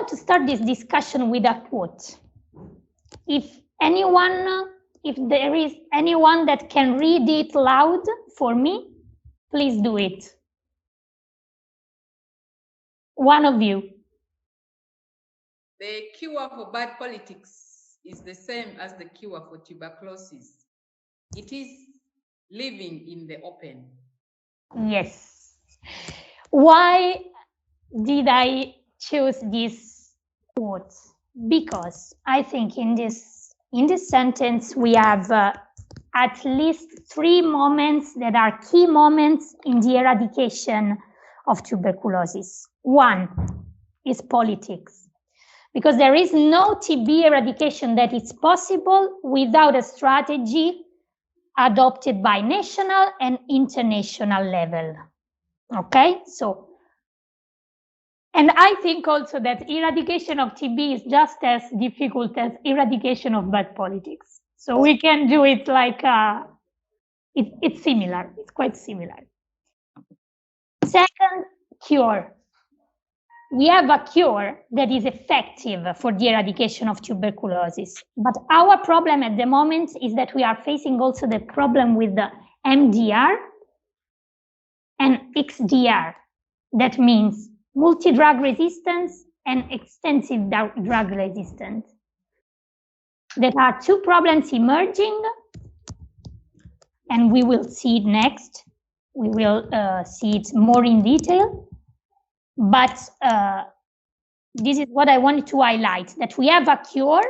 want to start this discussion with a quote. If there is anyone that can read it loud for me, please do it. One of you. The cure for bad politics is the same as the cure for tuberculosis. It is living in the open. Yes. Why did I choose this quote? Because I think in this sentence we have at least 3 moments that are key moments in the eradication of tuberculosis. One is politics, because there is no TB eradication that is possible without a strategy adopted by national and international level. Okay, so, and I think also that eradication of TB is just as difficult as eradication of bad politics. So we can do it like, it's similar, it's quite similar. Second, cure. We have a cure that is effective for the eradication of tuberculosis. But our problem at the moment is that we are facing also the problem with the MDR and XDR. That means multi-drug resistance and extensive drug resistance. There are 2 problems emerging, and we will see it next. We will see it more in detail. But this is what I wanted to highlight, that we have a cure,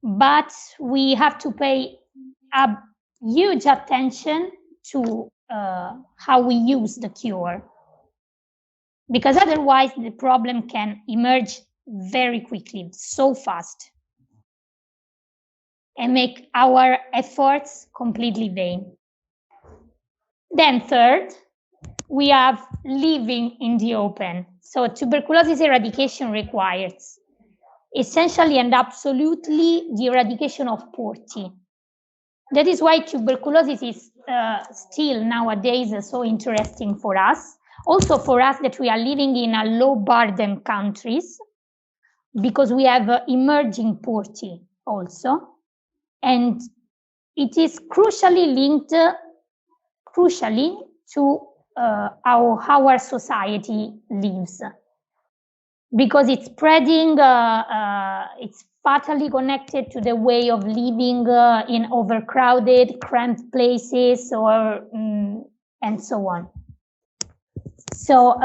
but we have to pay a huge attention to how we use the cure, because otherwise the problem can emerge very quickly, so fast, and make our efforts completely vain. Then third, we have living in the open. So tuberculosis eradication requires essentially and absolutely the eradication of poverty. That is why tuberculosis is still nowadays so interesting for us. Also for us that we are living in a low burden countries, because we have emerging poverty also. And it is crucially linked to how our society lives, because it's spreading, it's fatally connected to the way of living in overcrowded, cramped places, or and so on. So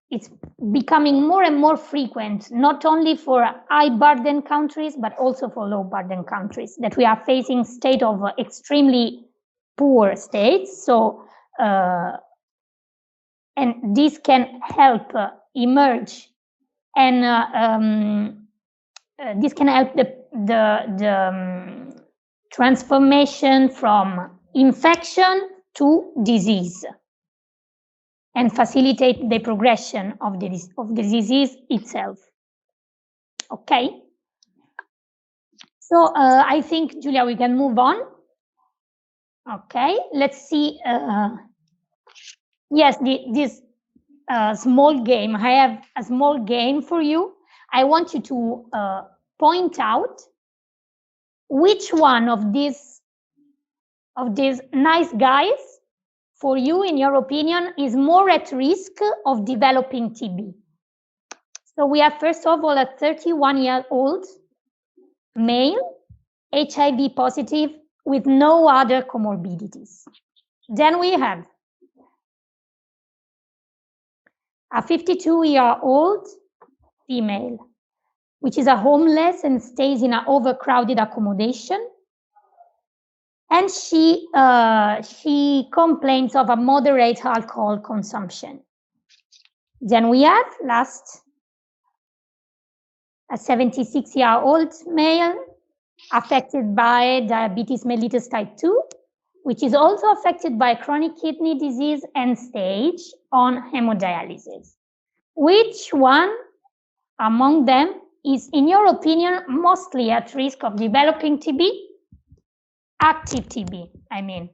it's becoming more and more frequent, not only for high burden countries, but also for low burden countries, that we are facing state of extremely poor states. So, and this can help emerge, and this can help the transformation from infection to disease, and facilitate the progression of the disease itself. Okay. So I think, Julia, we can move on. Okay, let's see. Yes, this small game. I have a small game for you. I want you to point out which one of these nice guys, for you, in your opinion, is more at risk of developing TB. So we have, first of all, a 31-year-old male, HIV positive, with no other comorbidities. Then we have a 52-year-old female, which is a homeless and stays in an overcrowded accommodation. And she complains of a moderate alcohol consumption. Then we have, last, a 76-year-old male affected by diabetes mellitus type 2, which is also affected by chronic kidney disease and stage on hemodialysis. Which one among them is, in your opinion, mostly at risk of developing TB? Active TB, I mean.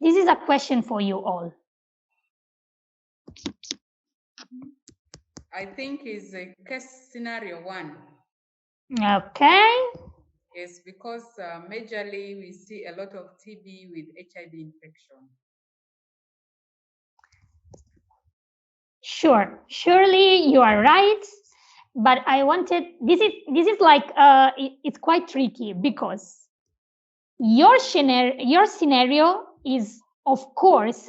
this is a question for you all. I think is a case scenario 1. Okay. Yes, because majorly we see a lot of TB with HIV infection. Sure, surely you are right, but I wanted, this is like, it's quite tricky because your scenario is, of course,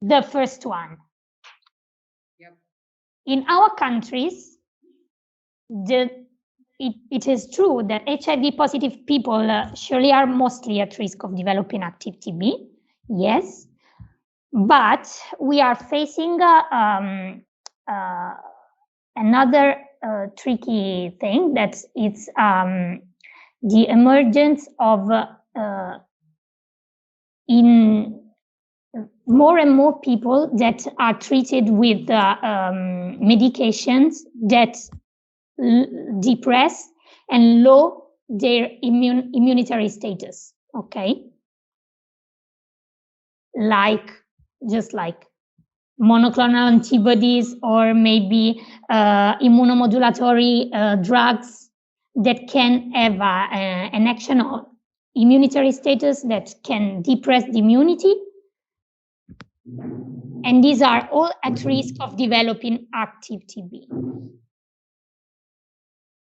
the first one. Yep. In our countries, it is true that HIV positive people surely are mostly at risk of developing active TB, yes, but we are facing another tricky thing, that it's the emergence of in more and more people that are treated with medications that depress and lower their immunitary status, okay? Just like monoclonal antibodies, or maybe immunomodulatory drugs that can have an action on immunitary status that can depress the immunity. And these are all at risk of developing active TB.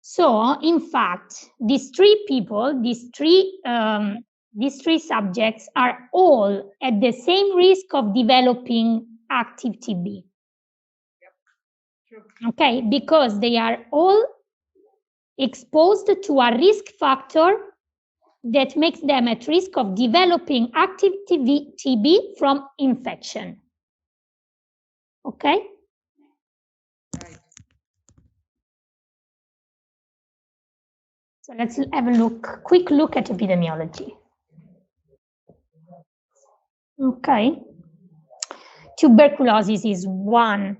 So, in fact, these three people, these three subjects are all at the same risk of developing active TB. Yep. True. Okay, because they are all exposed to a risk factor that makes them at risk of developing active TB from infection. Okay? Right. So let's have a quick look at epidemiology. Okay. Tuberculosis is one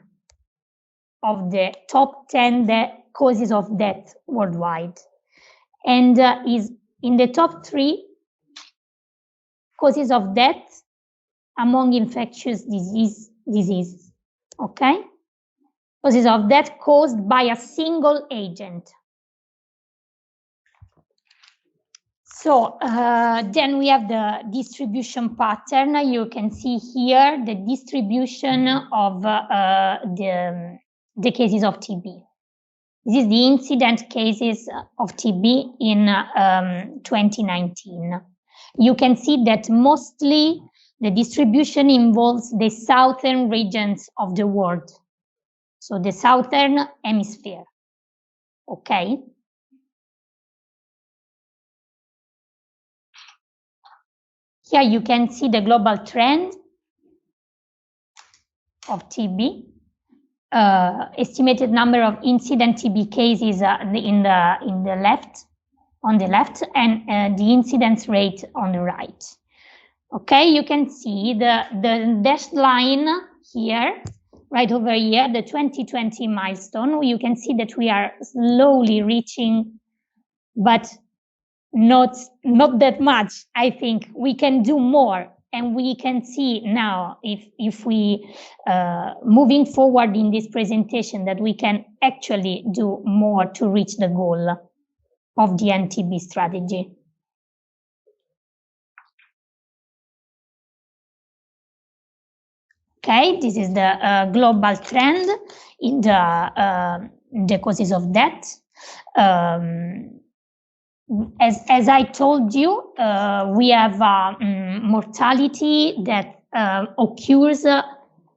of the top 10 causes of death worldwide, and is in the top 3 causes of death among infectious diseases. Okay? Causes of death caused by a single agent. So then we have the distribution pattern. You can see here the distribution of the cases of TB. This is the incident cases of TB in 2019. You can see that mostly the distribution involves the southern regions of the world. So the southern hemisphere. Okay. Here you can see the global trend of TB. Estimated number of incident TB cases in the left, on the left, and the incidence rate on the right. Okay, you can see the dashed line here, right over here, the 2020 milestone. You can see that we are slowly reaching, but not that much. I think we can do more, and we can see now, if we moving forward in this presentation, that we can actually do more to reach the goal of the anti-TB strategy. Okay, this is the global trend in the causes of death. As I told you, we have mortality that occurs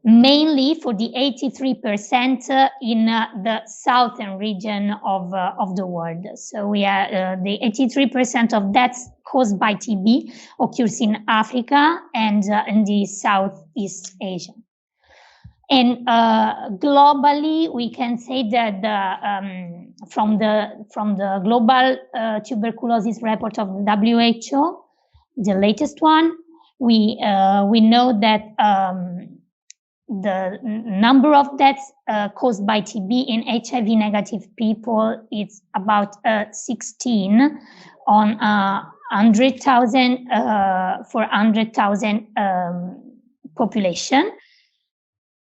mainly for the 83% in the southern region of the world. So we are the 83% of deaths caused by TB occurs in Africa and in the Southeast Asia. And globally, we can say that from the global tuberculosis report of the WHO, the latest one, we know that the number of deaths caused by TB in HIV negative people is about 16 on 100,000 for 100,000 population,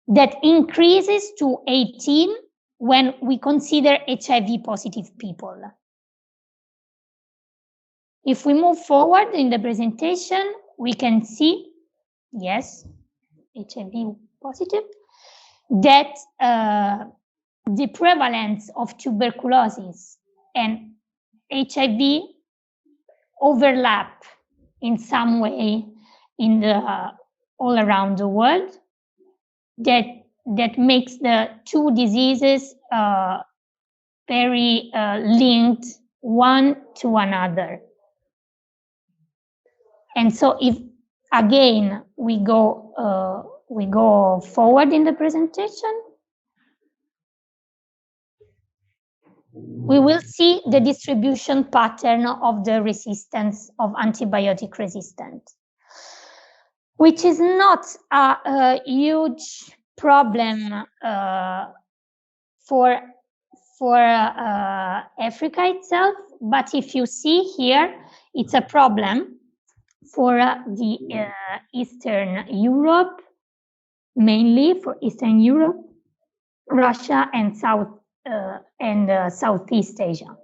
that increases to 18 when we consider HIV positive people. If we move forward in the presentation, we can see, yes, HIV positive, that the prevalence of tuberculosis and HIV overlap in some way in the all around the world, that makes the two diseases very linked one to another. And so if again we go forward in the presentation, we will see the distribution pattern of the resistance of antibiotic resistance, which is not a huge problem for Africa itself, but if you see here, it's a problem for the Eastern Europe, mainly for Eastern Europe, Russia, and Southeast Asia.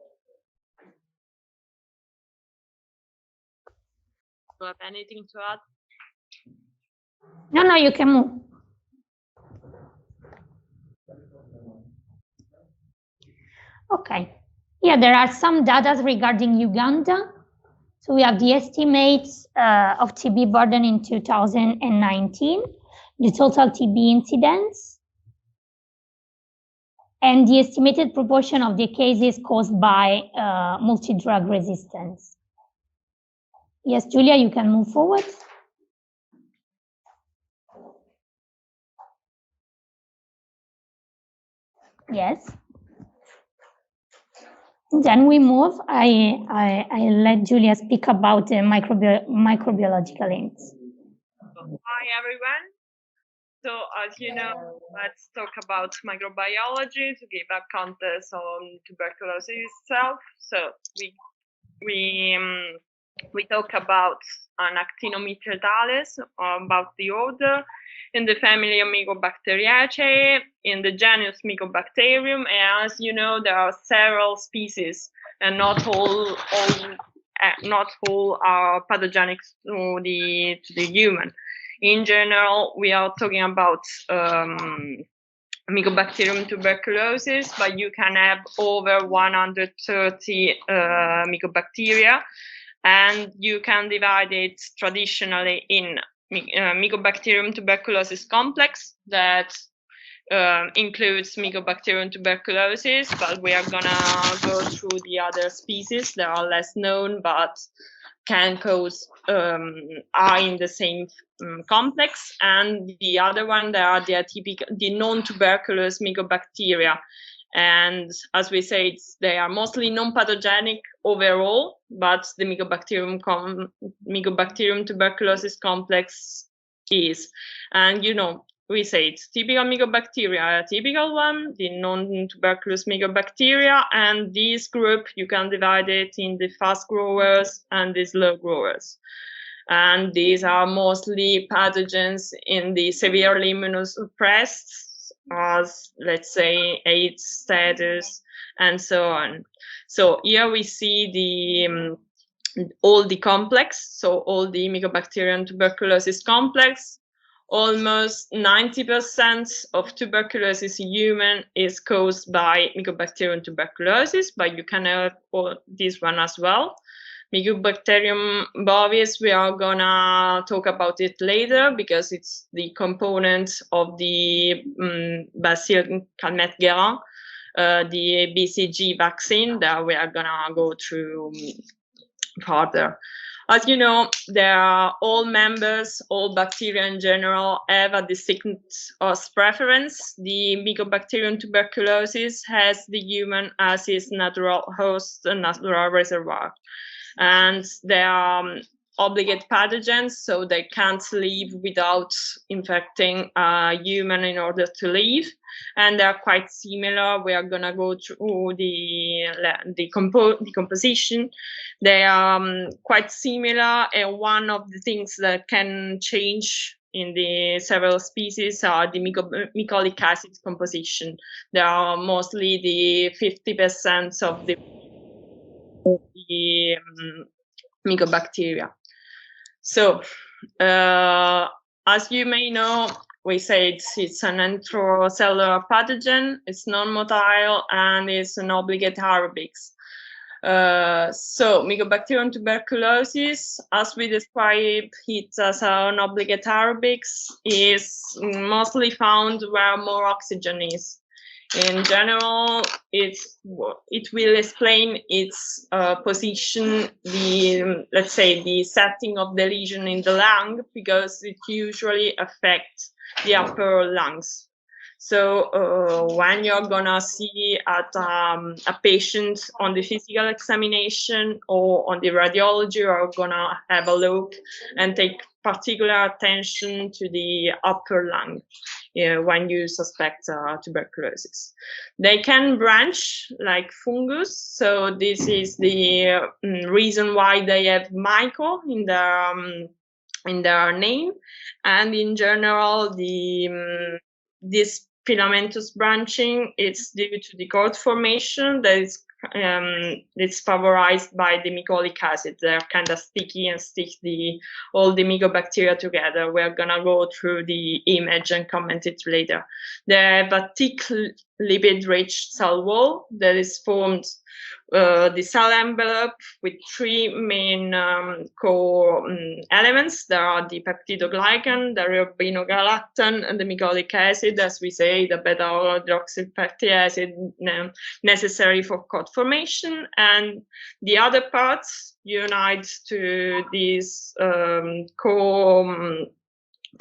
Do you have anything to add? No, you can move. Okay. Yeah, there are some data regarding Uganda. So we have the estimates of TB burden in 2019, the total TB incidence, and the estimated proportion of the cases caused by multi-drug resistance. Yes, Julia, you can move forward. Yes. Then we move. I let Julia speak about the microbiological links. Hi, everyone. So as you know, let's talk about microbiology to give a context on tuberculosis itself. So we talk about an actinomycetales, about the order, in the family Amigobacteriaceae, in the genus Mycobacterium. And as you know, there are several species, and not all are pathogenic to the human. In general, we are talking about Mycobacterium tuberculosis, but you can have over 130 Mycobacteria, and you can divide it traditionally in Mycobacterium tuberculosis complex that includes Mycobacterium tuberculosis, but we are gonna go through the other species that are less known but can cause are in the same complex, and the other one that are the non-tuberculous Mycobacteria. And as we said, they are mostly non-pathogenic overall, but the Mycobacterium tuberculosis complex is. And you know, we said typical Mycobacteria, a typical one, the non-tuberculous Mycobacteria, and this group you can divide it in the fast growers and the slow growers. And these are mostly pathogens in the severely immunosuppressed, as let's say AIDS status and so on. So here we see the all the complex, so all the Mycobacterium tuberculosis complex. Almost 90% of tuberculosis in human is caused by Mycobacterium tuberculosis, but you can have this one as well. Mycobacterium bovis, we are gonna talk about it later because it's the component of the Bacille Calmette-Guerin, the BCG vaccine that we are gonna go through further. As you know, there are all members, all bacteria in general have a distinct host preference. The Mycobacterium tuberculosis has the human as its natural host and natural reservoir. And there are obligate pathogens, so they can't live without infecting a human in order to live, and they're quite similar. We are gonna go through the composition. They are quite similar, and one of the things that can change in the several species are the mycolic acid composition. There are mostly the 50% of the Amigobacteria. So, as you may know, we say it's an intracellular pathogen, it's non-motile, and it's an obligate aerobics. So, Mycobacterium tuberculosis, as we describe it as an obligate aerobics, is mostly found where more oxygen is. In general, it will explain its position, let's say the setting of the lesion in the lung, because it usually affects the upper lungs. So when you're gonna see at a patient on the physical examination or on the radiology, you're gonna have a look and take particular attention to the upper lung when you suspect tuberculosis. They can branch like fungus, so this is the reason why they have myco in their name, and in general this filamentous branching, it's due to the cord formation that is it's favorized by the mycolic acid. They're kind of sticky and stick all the mycobacteria together. We're gonna go through the image and comment it later. They have a thick lipid-rich cell wall that is formed the cell envelope with three main core elements. There are the peptidoglycan, the ribinogalactan, and the mycolic acid, as we say, the beta-hydroxy fatty acid necessary for cord formation. And the other parts unite to these core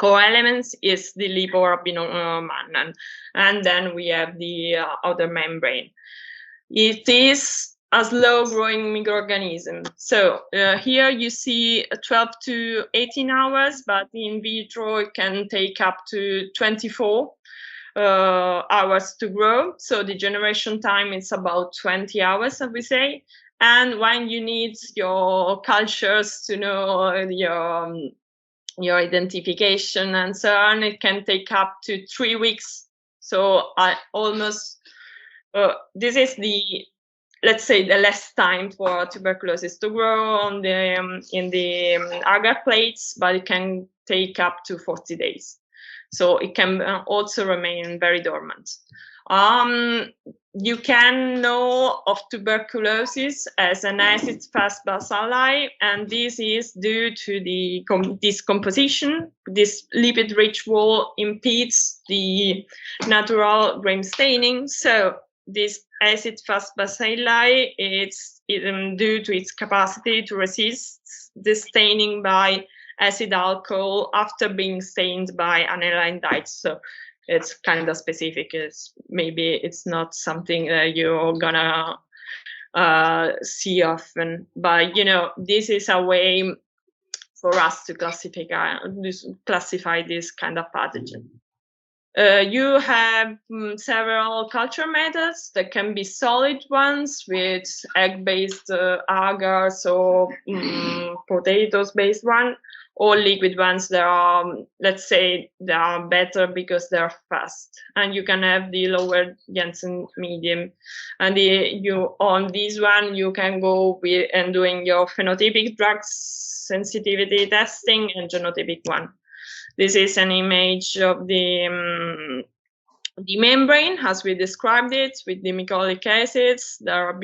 elements is the liporabinomannan. And then we have the outer membrane. It is a slow-growing microorganism. So here you see 12 to 18 hours, but in vitro it can take up to 24 hours to grow. So the generation time is about 20 hours, as we say. And when you need your cultures to know your identification and so on, it can take up to 3 weeks. So this is let's say the less time for tuberculosis to grow on in the agar plates, but it can take up to 40 days. So it can also remain very dormant. You can know of tuberculosis as an acid-fast bacilli, and this is due to the decomposition. This lipid-rich wall impedes the natural grain staining. So this acid-fast bacilli, it's due to its capacity to resist the staining by acid alcohol after being stained by aniline dyes. So it's kind of specific. Maybe it's not something that you're gonna see often, but this is a way for us to classify this kind of pathogen. You have several culture methods that can be solid ones with egg-based agars or potatoes-based one, or liquid ones that are, let's say, they are better because they're fast. And you can have the lower Jensen medium. And on this one, you can go with and doing your phenotypic drug sensitivity testing and genotypic one. This is an image of the membrane as we described it, with the mycolic acids, the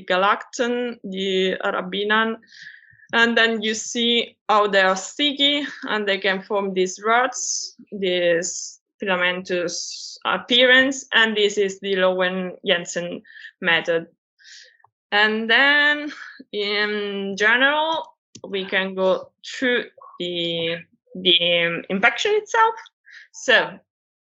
galactan, the arabinan, and then you see how they are sticky and they can form these rods, this filamentous appearance, and this is the Lowen-Jensen method. And then in general, we can go through the infection itself. So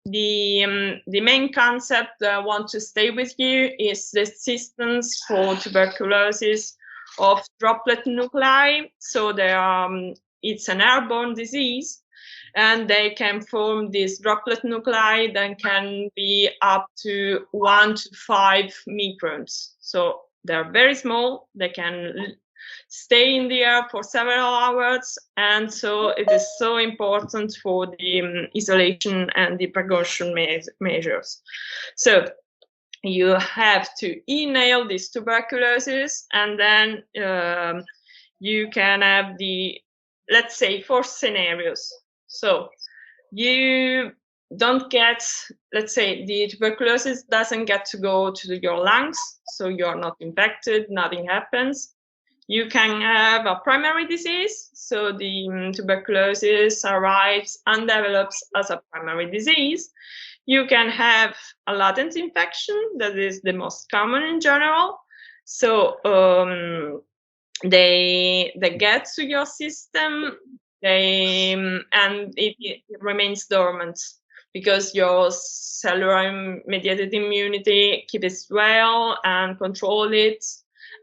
the main concept that I want to stay with you is resistance for tuberculosis of droplet nuclei. So it's an airborne disease, and they can form these droplet nuclei that can be up to 1 to 5 microns. So they're very small. They can stay in the air for several hours, and so it is so important for the isolation and the precaution measures. So you have to inhale this tuberculosis, and then you can have let's say 4 scenarios. So you don't get, let's say the tuberculosis doesn't get to go to your lungs, so you're not infected, nothing happens. You can have a primary disease, so the tuberculosis arrives and develops as a primary disease. You can have a latent infection, that is the most common in general. So they get to your system, and it remains dormant because your cellular mediated immunity keeps it well and control it.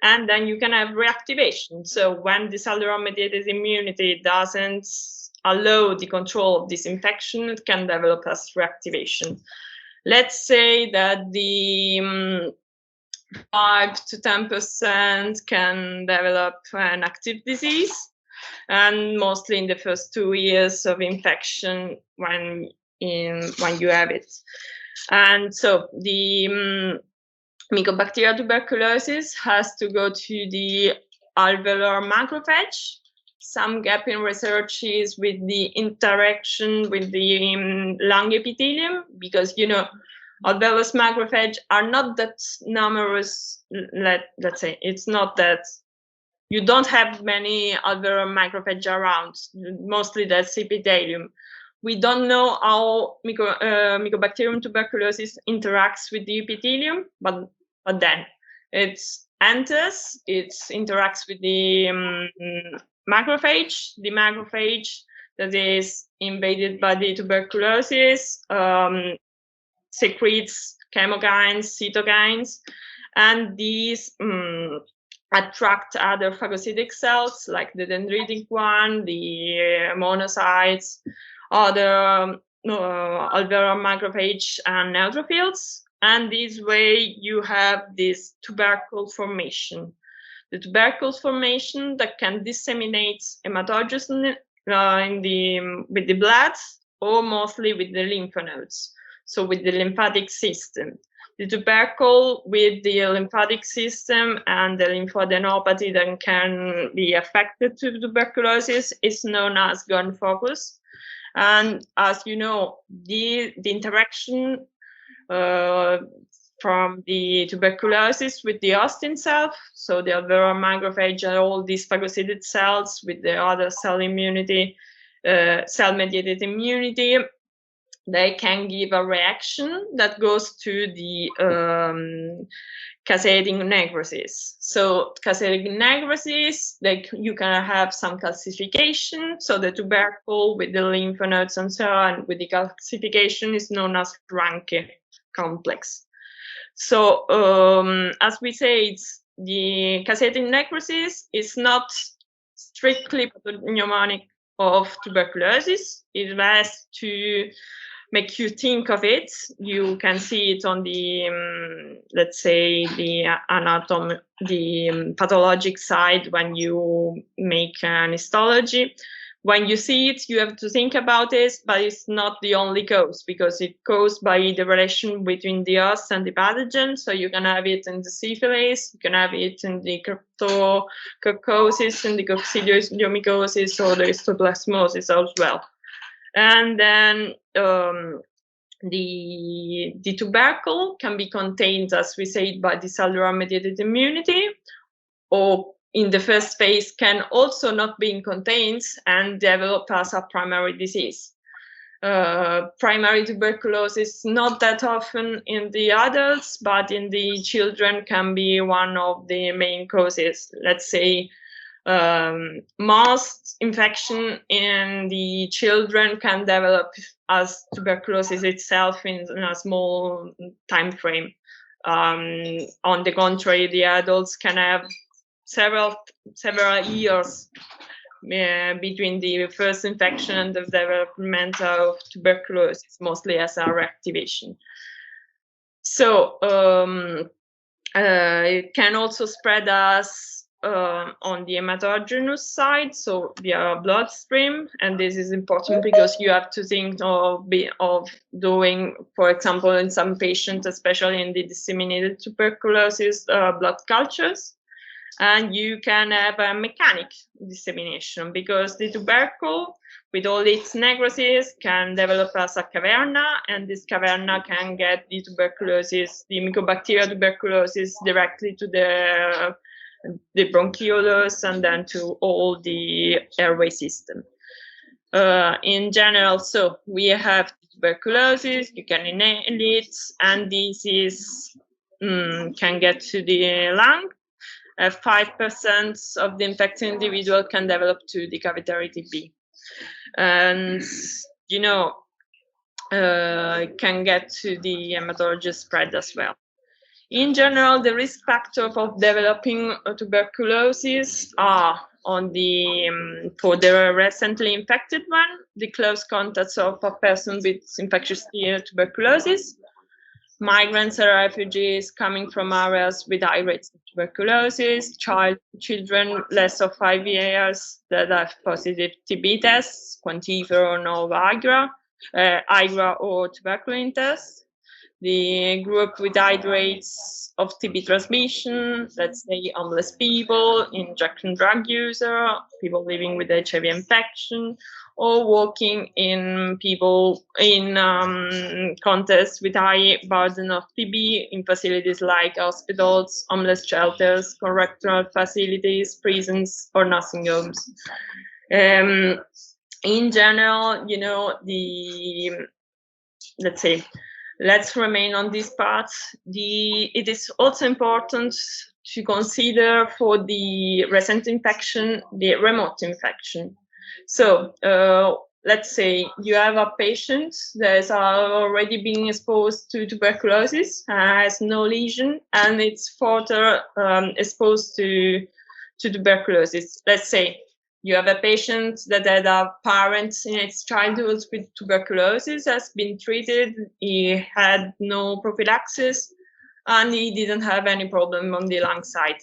And then you can have reactivation. So when the cellular mediated immunity doesn't allow the control of this infection, it can develop as reactivation. Let's say that the 5 to 10% can develop an active disease, and mostly in the first 2 years of infection when you have it. And so the Mycobacterial tuberculosis has to go to the alveolar macrophage. Some gap in research is with the interaction with the lung epithelium, because, you know, alveolus macrophage are not that numerous. Let's say it's not that you don't have many alveolar macrophage around. Mostly that's epithelium. We don't know how Mycobacterium tuberculosis interacts with the epithelium, but then it enters, it interacts with the macrophage. The macrophage that is invaded by the tuberculosis secretes chemokines, cytokines, and these attract other phagocytic cells like the dendritic one, the monocytes, other alveolar macrophage and neutrophils. And this way you have this tubercle formation. The tubercle formation that can disseminate hematogens with the blood, or mostly with the lymph nodes, so with the lymphatic system. The tubercle with the lymphatic system and the lymphadenopathy that can be affected to tuberculosis is known as gun focus. And as you know, the interaction from the tuberculosis with the host itself, so the alveolar macrophage and all these phagocytic cells with the other cell immunity, cell-mediated immunity, they can give a reaction that goes to the caseating necrosis. So caseating necrosis, you can have some calcification. So the tubercle with the lymph nodes and so on with the calcification is known as Ranke complex. So as we say, the caseating necrosis is not strictly pathognomonic of tuberculosis. It has to make you think of it. You can see it on the, let's say, the anatomy, the pathologic side when you make an histology. When you see it, you have to think about it, but it's not the only cause, because it goes by the relation between the host and the pathogen. So you can have it in the syphilis, you can have it in the cryptococcosis, in the coccidioidomycosis, or the histoplasmosis as well. And then the tubercle can be contained, as we said, by the cellular mediated immunity, or in the first phase can also not be contained and develop as a primary disease. Primary tuberculosis not that often in the adults, but in the children can be one of the main causes. Let's say most infection in the children can develop as tuberculosis itself in a small time frame. On the contrary, the adults can have several years between the first infection and the development of tuberculosis, mostly as a reactivation. So it can also spread us on the hematogenous side, so via bloodstream, and this is important because you have to think of doing, for example, in some patients, especially in the disseminated tuberculosis, blood cultures. And you can have a mechanic dissemination because the tubercle, with all its necrosis, can develop as a caverna, and this caverna can get the tuberculosis, the Mycobacteria tuberculosis, directly to the bronchioles and then to all the airway system. In general, so we have tuberculosis, you can inhale it, and this is can get to the lung. 5% of the infected individual can develop to the cavitary TB. And, you know, it can get to the hematologic spread as well. In general, the risk factors of developing tuberculosis are on the for the recently infected one, the close contacts of a person with infectious tuberculosis, migrants or refugees coming from areas with high rates of tuberculosis, children less of 5 years that have positive TB tests, quantiferon or IGRA or tuberculin tests, the group with high rates of TB transmission, let's say homeless people, injection drug user, people living with HIV infection, or working in people in contexts with high burden of TB in facilities like hospitals, homeless shelters, correctional facilities, prisons, or nursing homes. In general, you know, let's remain on this part. It is also important to consider for the recent infection, the remote infection. So let's say you have a patient that is already being exposed to tuberculosis, has no lesion, and it's further exposed to tuberculosis. Let's say you have a patient that had a parent in its childhood with tuberculosis, has been treated, he had no prophylaxis, and he didn't have any problem on the lung side.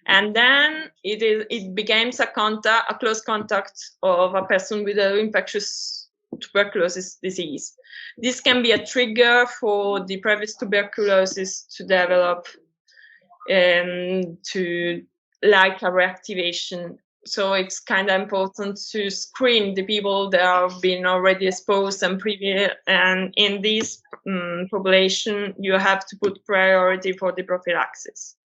And then it becomes a close contact of a person with an infectious tuberculosis disease. This can be a trigger for the previous tuberculosis to develop to like a reactivation. So it's kind of important to screen the people that have been already exposed and in this population, you have to put priority for the prophylaxis.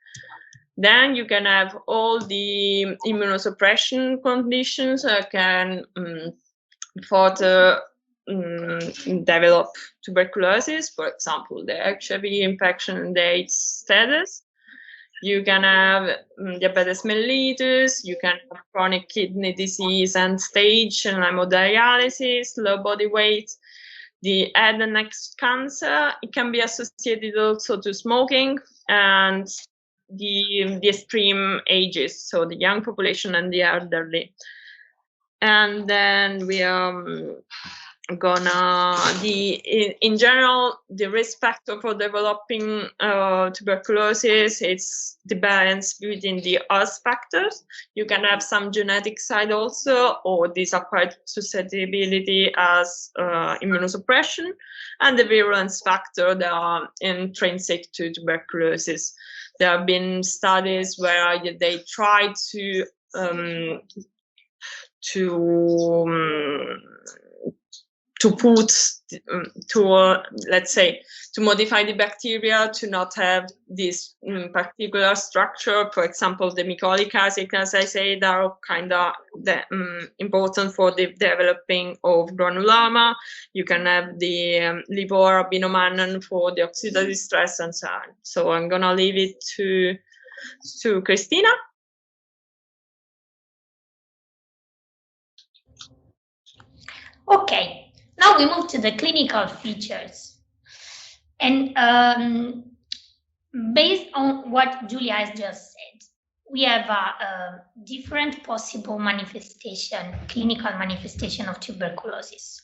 Then you can have all the immunosuppression conditions that can further develop tuberculosis, for example, the HIV infection and the AIDS status. You can have diabetes mellitus, you can have chronic kidney disease and stage and hemodialysis, low body weight, the head and neck cancer. It can be associated also to smoking and the extreme ages, so the young population and the elderly. And then we are in general, the risk factor for developing tuberculosis, it's the balance between the host factors. You can have some genetic side also, or this acquired susceptibility as immunosuppression, and the virulence factor that are intrinsic to tuberculosis. There have been studies where they try to let's say, to modify the bacteria to not have this particular structure. For example, the Mycolic acid, as I say, that are kind of important for the developing of granuloma. You can have the lipoarabinomannan for the oxidative stress and so on. So I'm gonna leave it to Cristina. Okay. Now we move to the clinical features. And based on what Julia has just said, we have a different possible manifestation, clinical manifestation of tuberculosis.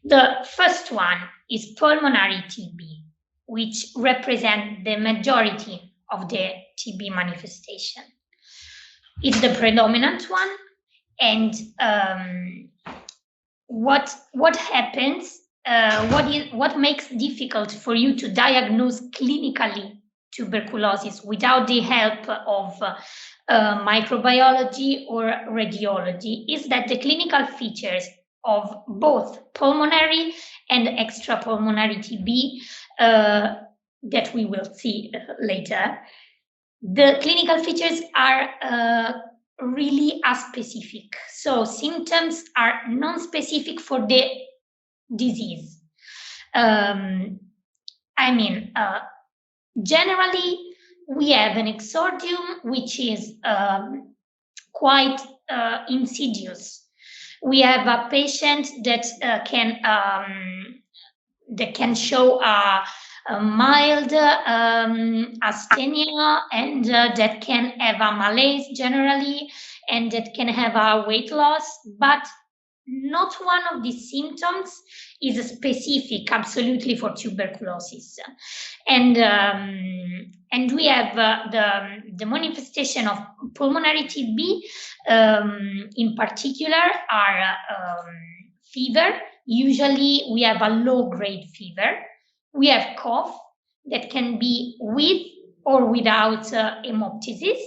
The first one is pulmonary TB, which represent the majority of the TB manifestation. It's the predominant one, and what happens? What makes difficult for you to diagnose clinically tuberculosis without the help of microbiology or radiology is that the clinical features of both pulmonary and extrapulmonary TB that we will see later, the clinical features are really aspecific. So symptoms are non-specific for the disease. Generally, we have an exordium which is quite insidious. We have a patient that can show a mild asthenia, and that can have a malaise generally, and that can have a weight loss, but not one of these symptoms is specific absolutely for tuberculosis. And we have the manifestation of pulmonary TB in particular are fever. Usually we have a low-grade fever. We have cough that can be with or without hemoptysis.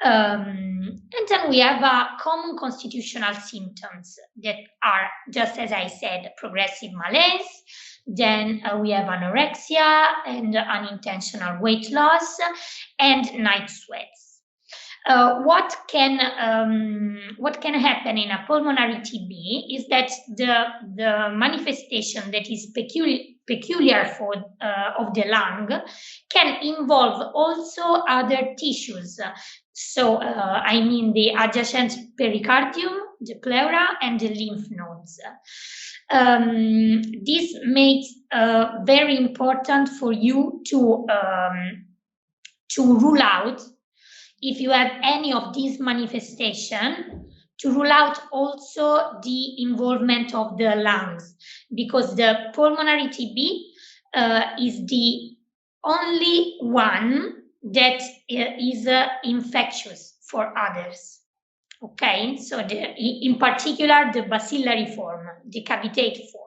And then we have common constitutional symptoms that are, just as I said, progressive malaise. Then we have anorexia and unintentional weight loss and night sweats. What can happen in a pulmonary TB is that the manifestation that is peculiar for of the lung can involve also other tissues. So I mean the adjacent pericardium, the pleura, and the lymph nodes. This makes very important for you to rule out, if you have any of these manifestations, to rule out also the involvement of the lungs, because the pulmonary TB is the only one that is infectious for others. Okay, so in particular the bacillary form, the cavitate form.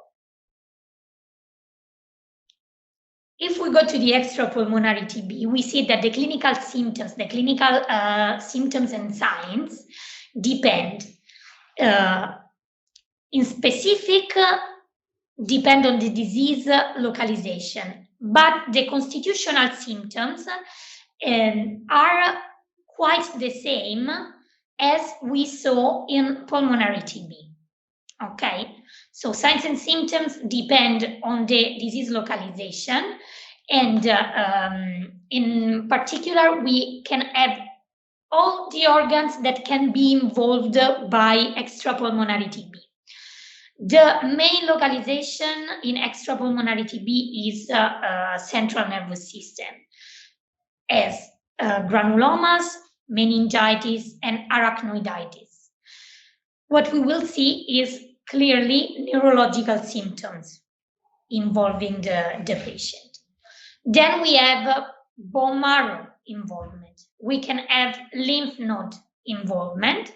If we go to the extrapulmonary TB, we see that the clinical symptoms, symptoms and signs depend in specific depend on the disease localization, but the constitutional symptoms are quite the same as we saw in pulmonary TB. Okay, so signs and symptoms depend on the disease localization, and in particular, we can have all the organs that can be involved by extrapulmonary TB. The main localization in extrapulmonary TB is central nervous system, as granulomas, meningitis, and arachnoiditis. What we will see is clearly neurological symptoms involving the patient. Then we have bone marrow involvement. We can have lymph node involvement.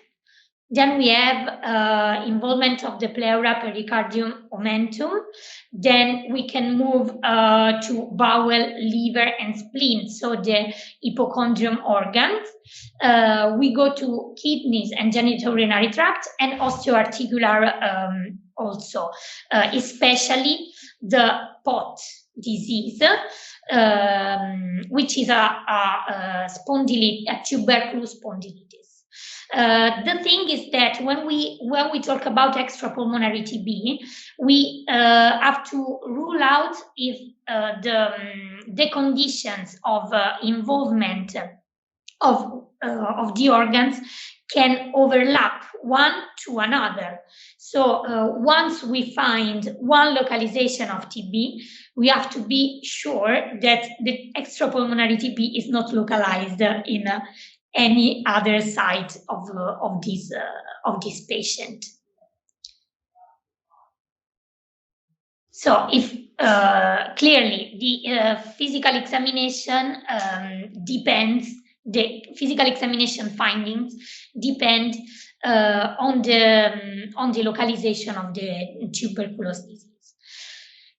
Then we have involvement of the pleura, pericardium, omentum. Then we can move to bowel, liver, and spleen, so the hypochondrium organs. We go to kidneys and genitourinary tract and osteoarticular also, especially the POT disease, which is a tuberculous spondylitis. The thing is that when we talk about extrapulmonary TB, we have to rule out if the conditions of involvement of the organs can overlap one to another. So once we find one localization of TB, we have to be sure that the extrapulmonary TB is not localized in any other site of this patient. So if clearly the physical examination depends, the physical examination findings depend on the localization of the tuberculosis disease.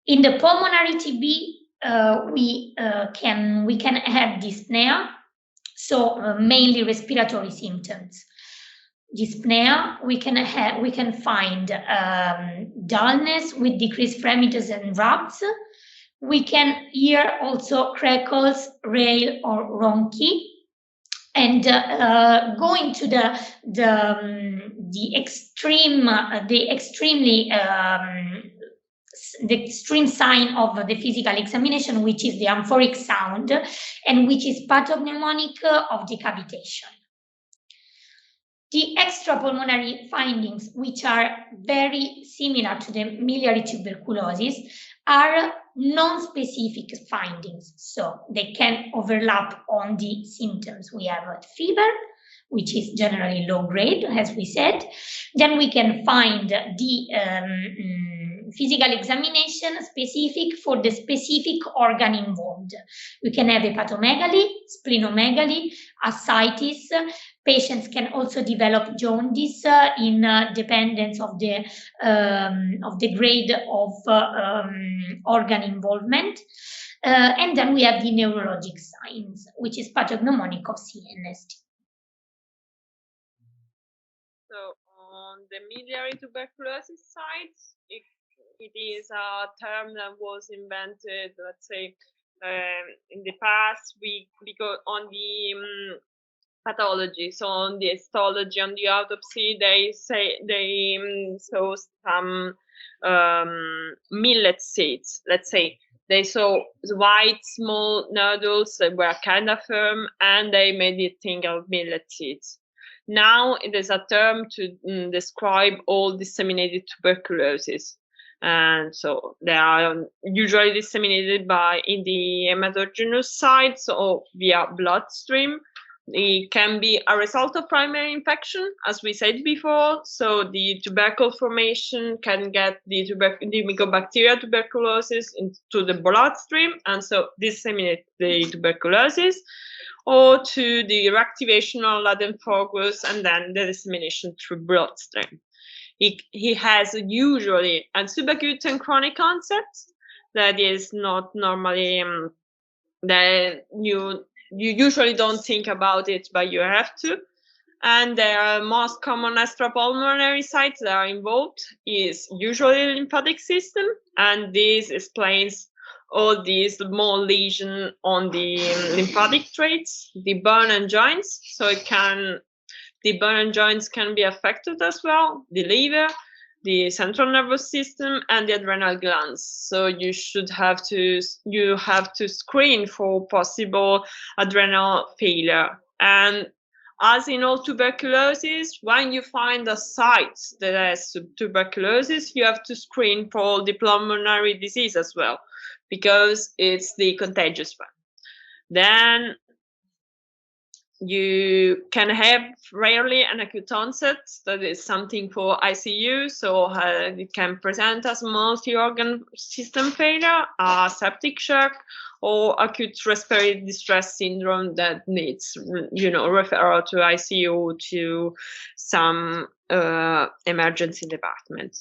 In the pulmonary TB, we can have dyspnea, so mainly respiratory symptoms. Dyspnea, we can find dullness with decreased premitus and rubs. We can hear also crackles, rail, or ronchi. And going to the extreme sign of the physical examination, which is the amphoric sound, and which is pathognomonic of decapitation. The extrapulmonary findings, which are very similar to the miliary tuberculosis, are non-specific findings, so they can overlap on the symptoms. We have fever, which is generally low grade, as we said. Then we can find the physical examination specific for the specific organ involved. We can have hepatomegaly, splenomegaly, ascites. Patients can also develop jaundice in dependence of the grade of organ involvement. And then we have the neurologic signs, which is pathognomonic of CNST. So on the miliary tuberculosis side, it is a term that was invented, let's say, in the past. We go on the pathology, so on the histology, on the autopsy, they saw some millet seeds. Let's say they saw white small nodules that were kind of firm, and they made it think of millet seeds. Now it is a term to describe all disseminated tuberculosis. And so they are usually disseminated in the hematogenous side, so via bloodstream. It can be a result of primary infection, as we said before. So the tubercle formation can get the Mycobacteria tuberculosis into the bloodstream, and so disseminate the tuberculosis, or to the reactivation of latent focus and then the dissemination through bloodstream. He has usually a subacute and chronic concept that is not normally that you usually don't think about it, but you have to. And the most common extrapulmonary sites that are involved is usually the lymphatic system, and this explains all these small lesions on the lymphatic tracts, the bone and joints. So the bone and joints can be affected as well, the liver, the central nervous system, and the adrenal glands. So you have to screen for possible adrenal failure. And as in all tuberculosis, when you find a site that has tuberculosis, you have to screen for the pulmonary disease as well, because it's the contagious one. Then you can have rarely an acute onset, that is something for ICU, so it can present as multi-organ system failure, a septic shock, or acute respiratory distress syndrome that needs, referral to ICU, to some emergency department.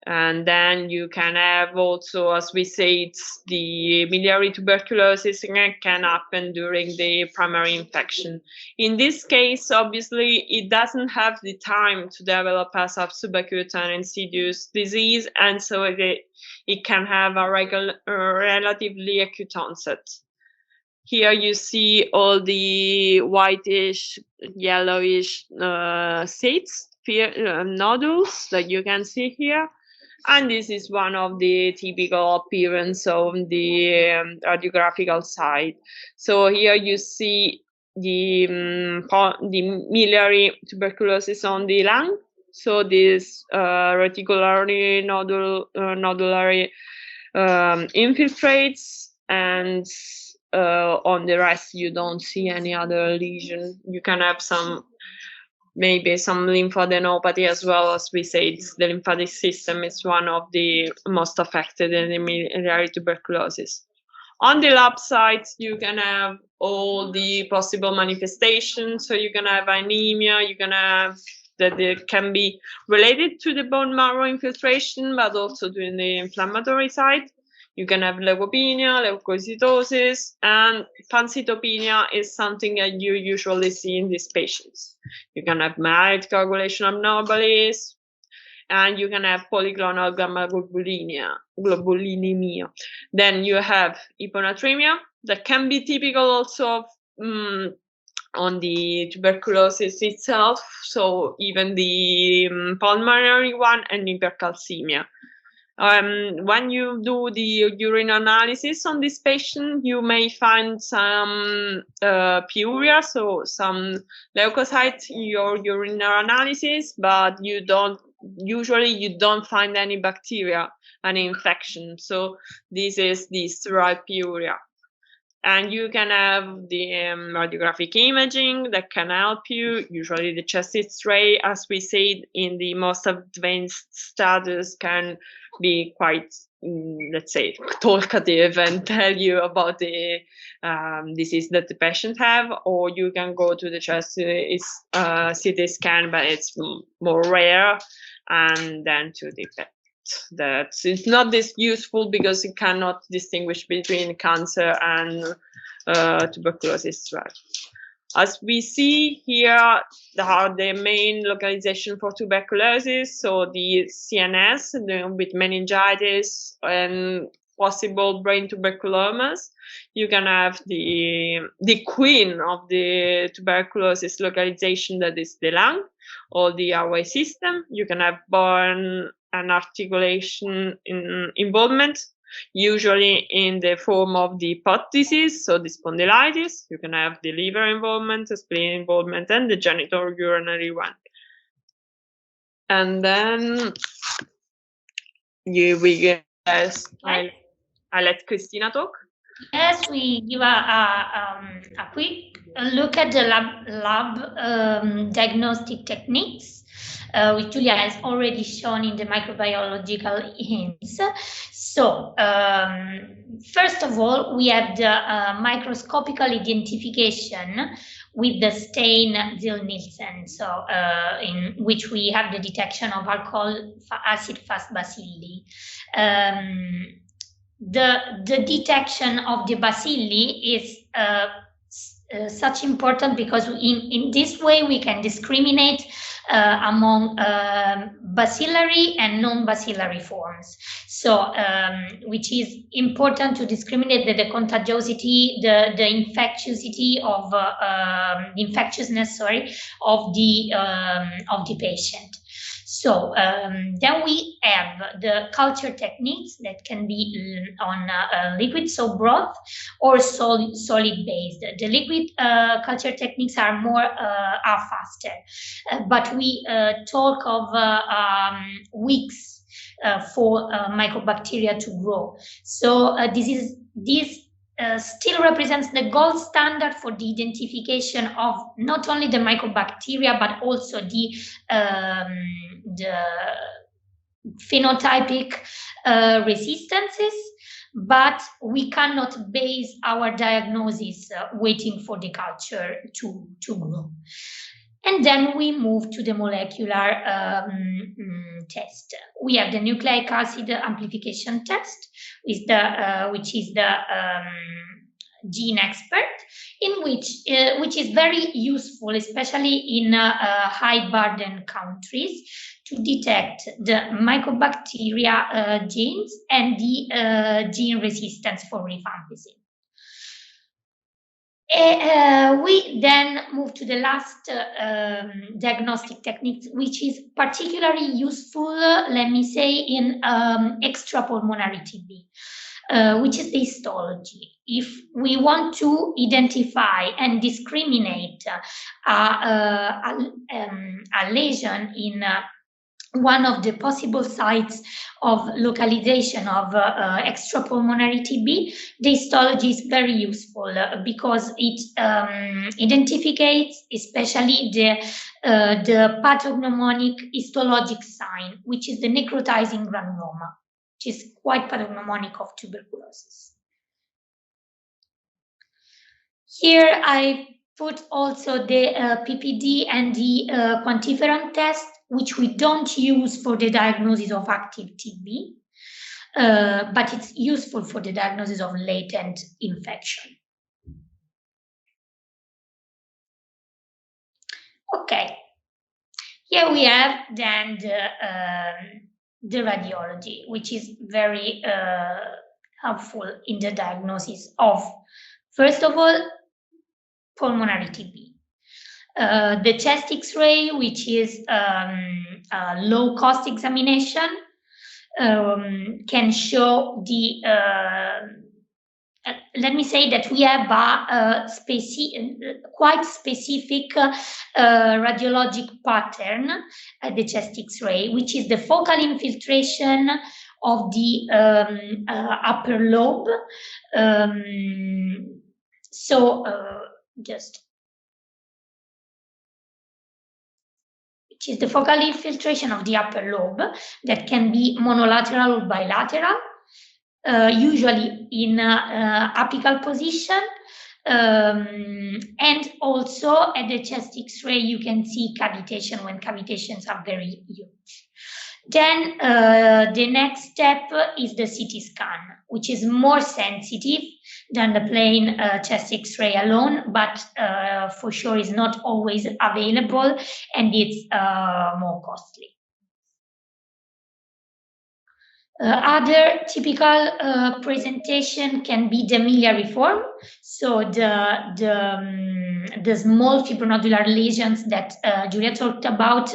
And then you can have also, as we said, the miliary tuberculosis can happen during the primary infection. In this case, obviously, it doesn't have the time to develop as a subacute and insidious disease, and so it can have a relatively acute onset. Here you see all the whitish, yellowish seeds, nodules that you can see here. And this is one of the typical appearance of the radiographical side. So here you see the miliary tuberculosis on the lung. So this reticularly nodulary infiltrates, and on the rest you don't see any other lesion. You can have maybe some lymphadenopathy as well. As we said, the lymphatic system is one of the most affected in the miliary tuberculosis. On the lab side, you can have all the possible manifestations. So you can have anemia, you can have that it can be related to the bone marrow infiltration, but also to the inflammatory side. You can have leukopenia, leukocytosis, and pancytopenia is something that you usually see in these patients. You can have myelite coagulation abnormalities, and you can have polyclonal gamma globulinemia. Then you have hyponatremia that can be typical also of on the tuberculosis itself, so even the pulmonary one, and hypercalcemia. When you do the urine analysis on this patient, you may find some pyuria, so some leukocytes in your urine analysis, but you don't find any bacteria, any infection. So this is the sterile pyuria. And you can have the radiographic imaging that can help you. Usually the chest X-ray, as we said, in the most advanced status can be quite, let's say, talkative and tell you about the disease that the patient have, or you can go to the chest CT scan, but it's more rare, and then to the PET. That it's not this useful because it cannot distinguish between cancer and tuberculosis. Right. As we see here, are the main localization for tuberculosis. So the CNS with meningitis and possible brain tuberculomas. You can have the queen of the tuberculosis localization, that is the lung or the airway system. You can have bone and articulation involvement, usually in the form of the pot disease, so the spondylitis. You can have the liver involvement, the spleen involvement, and the genitourinary one. And then I let Christina talk. Yes, we give a quick look at the lab diagnostic techniques, which Julia has already shown in the microbiological hints. So, first of all, we have the microscopical identification with the stain Ziel-Nielsen, so in which we have the detection of alcohol acid fast bacilli. The detection of the bacilli is such important because in this way we can discriminate among bacillary and non-bacillary forms. So, which is important to discriminate the contagiosity, the infectiosity of infectiousness, of the patient. So then we have the culture techniques that can be on liquid, so broth, or solid based. The liquid culture techniques are faster, but we talk of weeks for mycobacteria to grow. So this still represents the gold standard for the identification of not only the mycobacteria but also the phenotypic resistances, but we cannot base our diagnosis waiting for the culture to grow. And then we move to the molecular test. We have the nucleic acid amplification test, which is the gene expert, in which is very useful, especially in high burden countries, to detect the mycobacteria genes and the gene resistance for rifampicin. We then move to the last diagnostic technique, which is particularly useful, let me say, in extrapulmonary TB, which is the histology. If we want to identify and discriminate a lesion in one of the possible sites of localization of extrapulmonary TB, the histology is very useful because it identifies especially the pathognomonic histologic sign, which is the necrotizing granuloma, which is quite pathognomonic of tuberculosis. Here I put also the PPD and the quantiferon test, which we don't use for the diagnosis of active TB, but it's useful for the diagnosis of latent infection. Okay, here we have then the radiology, which is very helpful in the diagnosis of, first of all, pulmonary TB. The chest X-ray, which is a low-cost examination, can show the, let me say that we have a quite specific radiologic pattern at the chest X-ray, which is the focal infiltration of the upper lobe. Which is the focal infiltration of the upper lobe that can be monolateral or bilateral, usually in apical position. And also at the chest X-ray, you can see cavitation when cavitations are very huge. Then the next step is the CT scan, which is more sensitive than the plain chest X-ray alone, but for sure is not always available and it's more costly. Other typical presentation can be the miliary form, so the small fibronodular lesions that Giulia talked about,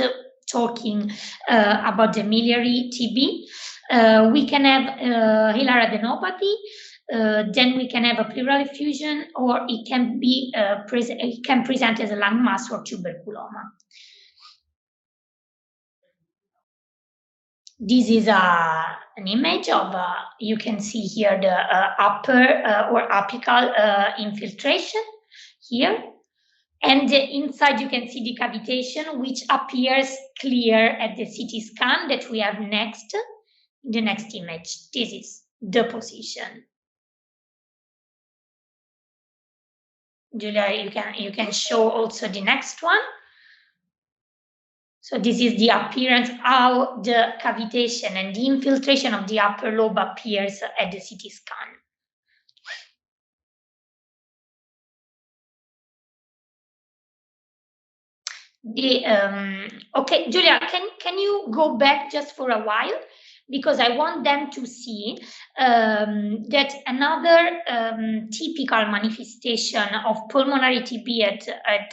talking about the miliary TB. We can have hilar adenopathy, then we can have a pleural effusion, or it can be it can present as a lung mass or tuberculoma. This is an image of, you can see here the upper or apical infiltration here. And inside you can see the cavitation, which appears clear at the CT scan that we have next, the next image. This is the position. Giulia, you can show also the next one. So this is the appearance, how the cavitation and the infiltration of the upper lobe appears at the CT scan. Okay, Giulia, can you go back just for a while? Because I want them to see that another typical manifestation of pulmonary TB at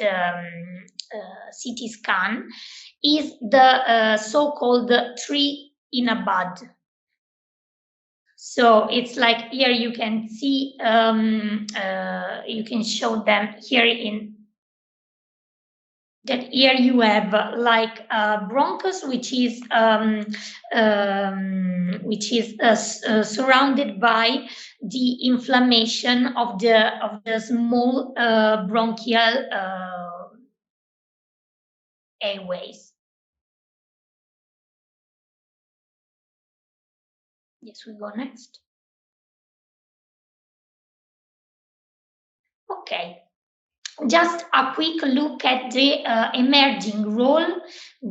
CT scan is the so-called tree in a bud. So it's like here you can see, you can show them here in that here you have like bronchus, which is surrounded by the inflammation of the small bronchial airways. Yes, we go next. Okay. Just a quick look at the emerging role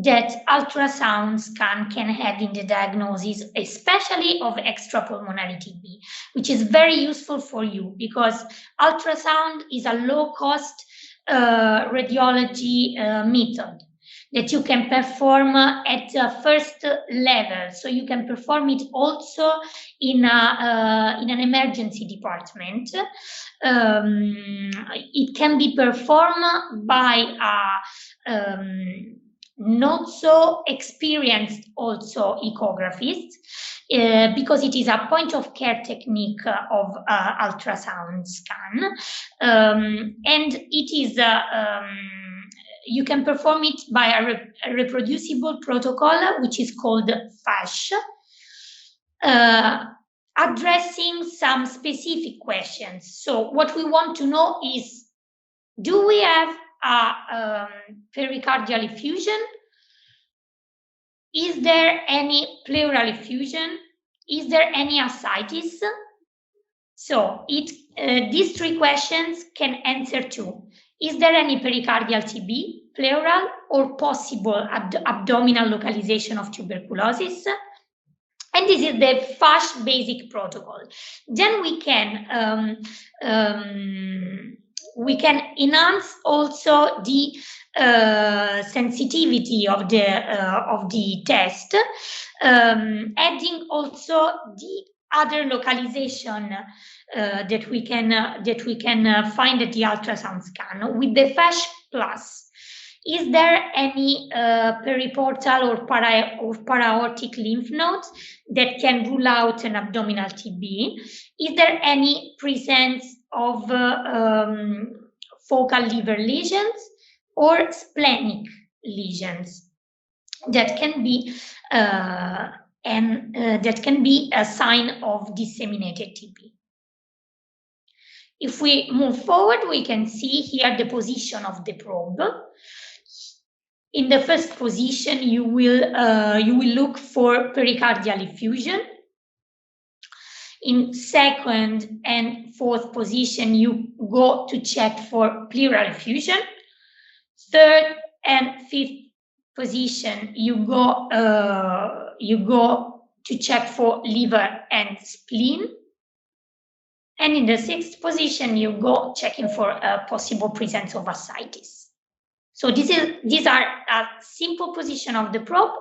that ultrasound scan can have in the diagnosis, especially of extrapulmonary TB, which is very useful for you because ultrasound is a low-cost radiology method that you can perform at the first level. So you can perform it also in an emergency department. It can be performed by a not so experienced also echographist because it is a point of care technique of ultrasound scan, and it is you can perform it by a reproducible protocol, which is called FASH, addressing some specific questions. So what we want to know is, do we have a pericardial effusion? Is there any pleural effusion? Is there any ascites? So these three questions can answer to: is there any pericardial TB, pleural, or possible abdominal localization of tuberculosis? And this is the FASH basic protocol. Then we can enhance also the sensitivity of the test, adding also the other localization that we can find at the ultrasound scan with the FASH plus. Is there any periportal or para-aortic lymph nodes that can rule out an abdominal TB? Is there any presence of focal liver lesions or splenic lesions that can be that can be a sign of disseminated TB? If we move forward, we can see here the position of the probe. In the first position, you will look for pericardial effusion. In second and fourth position, you go to check for pleural effusion. Third and fifth position, you go to check for liver and spleen. And in the sixth position, you go checking for a possible presence of ascites. So these are a simple position of the probe.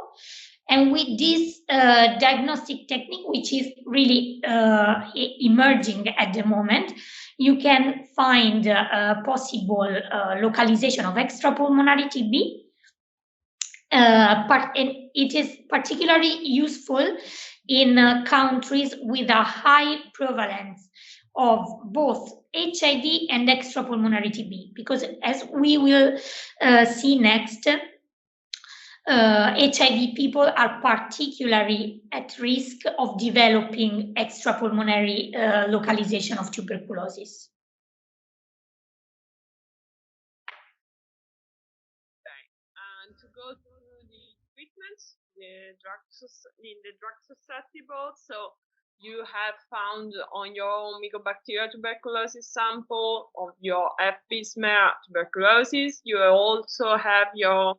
And with this diagnostic technique, which is really emerging at the moment, you can find a possible localization of extrapulmonary TB. And it is particularly useful in countries with a high prevalence of both HIV and extrapulmonary TB, because as we will see next, HIV people are particularly at risk of developing extrapulmonary localization of tuberculosis. Okay. And to go through the treatments, in the drug susceptible, so you have found on your Amigobacterium tuberculosis sample of your FB smear tuberculosis. You also have your,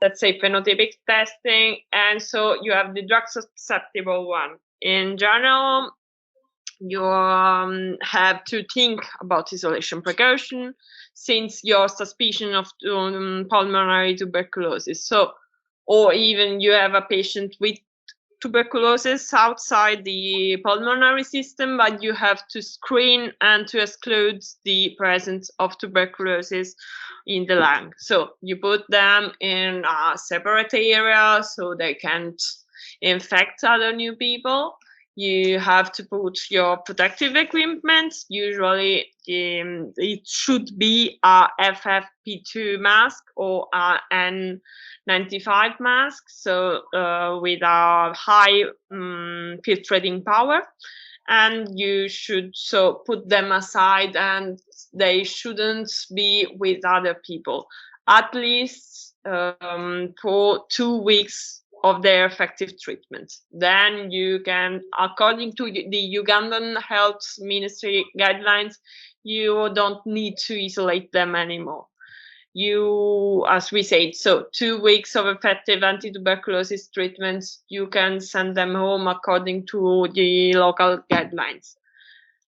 let's say, phenotypic testing, and so you have the drug susceptible one. In general, you have to think about isolation precaution since your suspicion of pulmonary tuberculosis. So, or even you have a patient with tuberculosis outside the pulmonary system, but you have to screen and to exclude the presence of tuberculosis in the lung. So you put them in a separate area so they can't infect other new people. You have to put your protective equipment. Usually it should be a FFP2 mask or a N95 mask, so with a high filtrating power. And you should so put them aside, and they shouldn't be with other people, at least for 2 weeks of their effective treatment. Then you can, according to the Ugandan Health Ministry guidelines, you don't need to isolate them anymore. You, as we said, so 2 weeks of effective anti-tuberculosis treatments, you can send them home according to the local guidelines.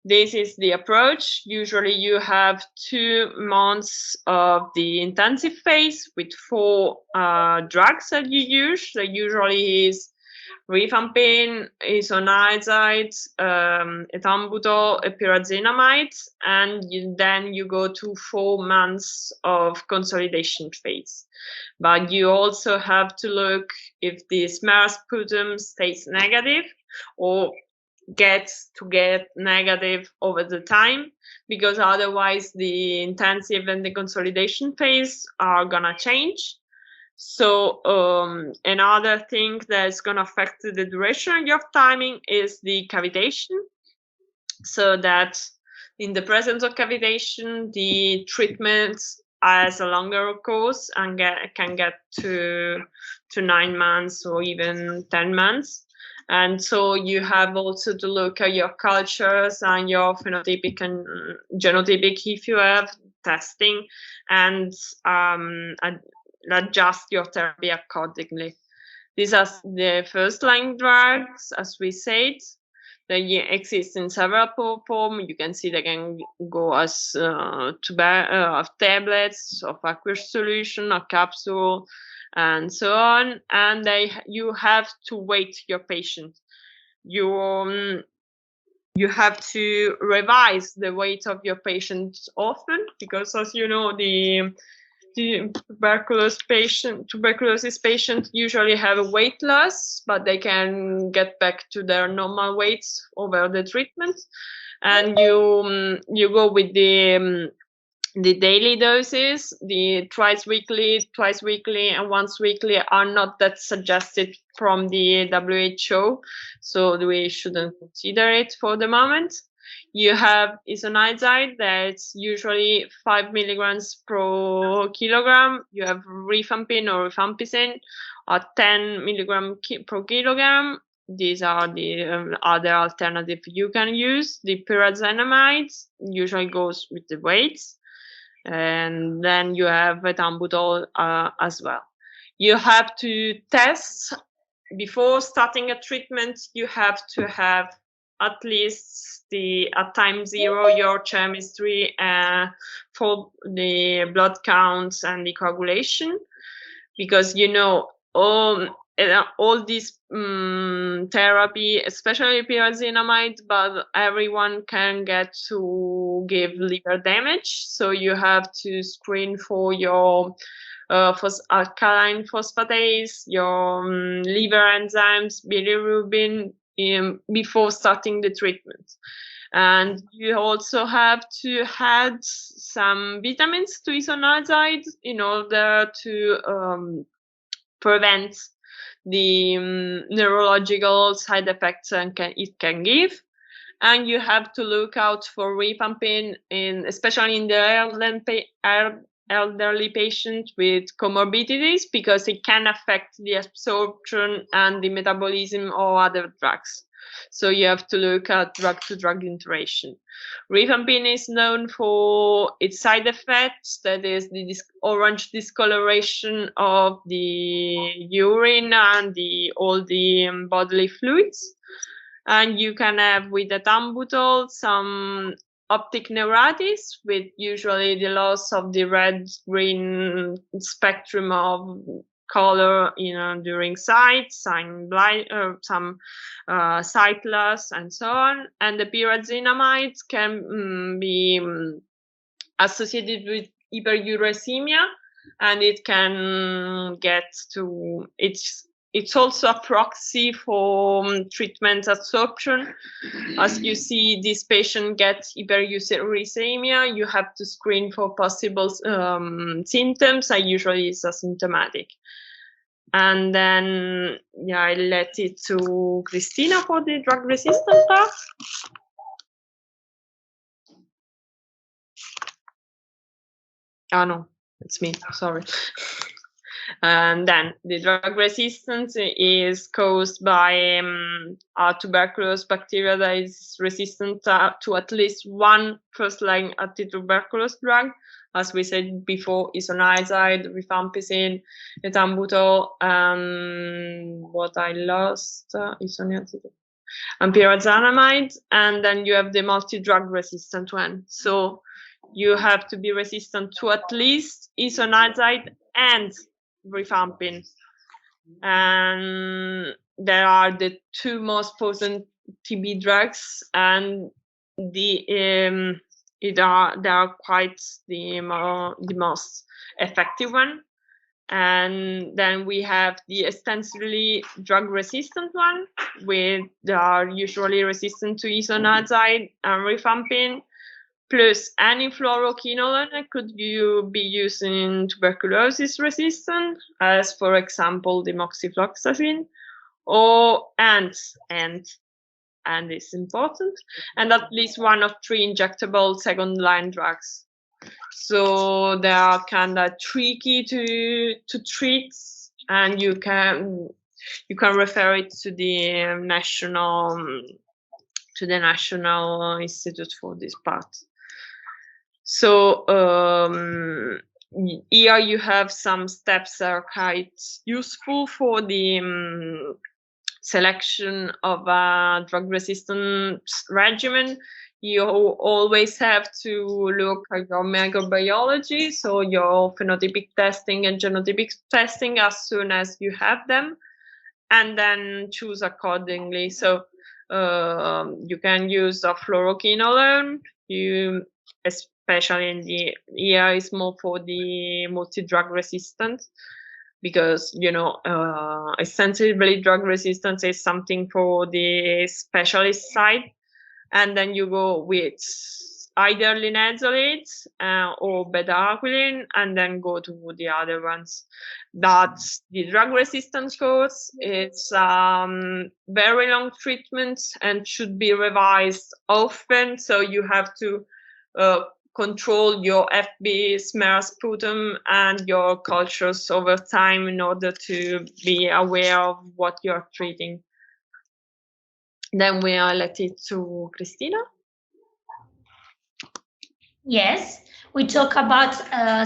This is the approach. Usually you have 2 months of the intensive phase with 4 drugs that you use. So usually is rifampin, isoniazid, ethambutol, pyrazinamide, and then you go to 4 months of consolidation phase. But you also have to look if the smear sputum stays negative, or get negative over the time, because otherwise the intensive and the consolidation phase are gonna change. So another thing that's gonna affect the duration of timing is the cavitation. So that in the presence of cavitation, the treatment has a longer course and can get to 9 months or even 10 months. And so you have also to look at your cultures and your phenotypic and genotypic, if you have testing, and adjust your therapy accordingly. These are the first-line drugs, as we said. They exist in several forms. You can see they can go as tablets, of aqueous solution, a capsule, and so on. And you have to weight your patient. You have to revise the weight of your patient often, because, as you know, the tuberculosis patients usually have a weight loss, but they can get back to their normal weights over the treatment. And you go with the daily doses. The twice weekly, and once weekly are not that suggested from the WHO, so we shouldn't consider it for the moment. You have isoniazid, that's usually 5 milligrams per kilogram. You have rifampin or rifampicin at 10 milligrams per kilogram. These are the other alternative you can use. The pyrazinamide usually goes with the weights. And then you have ethambutol as well. You have to test before starting a treatment. You have to have at least at time 0 your chemistry for the blood counts and the coagulation, because all this therapy, especially pyrazinamide, but everyone can get to give liver damage. So you have to screen for your alkaline phosphatase, your liver enzymes, bilirubin, before starting the treatment. And you also have to add some vitamins to isoniazid in order to prevent the neurological side effects it can give. And you have to look out for rifampin, especially in the elderly patient with comorbidities, because it can affect the absorption and the metabolism of other drugs. So you have to look at drug-to-drug interaction. Rifampin is known for its side effects, that is the orange discoloration of the urine and all the bodily fluids. And you can have with ethambutol some optic neuritis, with usually the loss of the red-green spectrum of color during sight, some sight loss, and so on. And the pyrazinamide can be associated with hyperuricemia, and it can get to it's also a proxy for treatment absorption. As you see, this patient gets hyperuricemia, you have to screen for possible symptoms, and usually it's asymptomatic. And then, I let it to Cristina for the drug-resistant part. Oh, no, it's me, sorry. And then the drug resistance is caused by a tuberculous bacteria that is resistant to at least one first-line antituberculous drug. As we said before, isoniazid, rifampicin, ethambutol, what I lost, isoniazid, and pyrazinamide. And then you have the multi-drug resistant one. So you have to be resistant to at least isoniazid and rifampin. And there are the two most potent TB drugs, and they are quite the most effective one. And then we have the extensively drug-resistant one, which are usually resistant to isoniazid and rifampin, plus any fluoroquinolone could be used in tuberculosis resistant, as for example the moxifloxacin, or and it's important, and at least one of 3 injectable second-line drugs. So they are kind of tricky to treat, and you can refer it to the National Institute for this part. So here you have some steps that are quite useful for the selection of a drug-resistant regimen. You always have to look at your microbiology, so your phenotypic testing and genotypic testing as soon as you have them, and then choose accordingly. So you can use a fluoroquinolone, especially in the ER is more for the multi-drug resistant, because extensively drug resistance is something for the specialist side. And then you go with either linezolid or beta-aquilin, and then go to the other ones. That's the drug resistance course. It's very long treatment and should be revised often. So you have to control your FB, smear sputum, and your cultures over time in order to be aware of what you're treating. Then we are let it to Cristina. Yes, we talk about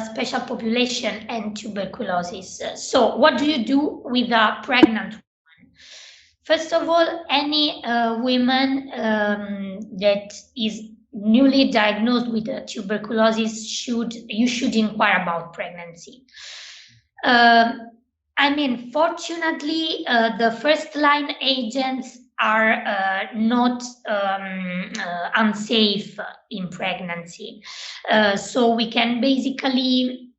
special population and tuberculosis. So what do you do with a pregnant woman? First of all, any woman that is newly diagnosed with tuberculosis you should inquire about pregnancy. Fortunately, the first-line agents are not unsafe in pregnancy. So we can basically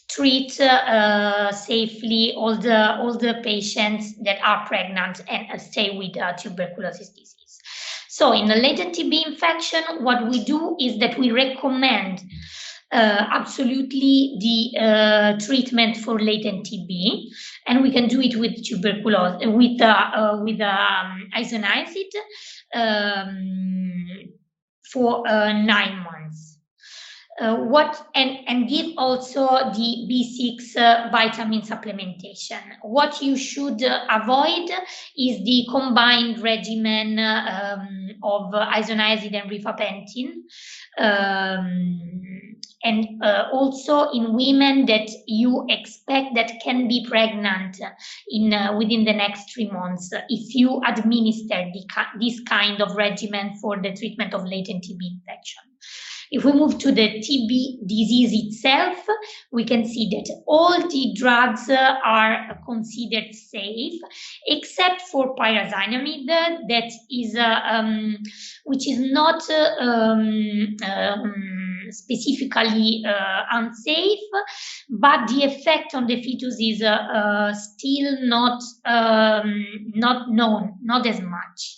treat safely all the patients that are pregnant and stay with tuberculosis disease. So in the latent TB infection, what we do is that we recommend absolutely the treatment for latent TB, and we can do it with tuberculosis with isoniazid for 9 months. And give also the B6 vitamin supplementation. What you should avoid is the combined regimen of isoniazid and rifampicin. And also in women that you expect that can be pregnant within the next 3 months, if you administer this kind of regimen for the treatment of latent TB infection. If we move to the TB disease itself, we can see that all the drugs are considered safe, except for pyrazinamide, that is which is not specifically unsafe, but the effect on the fetus is still not known, not as much.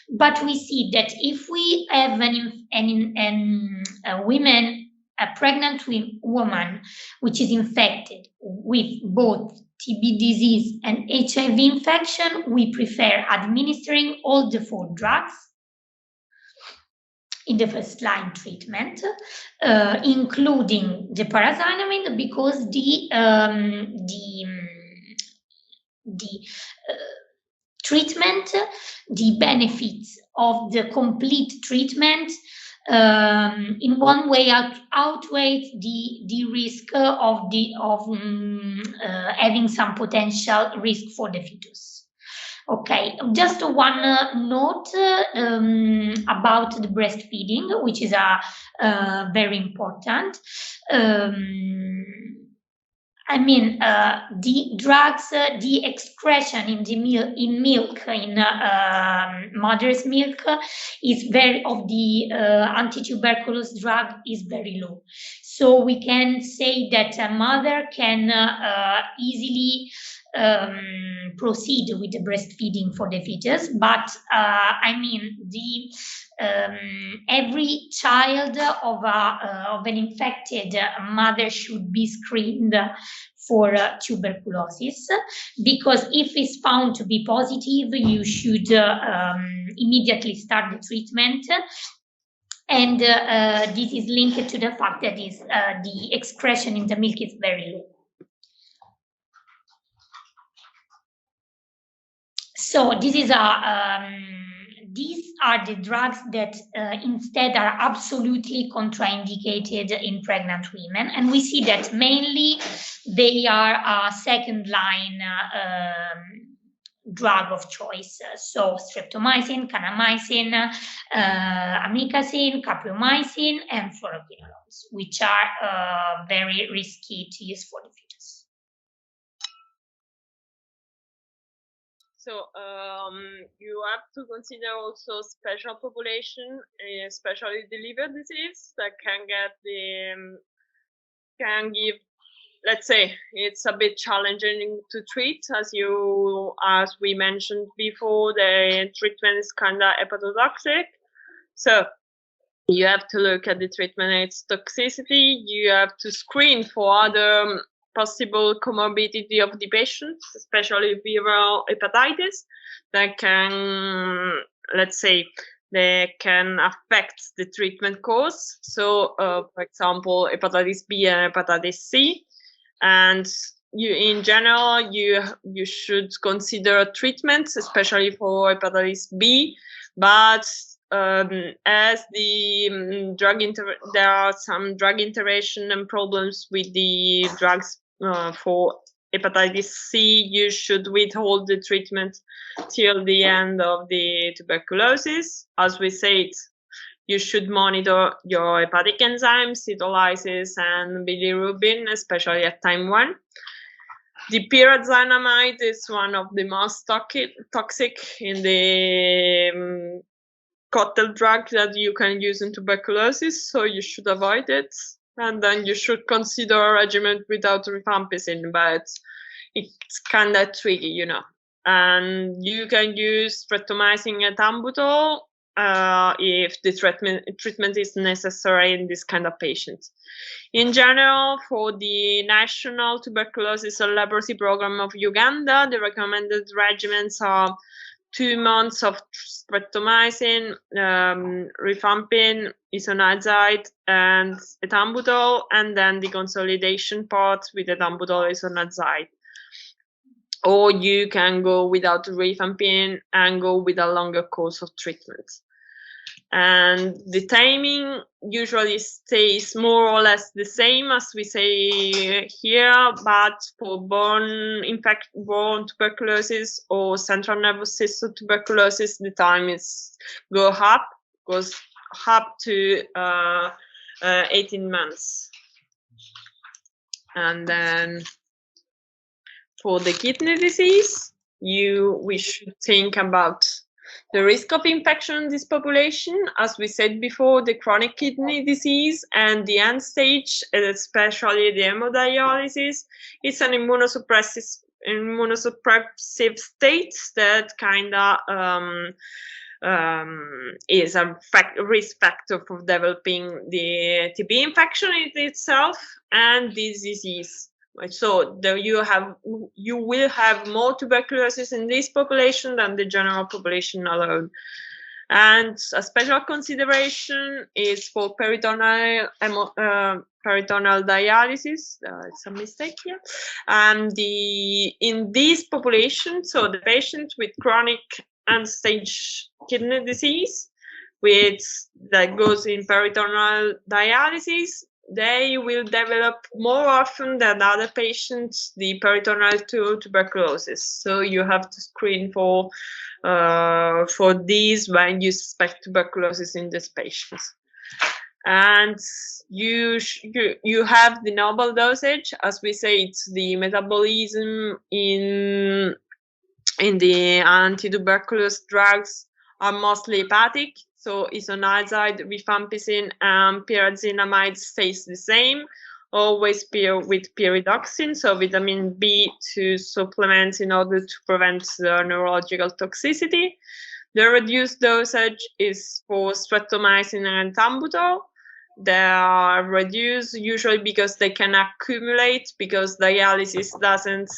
But we see that if we have a pregnant woman which is infected with both TB disease and HIV infection, we prefer administering all the 4 drugs in the first-line treatment, including the pyrazinamide, because the treatment, the benefits of the complete treatment in one way outweighs the risk of having some potential risk for the fetus. Okay, just one note about the breastfeeding, which is very important. The drugs, the excretion in mother's milk is of the anti-tuberculous drug is very low. So we can say that a mother can easily proceed with the breastfeeding for the fetus, but I mean every child of an infected mother should be screened for tuberculosis, because if it's found to be positive, you should immediately start the treatment. And this is linked to the fact that the excretion in the milk is very low. So these are the drugs that instead are absolutely contraindicated in pregnant women, and we see that mainly they are a second-line drug of choice. So streptomycin, kanamycin, amikacin, capreomycin, and fluoroquinolones, which are very risky to use for the fetus. So you have to consider also special population, especially the liver disease that can give, let's say, it's a bit challenging to treat, as we mentioned before. The treatment is kind of hepatotoxic, so you have to look at the treatment, its toxicity. You have to screen for other possible comorbidity of the patient, especially viral hepatitis, that can, let's say, they can affect the treatment course. So, for example, hepatitis B and hepatitis C. And in general, you should consider treatments, especially for hepatitis B, but as the there are some drug interaction and problems with the drugs for hepatitis C, you should withhold the treatment till the end of the tuberculosis. As we said, you should monitor your hepatic enzymes, cytolysis, and bilirubin, especially at time 1. The pyrazinamide is one of the most toxic in the cocktail drug that you can use in tuberculosis, so you should avoid it. And then you should consider a regimen without rifampicin, but it's kind of tricky, you know. And you can use streptomycin and ethambutol if the treatment is necessary in this kind of patients. In general, for the National Tuberculosis and Leprosy Program of Uganda, the recommended regimens are 2 months of streptomycin, rifampin, isoniazid, and ethambutol, and then the consolidation part with ethambutol isoniazid. Or you can go without rifampin and go with a longer course of treatment. And the timing usually stays more or less the same as we say here, but for bone tuberculosis or central nervous system tuberculosis, the time goes up to 18 months. And then for the kidney disease, we should think about the risk of infection in this population. As we said before, the chronic kidney disease and the end stage, especially the hemodialysis, is an immunosuppressive state that kind of is a risk factor for developing the TB infection itself and this disease. So you will have more tuberculosis in this population than the general population alone. And a special consideration is for peritoneal dialysis. It's a mistake here. And in this population, so the patient with chronic end-stage kidney disease, that goes in peritoneal dialysis, they will develop more often than other patients the peritoneal tuberculosis. So you have to screen for these when you suspect tuberculosis in these patients. And you have the noble dosage. As we say, it's the metabolism in the anti-tuberculous drugs are mostly hepatic. So isoniazide, rifampicin, and pyrazinamide stays the same. Always with pyridoxine, so vitamin B2 supplements in order to prevent the neurological toxicity. The reduced dosage is for streptomycin and ethambutol. They are reduced usually because they can accumulate, because dialysis doesn't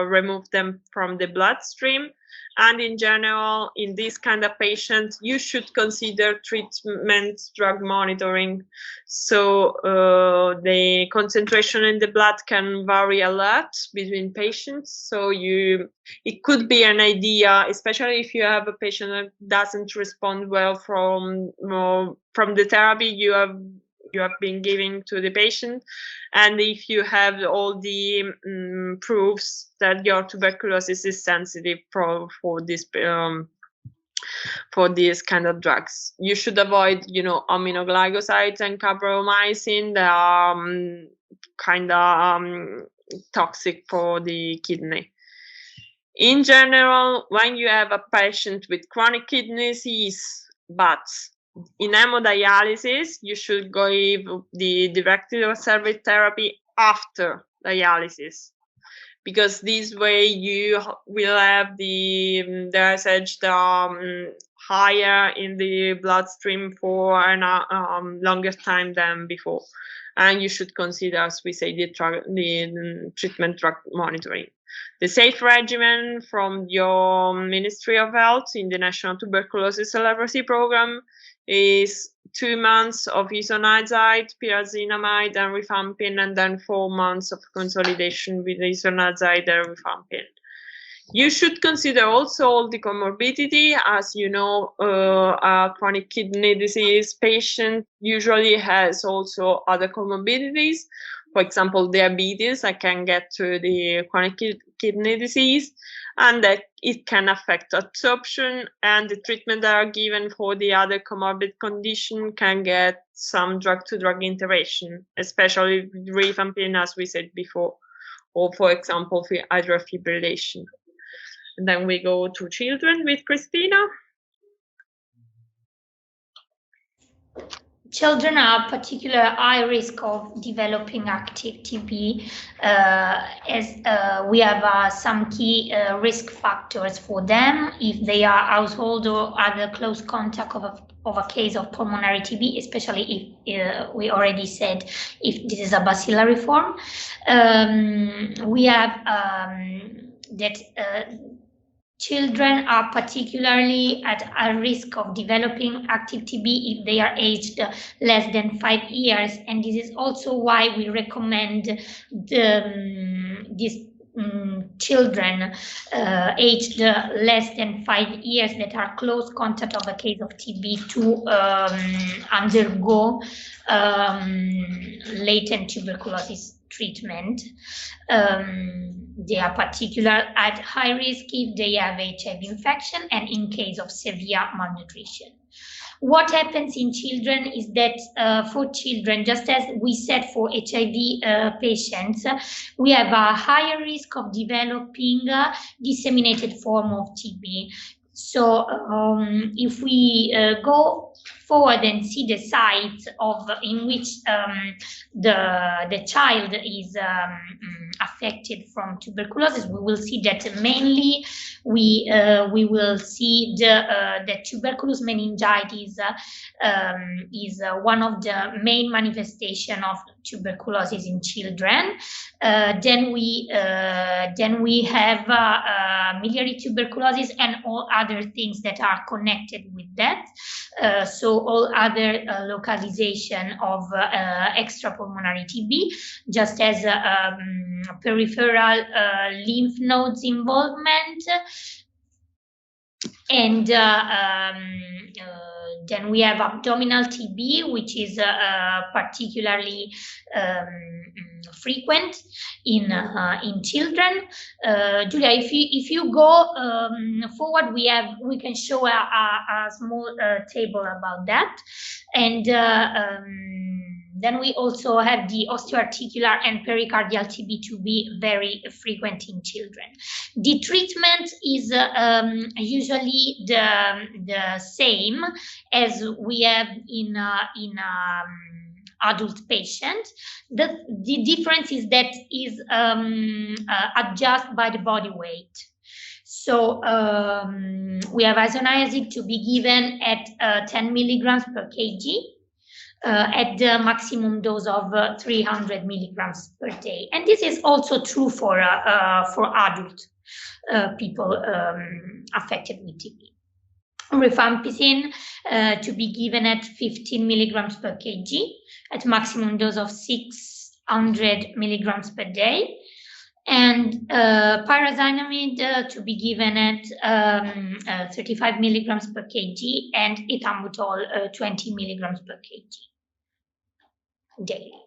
remove them from the bloodstream. And in general, in this kind of patient, you should consider treatment drug monitoring. So the concentration in the blood can vary a lot between patients. So it could be an idea, especially if you have a patient that doesn't respond well from the therapy you have been giving to the patient, and if you have all the proofs that your tuberculosis is sensitive for these kind of drugs. You should avoid, aminoglycosides and cabromycin. They are kind of toxic for the kidney. In general, when you have a patient with chronic kidney disease, but in hemodialysis, you should give the directed observed therapy after dialysis, because this way you will have the dosage higher in the bloodstream for a longer time than before. And you should consider, as we say, the treatment drug monitoring. The safe regimen from your Ministry of Health in the National Tuberculosis and Leprosy Program is 2 months of isoniazide, pyrazinamide, and rifampin, and then 4 months of consolidation with isoniazide and rifampin. You should consider also all the comorbidity. As you know, a chronic kidney disease patient usually has also other comorbidities. For example, diabetes, I can get to the chronic kidney disease, and that it can affect absorption, and the treatment that are given for the other comorbid condition can get some drug-to-drug interaction, especially with rifampin, as we said before, or for example, for atrial fibrillation. And then we go to children with Christina. Children are particular high risk of developing active TB, as we have some key risk factors for them if they are household or other close contact of a case of pulmonary TB, especially if we already said if this is a bacillary form. We have that children are particularly at a risk of developing active TB if they are aged less than 5 years, and this is also why we recommend these children aged less than 5 years that are close contact of a case of TB to undergo latent tuberculosis treatment. They are particular at high risk if they have HIV infection and in case of severe malnutrition. What happens in children is that for children, just as we said for HIV patients, we have a higher risk of developing a disseminated form of TB. So if we go forward and see the sites in which the child is affected from tuberculosis, we will see that mainly we will see the tuberculous meningitis is one of the main manifestations of tuberculosis in children. Then we have miliary tuberculosis and all other things that are connected with that. So all other localization of extrapulmonary TB, just as peripheral lymph nodes involvement. And then we have abdominal TB, which is particularly frequent in children. Julia, if you go forward, we can show a small table about that. And Then we also have the osteoarticular and pericardial TB to be very frequent in children. The treatment is usually the same as we have in adult patient. The difference is that is adjusted by the body weight. So we have isoniazid to be given at 10 milligrams per kg at the maximum dose of 300 milligrams per day. And this is also true for adult people affected with TB. Rifampicin to be given at 15 milligrams per kg at maximum dose of 600 milligrams per day. And pyrazinamide to be given at 35 milligrams per kg, and ethambutol 20 milligrams per kg daily.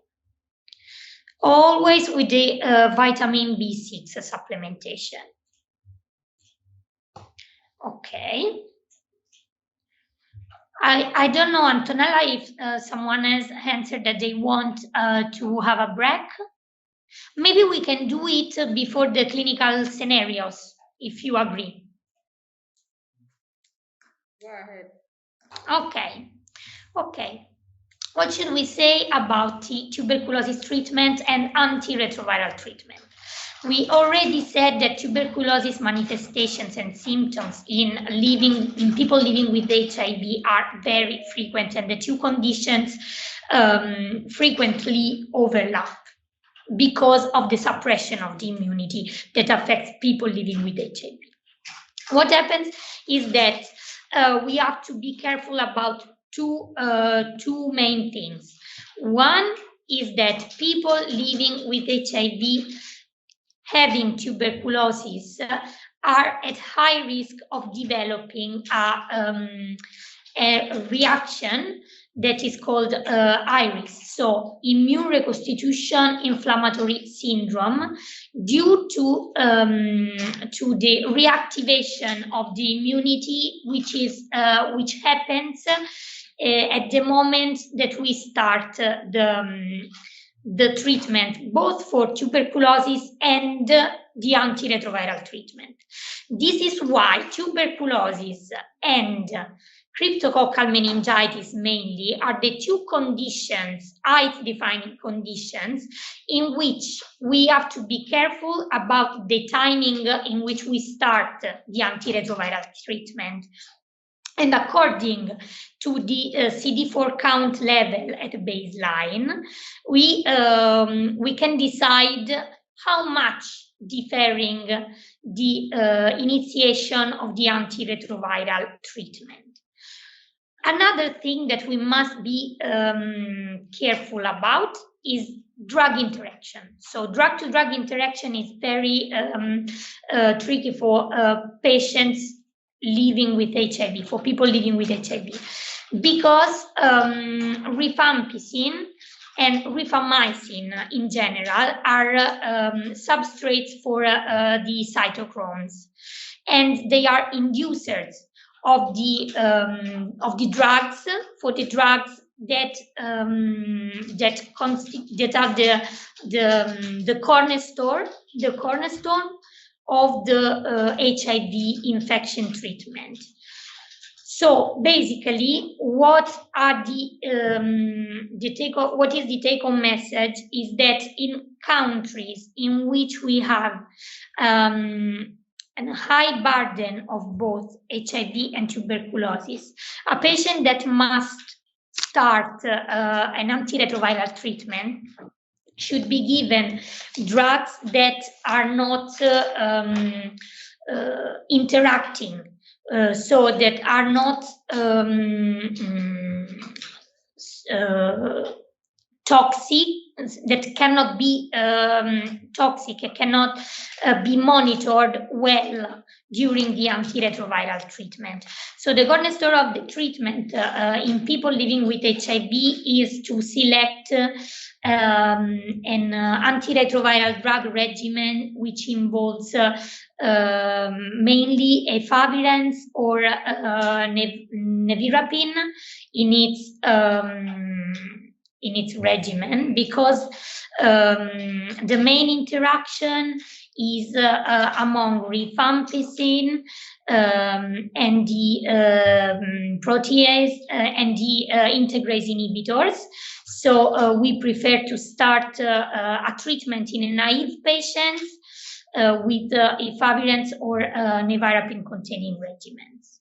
Always with the vitamin B6 supplementation. Okay. I don't know, Antonella, if someone has answered that they want to have a break. Maybe we can do it before the clinical scenarios, if you agree. Go ahead. Okay. Okay. What should we say about the tuberculosis treatment and antiretroviral treatment? We already said that tuberculosis manifestations and symptoms in people living with HIV are very frequent, and the two conditions frequently overlap because of the suppression of the immunity that affects people living with HIV. What happens is that we have to be careful about two main things. One is that people living with HIV having tuberculosis are at high risk of developing a reaction that is called IRIS, so immune reconstitution inflammatory syndrome, due to the reactivation of the immunity, which happens at the moment that we start the treatment, both for tuberculosis and the antiretroviral treatment. This is why tuberculosis and cryptococcal meningitis mainly are the two conditions, height-defining conditions, in which we have to be careful about the timing in which we start the antiretroviral treatment. And according to the CD4 count level at baseline, we can decide how much deferring the initiation of the antiretroviral treatment. Another thing that we must be careful about is drug interaction. So drug-to-drug interaction is very tricky for patients living with HIV, for people living with HIV, because rifampicin and rifamycin in general are substrates for the cytochromes, and they are inducers of the drugs, for the drugs that are the cornerstone of the HIV infection treatment. So basically, what is the take-home message is that in countries in which we have a high burden of both HIV and tuberculosis, a patient that must start an antiretroviral treatment should be given drugs that are not interacting, so that are not toxic, that cannot be toxic, cannot be monitored well during the antiretroviral treatment. So the cornerstone of the treatment in people living with HIV is to select an antiretroviral drug regimen which involves mainly efavirenz or nevirapine in in its regimen, because the main interaction is among rifampicin and the protease and the integrase inhibitors. So we prefer to start a treatment in naive patients with efavirenz or nevirapine-containing regimens.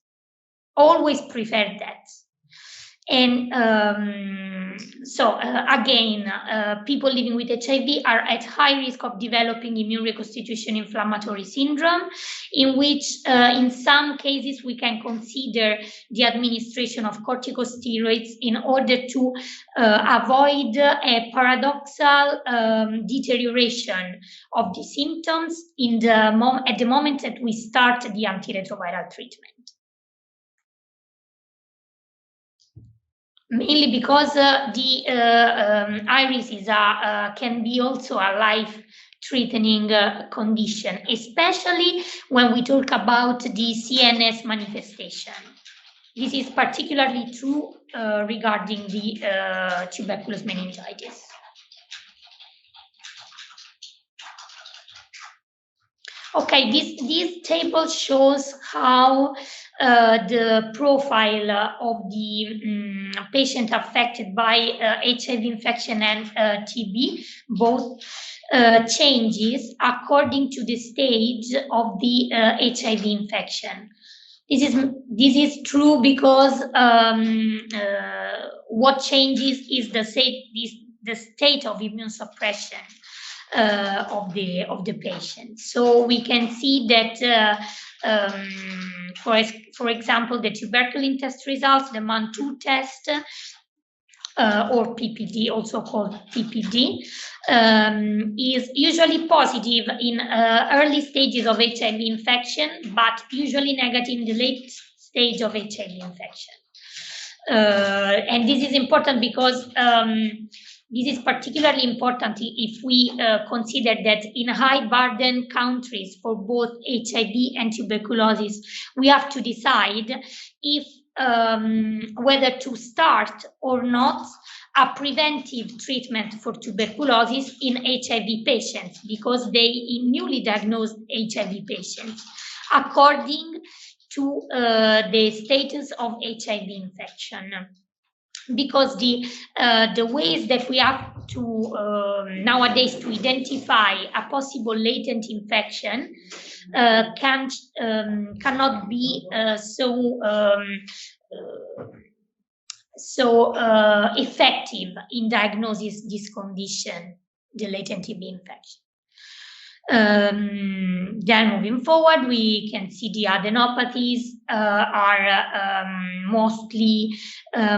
Always prefer that. And again, people living with HIV are at high risk of developing immune reconstitution inflammatory syndrome, in which in some cases we can consider the administration of corticosteroids in order to avoid a paradoxal deterioration of the symptoms at the moment that we start the antiretroviral treatment. Mainly because the iris is can be also a life-threatening condition, especially when we talk about the CNS manifestation. This is particularly true regarding the tuberculous meningitis. Okay, this table shows how the profile of the patient affected by HIV infection and TB both changes according to the stage of the HIV infection. This is true because what changes is the state of immune suppression of the patient. So we can see that, for example, the tuberculin test results, the MAN2 test, or PPD, also called PPD, is usually positive in early stages of HIV infection, but usually negative in the late stage of HIV infection. And this is important because this is particularly important if we consider that in high burden countries for both HIV and tuberculosis, we have to decide if whether to start or not a preventive treatment for tuberculosis in HIV patients, because they in newly diagnosed HIV patients, according to the status of HIV infection. Because the ways that we have to nowadays to identify a possible latent infection cannot be so effective in diagnosis this condition, the latent TB infection. Then moving forward, we can see the adenopathies are mostly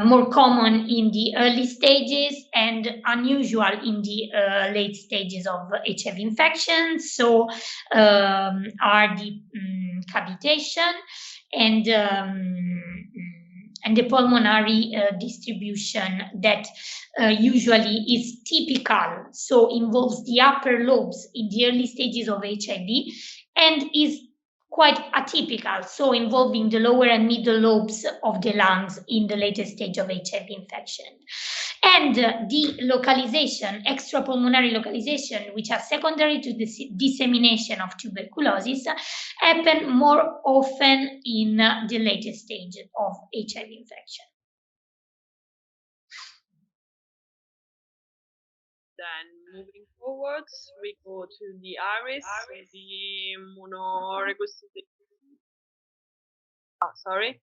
more common in the early stages and unusual in the late stages of HIV infection. So are the cavitation and the pulmonary distribution that usually is typical, so involves the upper lobes in the early stages of HIV, and is quite atypical, so involving the lower and middle lobes of the lungs in the later stage of HIV infection. And the localization, extrapulmonary localization, which are secondary to the dissemination of tuberculosis, happen more often in the later stage of HIV infection. Then moving forward, we go to the iris, the monoreconstitution.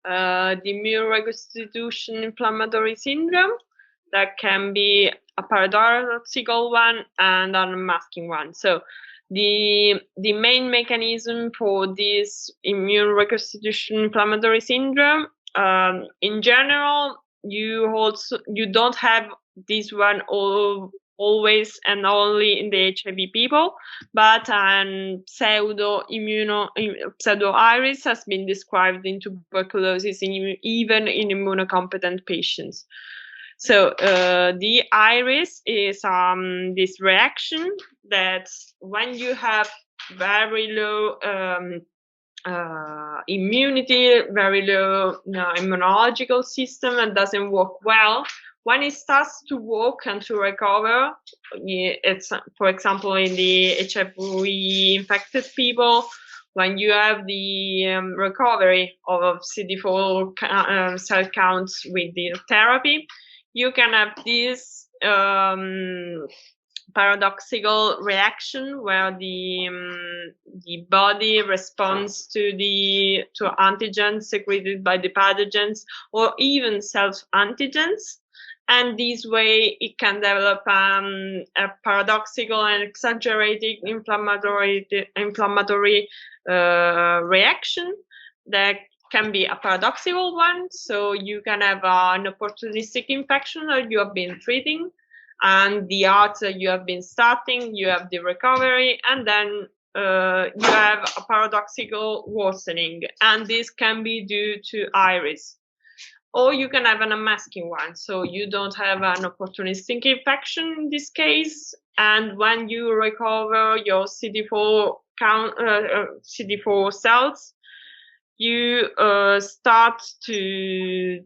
The immune reconstitution inflammatory syndrome, that can be a paradoxical one and an unmasking one. So the main mechanism for this immune reconstitution inflammatory syndrome, in general, you don't have this one always and only in the HIV people, but pseudo iris has been described in tuberculosis even in immunocompetent patients. So the iris is this reaction that when you have very low immunity, very low immunological system, and doesn't work well. When it starts to work and to recover, it's, for example, in the HIV infected people, when you have the recovery of CD4 cell counts with the therapy, you can have this paradoxical reaction where the body responds to antigens secreted by the pathogens or even self-antigens. And this way it can develop a paradoxical and exaggerated inflammatory reaction that can be a paradoxical one. So you can have an opportunistic infection that you have been treating, and the arts that you have been starting, you have the recovery, and then you have a paradoxical worsening, and this can be due to iris. Or you can have an unmasking one, so you don't have an opportunistic infection in this case, and when you recover your CD4 count, CD4 cells, you start to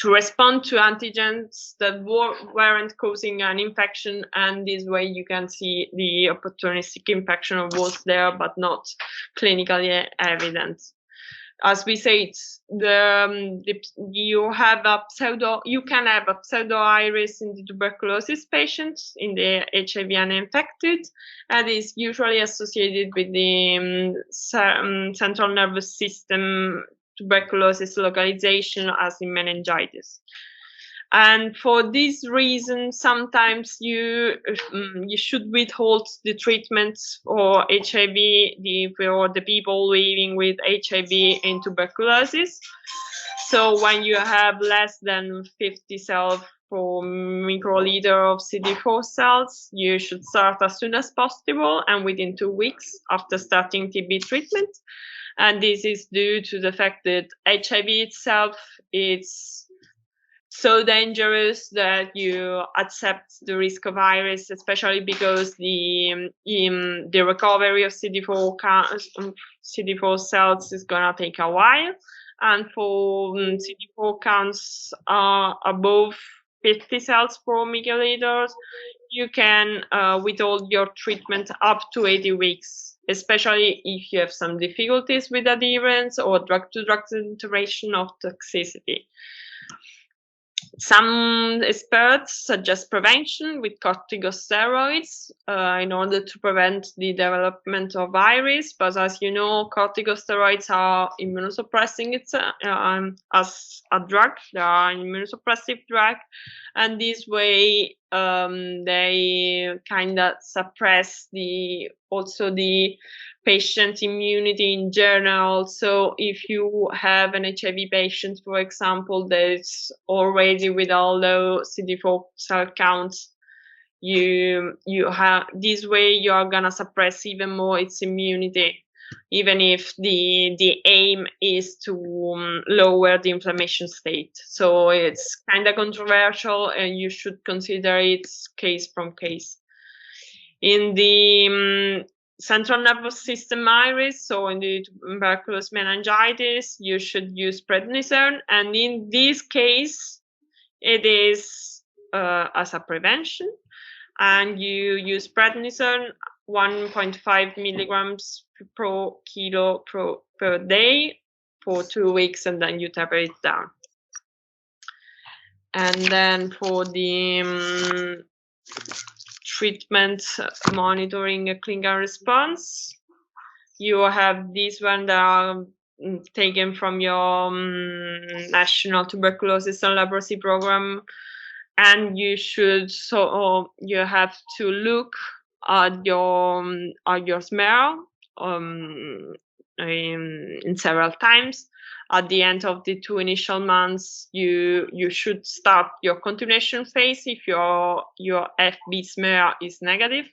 respond to antigens that weren't causing an infection, and this way you can see the opportunistic infection was there but not clinically evident. As we said, you can have a pseudo iris in the tuberculosis patients, in the HIV uninfected, and is usually associated with the central nervous system tuberculosis localization, as in meningitis. And for this reason, sometimes you should withhold the treatment for HIV for the people living with HIV and tuberculosis. So when you have less than 50 cells per microliter of CD4 cells, you should start as soon as possible and within 2 weeks after starting TB treatment. And this is due to the fact that HIV itself is so dangerous that you accept the risk of iris, especially because the recovery of CD4 cells is gonna take a while, and for CD4 counts above 50 cells per microliter, you can withhold your treatment up to 80 weeks, especially if you have some difficulties with adherence or drug-to-drug interaction of toxicity. Some experts suggest prevention with corticosteroids in order to prevent the development of iris, but as you know, corticosteroids are immunosuppressing as a drug. They are an immunosuppressive drug, and this way they kind of suppress also the patient immunity in general. So if you have an HIV patient, for example, that's already with a low CD4 cell counts, you have this way you are gonna suppress even more its immunity, even if the aim is to lower the inflammation state. So it's kind of controversial, and you should consider it case from case. In the central nervous system iris, so in the tuberculous meningitis, you should use prednisone, and in this case it is as a prevention, and you use prednisone 1.5 milligrams per kilo per day for 2 weeks, and then you taper it down. And then for the treatment monitoring a clinical response, you have these ones that are taken from your National Tuberculosis and Leprosy Program, and you have to look at your smear in several times. At the end of the 2 initial months, you should start your continuation phase if your FB smear is negative.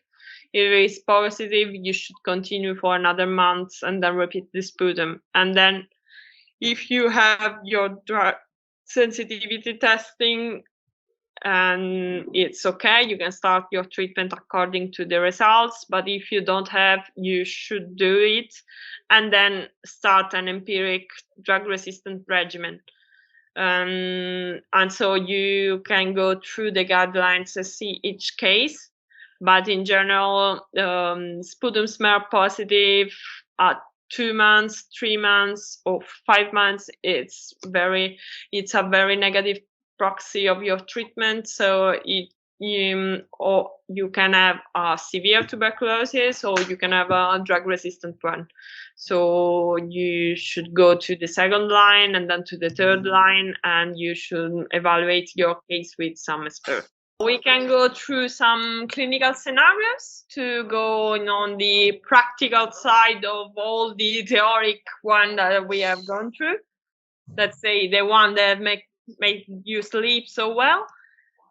If it is positive, you should continue for another month and then repeat the sputum. And then if you have your drug sensitivity testing and it's okay. You can start your treatment according to the results, but if you don't have, you should do it and then start an empiric drug-resistant regimen. And so you can go through the guidelines to see each case, but in general, sputum smear positive at 2 months, 3 months, or 5 months, it's a very negative proxy of your treatment. So or you can have a severe tuberculosis, or you can have a drug-resistant one. So you should go to the second line and then to the third line, and you should evaluate your case with some expert. We can go through some clinical scenarios to go on the practical side of all the theoric one that we have gone through. Let's say the one that make you sleep so well.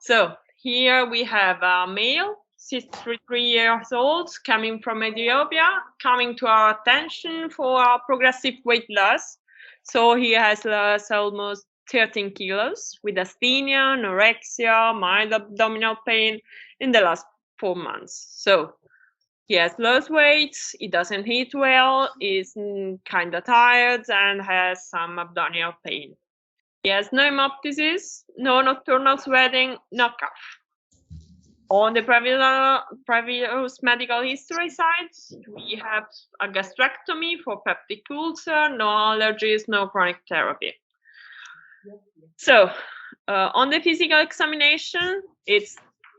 So here we have a male, 63 years old, coming from Ethiopia, coming to our attention for a progressive weight loss. So he has lost almost 13 kilos with asthenia, anorexia, mild abdominal pain in the last 4 months. So he has lost weight, he doesn't eat well, is kind of tired, and has some abdominal pain. He has no hemoptysis, no nocturnal sweating, no cough. On the previous medical history side, we have a gastrectomy for peptic ulcer, no allergies, no chronic therapy. So on the physical examination, it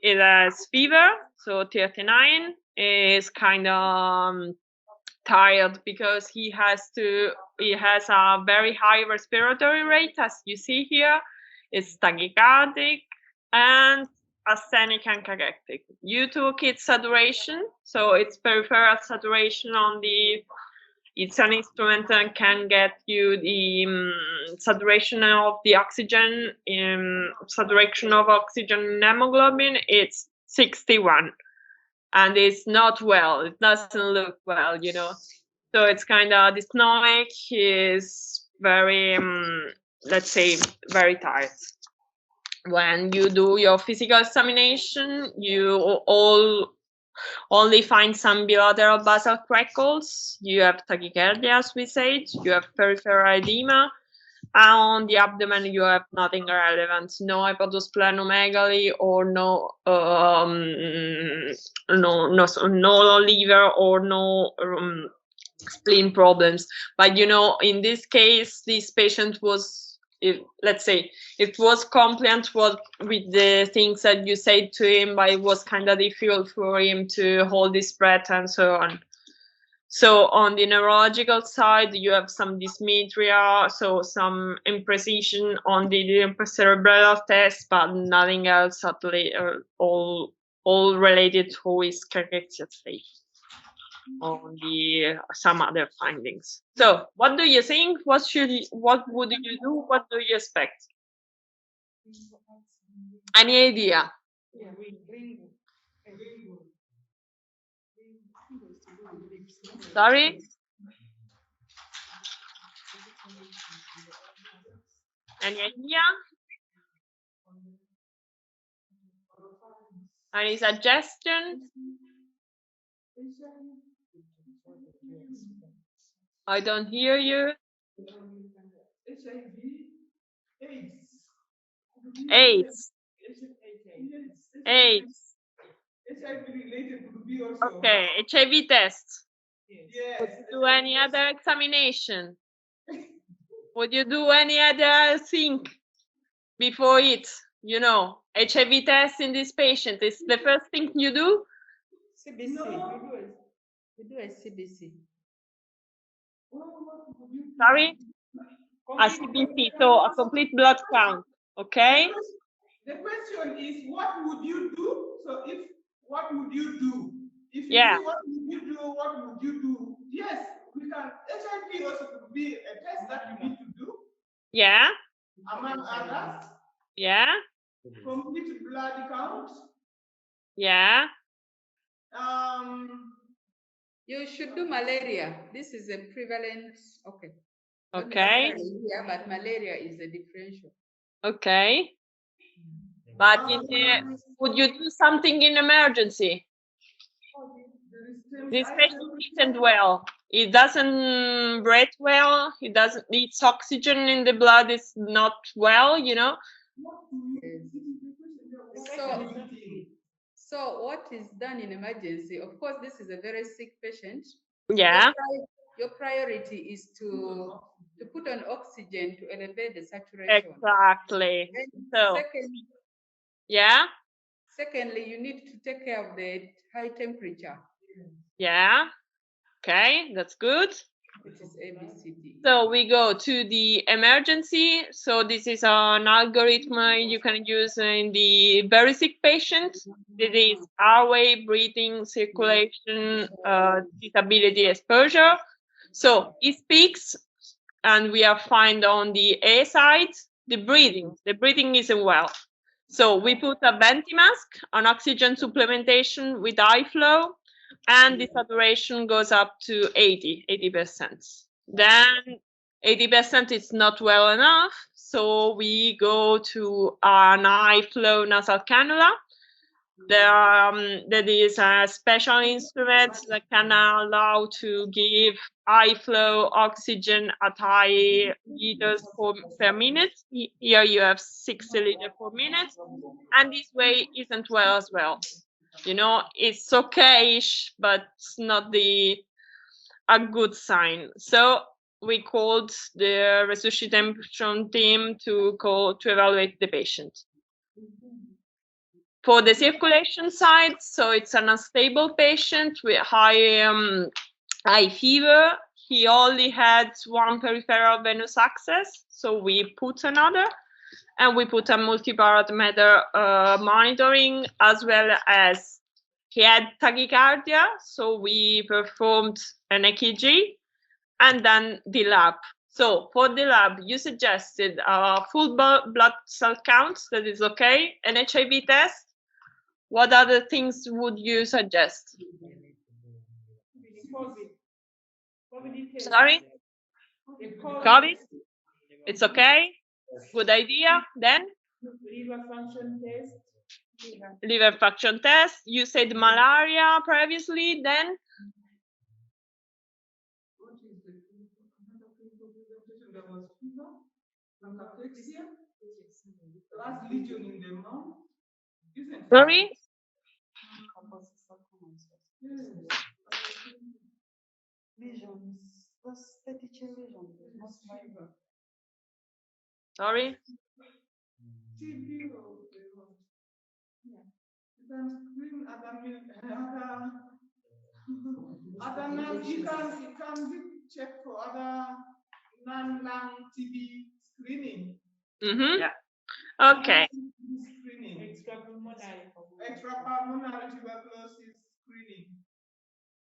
has fever, so 39, is kind of tired because he has a very high respiratory rate, as you see here. It's tachycardic and asthenic and cachectic. You took its saturation, so it's peripheral saturation on the. It's an instrument that can get you the saturation of the oxygen saturation of oxygen in hemoglobin. It's 61, and it's not well. It doesn't look well, you know. So it's kind of dyspnoic. Is very, let's say, very tired. When you do your physical examination, you only find some bilateral basal crackles. You have tachycardia, as we said. You have peripheral edema. And on the abdomen, you have nothing relevant. No hepatosplenomegaly or no liver or no spleen problems. But you know, in this case, this patient was, let's say, it was compliant with the things that you said to him, but it was kind of difficult for him to hold his breath and so on. So on the neurological side, you have some dysmetria, so some imprecision on the cerebral test, but nothing else, all related to his cachexia state. On the some other findings. So what do you think? What would you do? What do you expect? Any idea? Sorry? Any idea? Any suggestion? I don't hear you. AIDS. AIDS. Okay, HIV test. Yes. Would you do any other examination? Would you do any other thing before it? You know, HIV test in this patient is the first thing you do? CBC. No. We do a CBC. Sorry? A CBC, so a complete blood count, okay? The question is, what would you do? So what would you do? If you Yeah. say, what would you do? What would you do? Yes, we can. HIV also could be a test that you need to do. Yeah. Among others. Yeah. Complete blood count. Yeah. You should do malaria. This is a prevalence. Okay. Okay. Yeah, but malaria is a differential. Okay. But would you do something in emergency? This patient isn't well. He doesn't breathe well. He doesn't need oxygen in the blood. It's not well, you know. So what is done in emergency? Of course, this is a very sick patient. Yeah. Your priority is to put on oxygen to elevate the saturation. Exactly. So, secondly, you need to take care of the high temperature. Yeah. Okay, that's good. Which is ABCD. So we go to the emergency. So this is an algorithm you can use in the very sick patient. It is airway, breathing, circulation, disability, exposure. So it speaks, and we are find on the A side the breathing. The breathing isn't well. So we put a venti mask, an oxygen supplementation with high flow, and the saturation goes up to 80%. Then 80% is not well enough, so we go to an high flow nasal cannula. There is a special instrument that can allow to give high flow oxygen at high liters per minute. Here you have 60 liters per minute, and this way isn't well as well. You know, it's okay-ish, but it's not a good sign. So we called the resuscitation team to evaluate the patient. For the circulation side, so it's an unstable patient with high fever. He only had one peripheral venous access, so we put another, and we put a multi-parameter monitoring, as well as he had tachycardia, so we performed an EKG, and then the lab. So for the lab, you suggested a full blood cell count, that is okay, an HIV test. What other things would you suggest? Sorry? COVID? It's okay? Good idea. Then? Liver function test. Liver function test. You said malaria previously, then? What is the another clinical presentation? There was fever, cachexia, last lesion in the mouth. Sorry? Lesions. That's the teaching lesions. Sorry? TB or yeah. You can screen other nerves. You can check for other non-lung TB screening. Mm-hmm. Yeah. Okay. Screening. Extrapulmonary tuberculosis screening.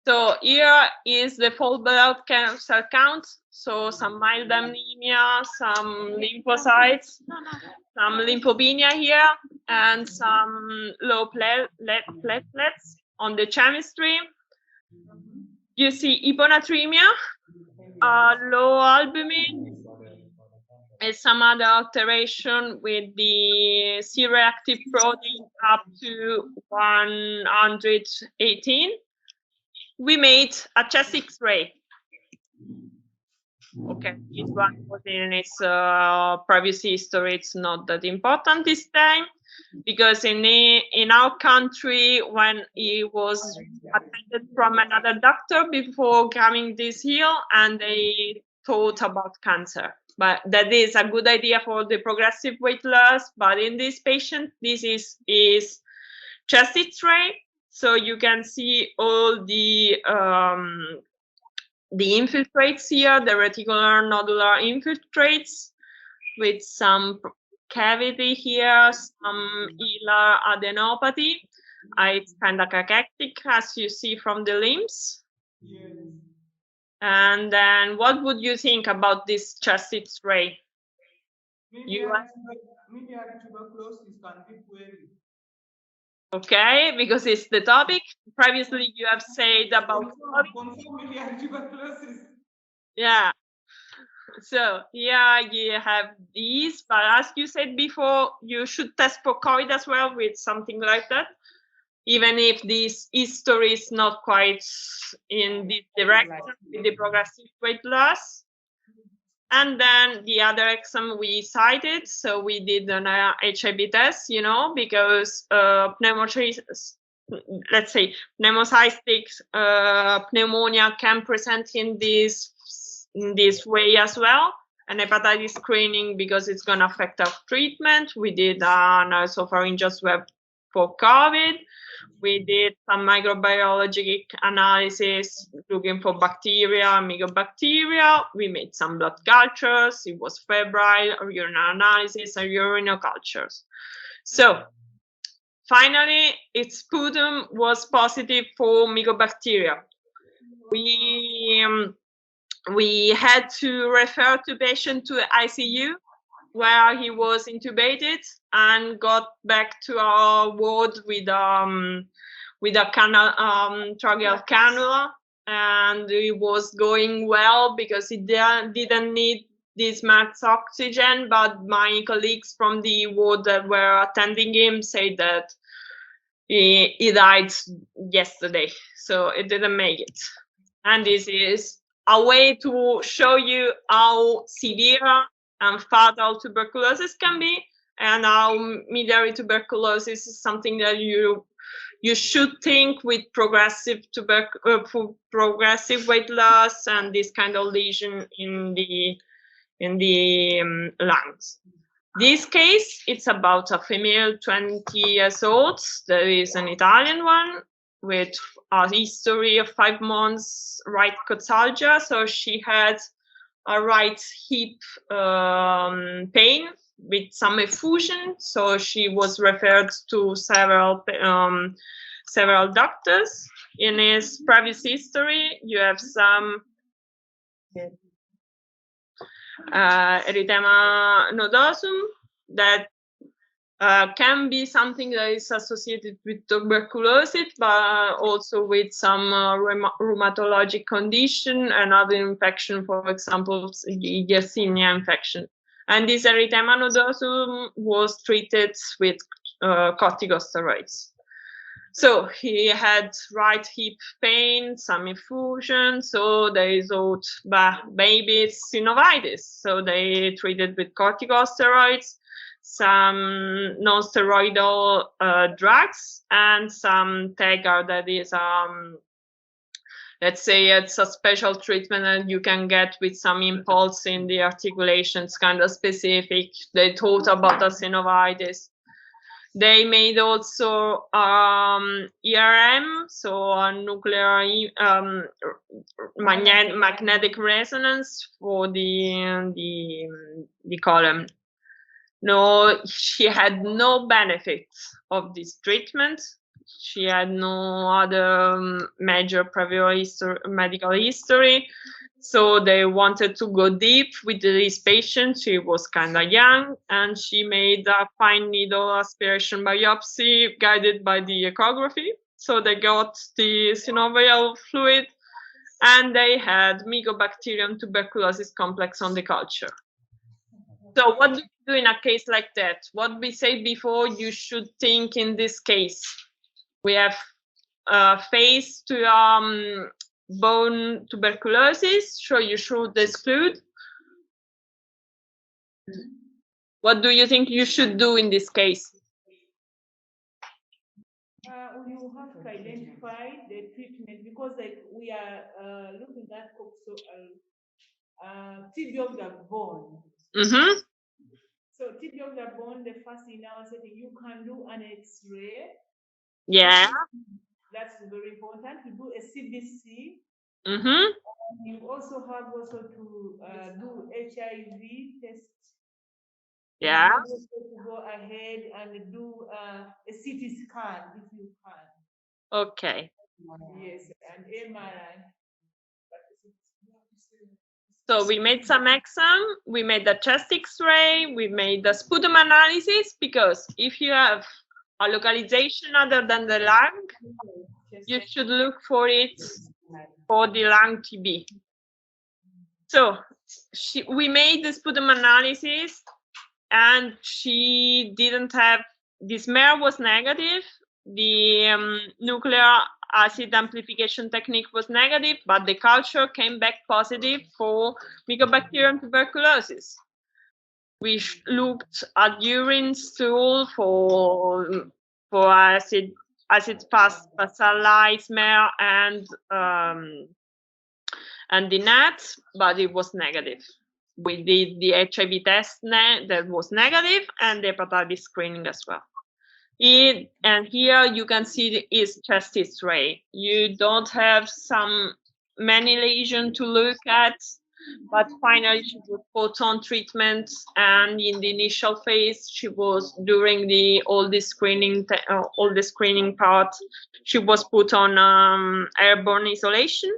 So here is the full blood cell count. So some mild anemia, some lymphocytes, some lymphopenia here, and some low platelets on the chemistry. You see hyponatremia, low albumin, and some other alteration with the C-reactive protein up to 118. We made a chest X-ray. Okay, this one was in its previous history. It's not that important this time, because in our country, when he was attended from another doctor before coming this here, and they thought about cancer. But that is a good idea for the progressive weight loss. But in this patient, this is chest X-ray. So you can see all the infiltrates here, the reticular nodular infiltrates with some cavity here, some hilar adenopathy. It's kind of cachectic, as you see from the limbs. Yes. And then what would you think about this chest X-ray? Miliary tuberculosis can be queried. Okay, because it's the topic. Previously, you have said about miliary tuberculosis. Yeah. So here you have these, but as you said before, you should test for COVID as well with something like that, even if this history is not quite in this direction with the progressive weight loss. And then the other exam we cited, so we did an HIV test, you know, because let's say pneumocystic pneumonia can present in this way as well. And hepatitis screening, because it's going to affect our treatment. We did an nasopharyngeal swab for COVID. We did some microbiologic analysis looking for bacteria, Amigobacteria. We made some blood cultures. It was febrile, or urinary analysis, or urinal cultures. So finally, its sputum was positive for Mycobacteria. We had to refer the patient to ICU, where he was intubated and got back to our ward with a tracheal cannula, and it was going well because he didn't need this max oxygen. But my colleagues from the ward that were attending him said that he died yesterday, so it didn't make it. And this is a way to show you how severe and fatal tuberculosis can be, and how miliary tuberculosis is something that you should think with progressive weight loss and this kind of lesion in the lungs. This case, it's about a female 20 years old. There is an Italian one with a history of 5 months right coxalgia. So she had a right hip pain with some effusion. So she was referred to several doctors. In his previous history, you have some erythema nodosum that can be something that is associated with tuberculosis, but also with some rheumatologic condition and other infection, for example, the Yersinia infection. And this erythema nodosum was treated with corticosteroids. So he had right hip pain, some effusion, so they thought, maybe it's synovitis. So they treated with corticosteroids, some non-steroidal drugs, and some Tegar, that is, let's say it's a special treatment that you can get with some impulse in the articulations, kind of specific. They thought about the synovitis. They made also ERM, so a nuclear magnetic resonance for the column. No, she had no benefit of this treatment. She had no other major previous medical history. So they wanted to go deep with this patient. She was kind of young, and she made a fine needle aspiration biopsy guided by the ecography. So they got the synovial fluid, and they had Mycobacterium tuberculosis complex on the culture. So what do you do in a case like that? What we said before, you should think in this case. We have phase to bone tuberculosis, so you should exclude. What do you think you should do in this case? You have to identify the treatment, because like we are looking at TB of the bone. Mm-hmm. So TB of the bone, the first in our setting, you can do an X-ray. Yeah. That's very important to do a CBC. Mm-hmm. You also have to do HIV test. Yeah. You also to go ahead and do a CT scan if you can. Okay. Yes, and MRI. So we made some exam, we made the chest X-ray, we made the sputum analysis, because if you have a localization other than the lung, you should look for it for the lung TB. So we made the sputum analysis, and she didn't have, the smear was negative, the nuclear acid amplification technique was negative, but the culture came back positive for Mycobacterium tuberculosis. We looked at urine, stool for acid passalite smear and the NAT, but it was negative. We did the HIV test that was negative, and the hepatitis screening as well. And here you can see is chest X-ray. You don't have many lesions to look at, but finally she was put on treatment, and in the initial phase, she was during all the screening part, she was put on airborne isolation,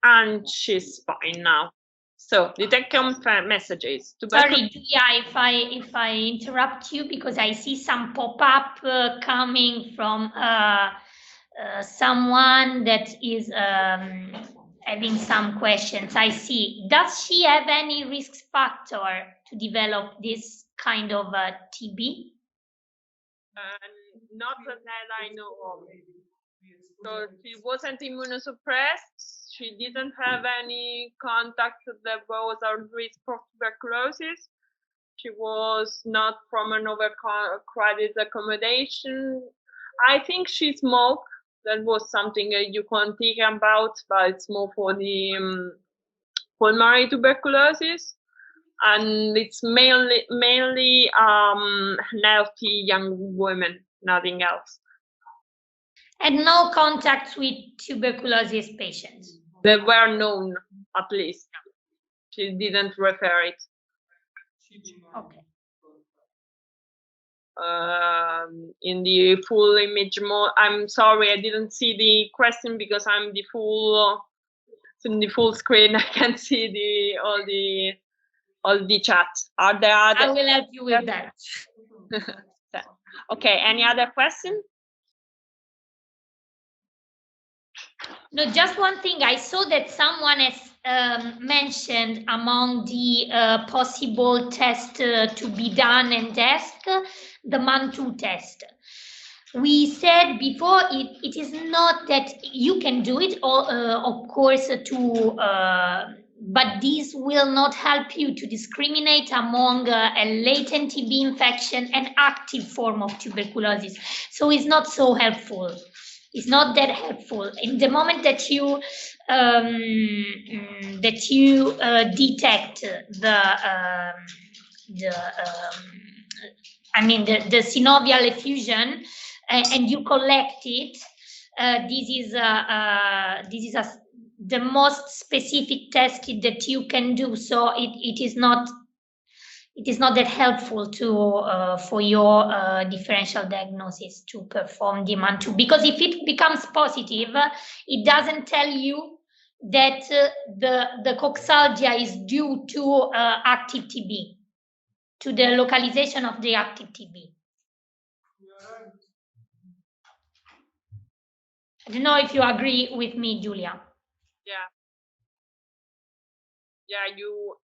and she's fine now. So the take-home messages. Sorry, Julia, if I interrupt you, because I see some pop-up coming from someone that is having some questions. I see. Does she have any risk factor to develop this kind of TB? Not that I know of. So she wasn't immunosuppressed. She didn't have any contact that was at risk for tuberculosis. She was not from an overcrowded accommodation. I think she smoked. That was something you can't think about, but it's more for the pulmonary tuberculosis. And it's mainly healthy young women, nothing else. And no contact with tuberculosis patients? They were known, at least. She didn't refer it. Okay. In the full image mode, I'm sorry, I didn't see the question because I'm in the full screen. I can see all the chat. Are there other? I will help you with that. Okay, any other question? No, just one thing. I saw that someone has mentioned among the possible tests to be done and desk, the MAN2 test. We said before it is not that you can do it, of course, but these will not help you to discriminate among a latent TB infection and active form of tuberculosis. So it's not so helpful. It's not that helpful. In the moment that you detect the synovial effusion and you collect it, this is the most specific test that you can do. So it is not that helpful for your differential diagnosis to perform the MAN2, because if it becomes positive, it doesn't tell you that the coxalgia is due to active TB, to the localization of the active TB. I don't know if you agree with me, Julia. Yeah,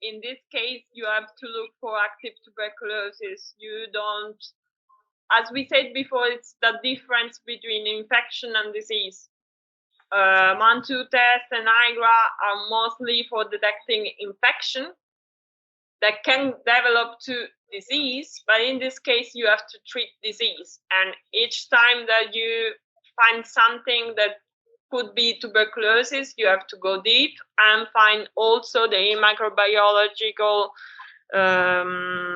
in this case, you have to look for active tuberculosis. You don't, as we said before, it's the difference between infection and disease. MAN2 test and IGRA are mostly for detecting infection that can develop to disease, but in this case, you have to treat disease. And each time that you find something that could be tuberculosis, you have to go deep and find also the microbiological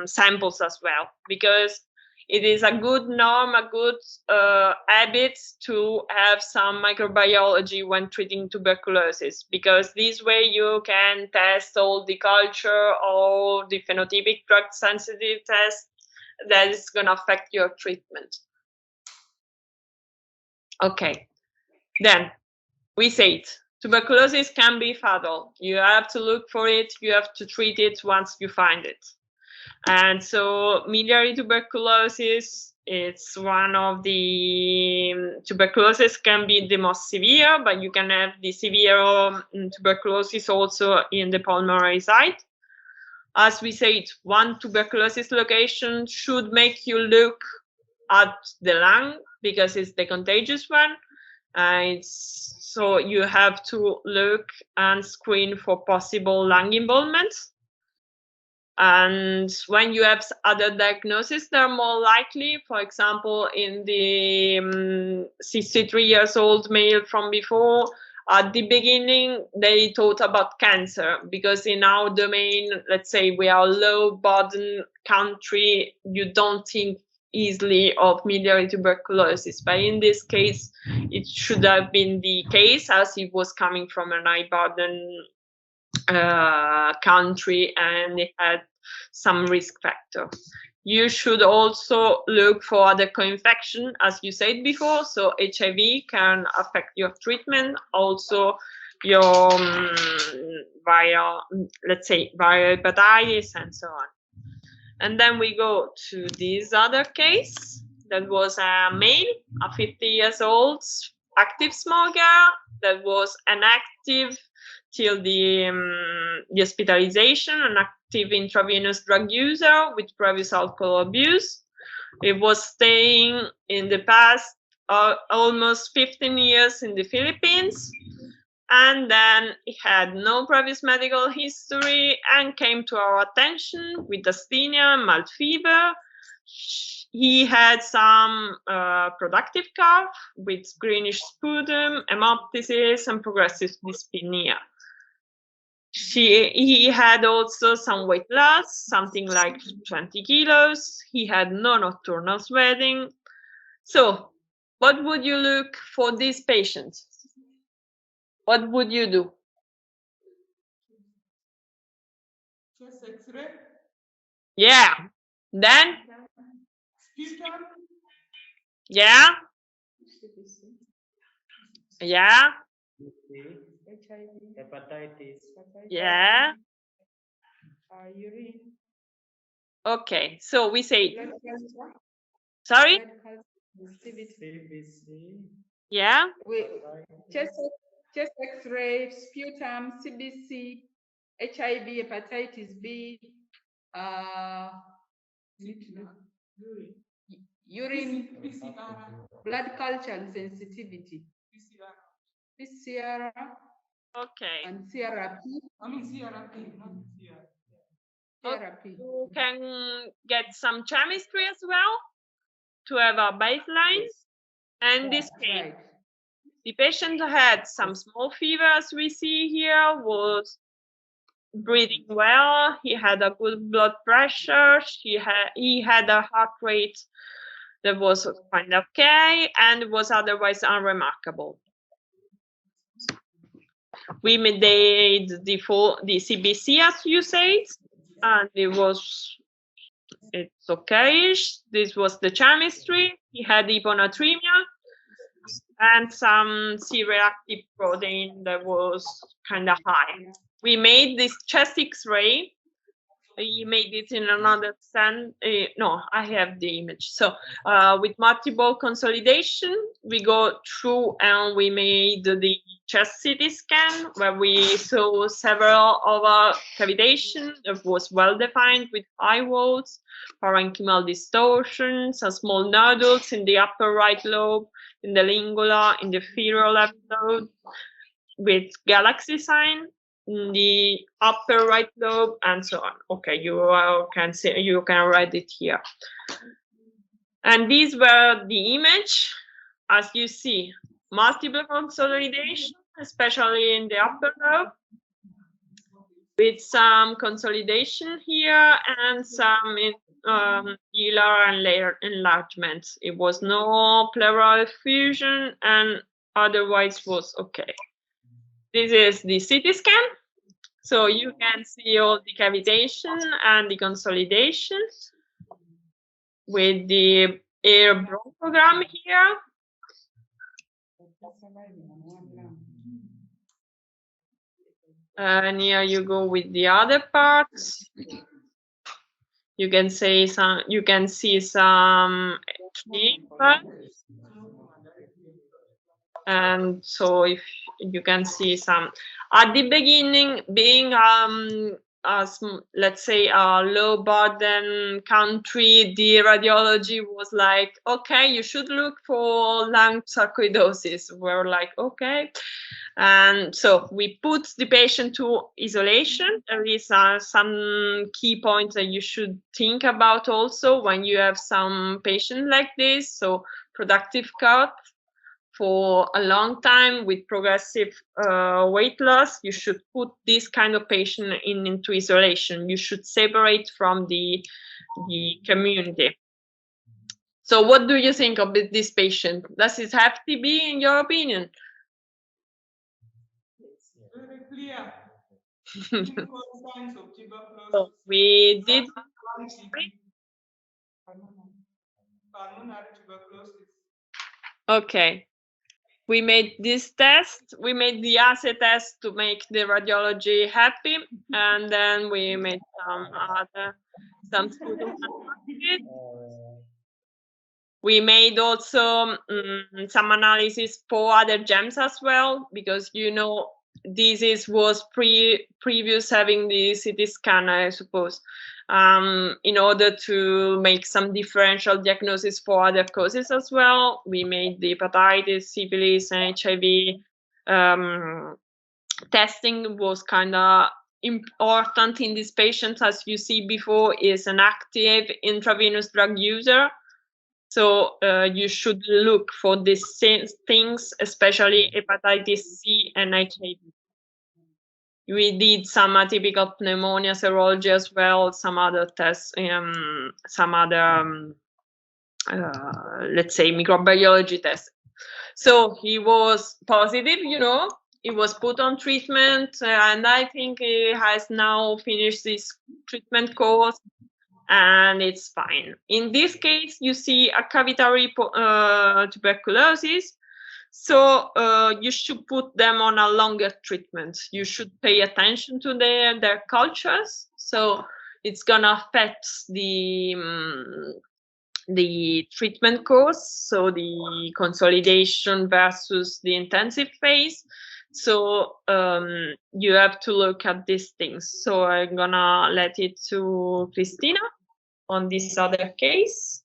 samples as well, because it is a good norm, a good habit to have some microbiology when treating tuberculosis, because this way you can test all the culture or the phenotypic drug sensitive tests that is going to affect your treatment. Okay, then we said tuberculosis can be fatal. You have to look for it. You have to treat it once you find it. And so miliary tuberculosis It's one of the tuberculosis can be the most severe, but you can have the severe tuberculosis also in the pulmonary side. As we said, one tuberculosis location should make you look at the lung because it's the contagious one. So you have to look and screen for possible lung involvement. And when you have other diagnoses, they're more likely. For example, in the 63 years old male from before, at the beginning, they thought about cancer because in our domain, let's say we are a low burden country, you don't think easily of miliary tuberculosis. But in this case, it should have been the case as it was coming from an high burden country and it had some risk factor. You should also look for other co-infection, as you said before. So HIV can affect your treatment, also your viral, let's say viral hepatitis and so on. And then we go to this other case. That was a male, a 50 years old, active smoker that was inactive till the hospitalization, an active intravenous drug user with previous alcohol abuse. It was staying in the past almost 15 years in the Philippines. And then he had no previous medical history and came to our attention with asthenia and mild fever. He had some productive cough with greenish sputum, hemoptysis, and progressive dyspnea. He had also some weight loss, something like 20 kilos. He had no nocturnal sweating. So, what would you look for these patients? What would you do? Chest X-ray. Yeah. Then? Sputum. Yeah. Yeah. HIV, Hepatitis. Yeah. Urine, Okay. So we say. blood culture, Sorry. blood culture, CBC. Yeah. chest X-ray, sputum, CBC, HIV, hepatitis B, urine, blood culture and sensitivity, PCR Okay. and CRP. CRP, not CRP. CRP. You can get some chemistry as well to have a baseline. And this case, Right. the patient had some small fever, as we see here, was breathing well. He had a good blood pressure. He had a heart rate that was kind of okay and was otherwise unremarkable. We made the CBC, as you said, and it's okay. This was the chemistry. He had hyponatremia and some C-reactive protein that was kind of high. We made this chest X-ray. We made it in another stand. No, I have the image. So with multiple consolidation, we go through and we made the chest CT scan where we saw several other cavitation that was well defined with high walls, parenchymal distortions, some small nodules in the upper right lobe, in the lingula, in the inferior left lobe, with galaxy sign in the upper right lobe, and so on. Okay, you can write it here. And these were the image. As you see, multiple consolidation, especially in the upper lobe, with some consolidation here and some hilar and layer enlargement. It was no pleural effusion and otherwise was okay. This is the CT scan. So you can see all the cavitation and the consolidation with the air bronchogram here. And here you go with the other parts. You can see some And so if you can see some at the beginning, being let's say a low burden country, the radiology was like, okay, you should look for lung sarcoidosis. We're like, okay. And so we put the patient to isolation. There is some key points that you should think about also when you have some patient like this. So productive cut for a long time with progressive weight loss, you should put this kind of patient into isolation. You should separate from the community. So what do you think of this patient? Does it have TB in your opinion? Very clear. Clinical signs of tuberculosis. So we did Pulmonary tuberculosis. okay. We made this test. We made the assay test to make the radiology happy, and then we made some we made also some analysis for other gems as well, because this was previous having the CT scan, I suppose, in order to make some differential diagnosis for other causes as well. We made the hepatitis, syphilis, and HIV testing was kind of important in these patients. As you see before, is an active intravenous drug user. So you should look for these things, especially hepatitis C and HIV. We did some atypical pneumonia serology as well, some other tests, some other, let's say, microbiology tests. So he was positive, he was put on treatment, and I think he has now finished this treatment course, and it's fine. In this case, you see a cavitary tuberculosis. So you should put them on a longer treatment. You should pay attention to their cultures. So it's gonna affect the treatment course, so the consolidation versus the intensive phase. So you have to look at these things. So I'm gonna let it to Cristina on this other case.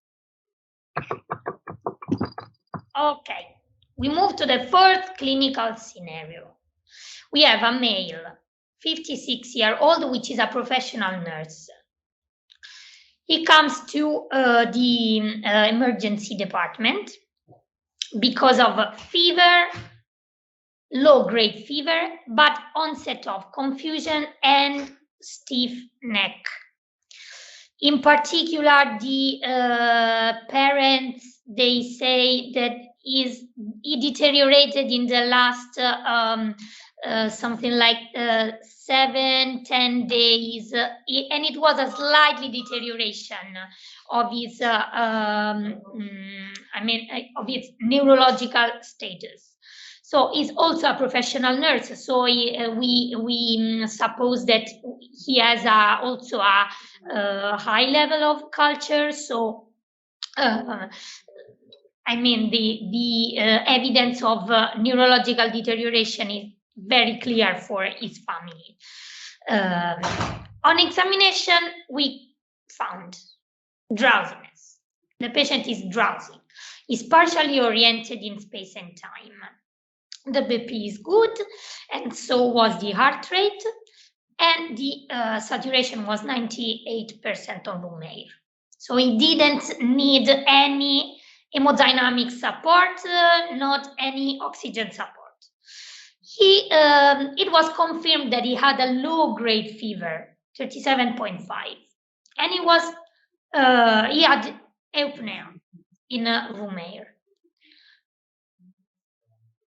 Okay. We move to the fourth clinical scenario. We have a male, 56-year-old, which is a professional nurse. He comes to the emergency department because of fever, low-grade fever, but onset of confusion and stiff neck. In particular, the parents, they say that he deteriorated in the last something like 7-10 days, and it was a slightly deterioration of his of his neurological status. So he's also a professional nurse. So we suppose that he has also a high level of culture. So the evidence of neurological deterioration is very clear for his family. On examination, we found drowsiness. The patient is drowsy. He's partially oriented in space and time. The BP is good, and so was the heart rate, and the saturation was 98% on room air. So he didn't need any hemodynamic support, not any oxygen support. It was confirmed that he had a low-grade fever, 37.5, and he had apnea in room air.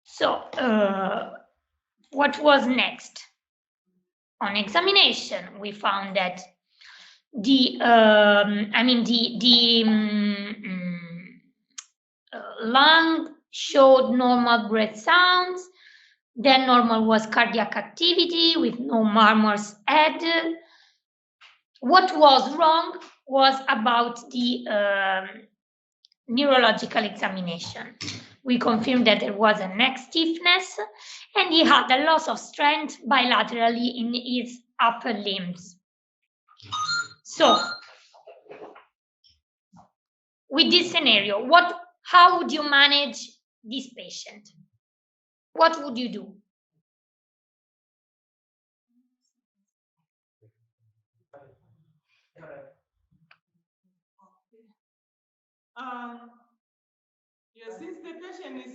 So what was next? On examination, we found that the lung showed normal breath sounds. Then normal was cardiac activity with no murmurs added. What was wrong was about the neurological examination. We confirmed that there was a neck stiffness and he had a loss of strength bilaterally in his upper limbs. So, with this scenario, how would you manage this patient? What would you do? Yeah, since the patient is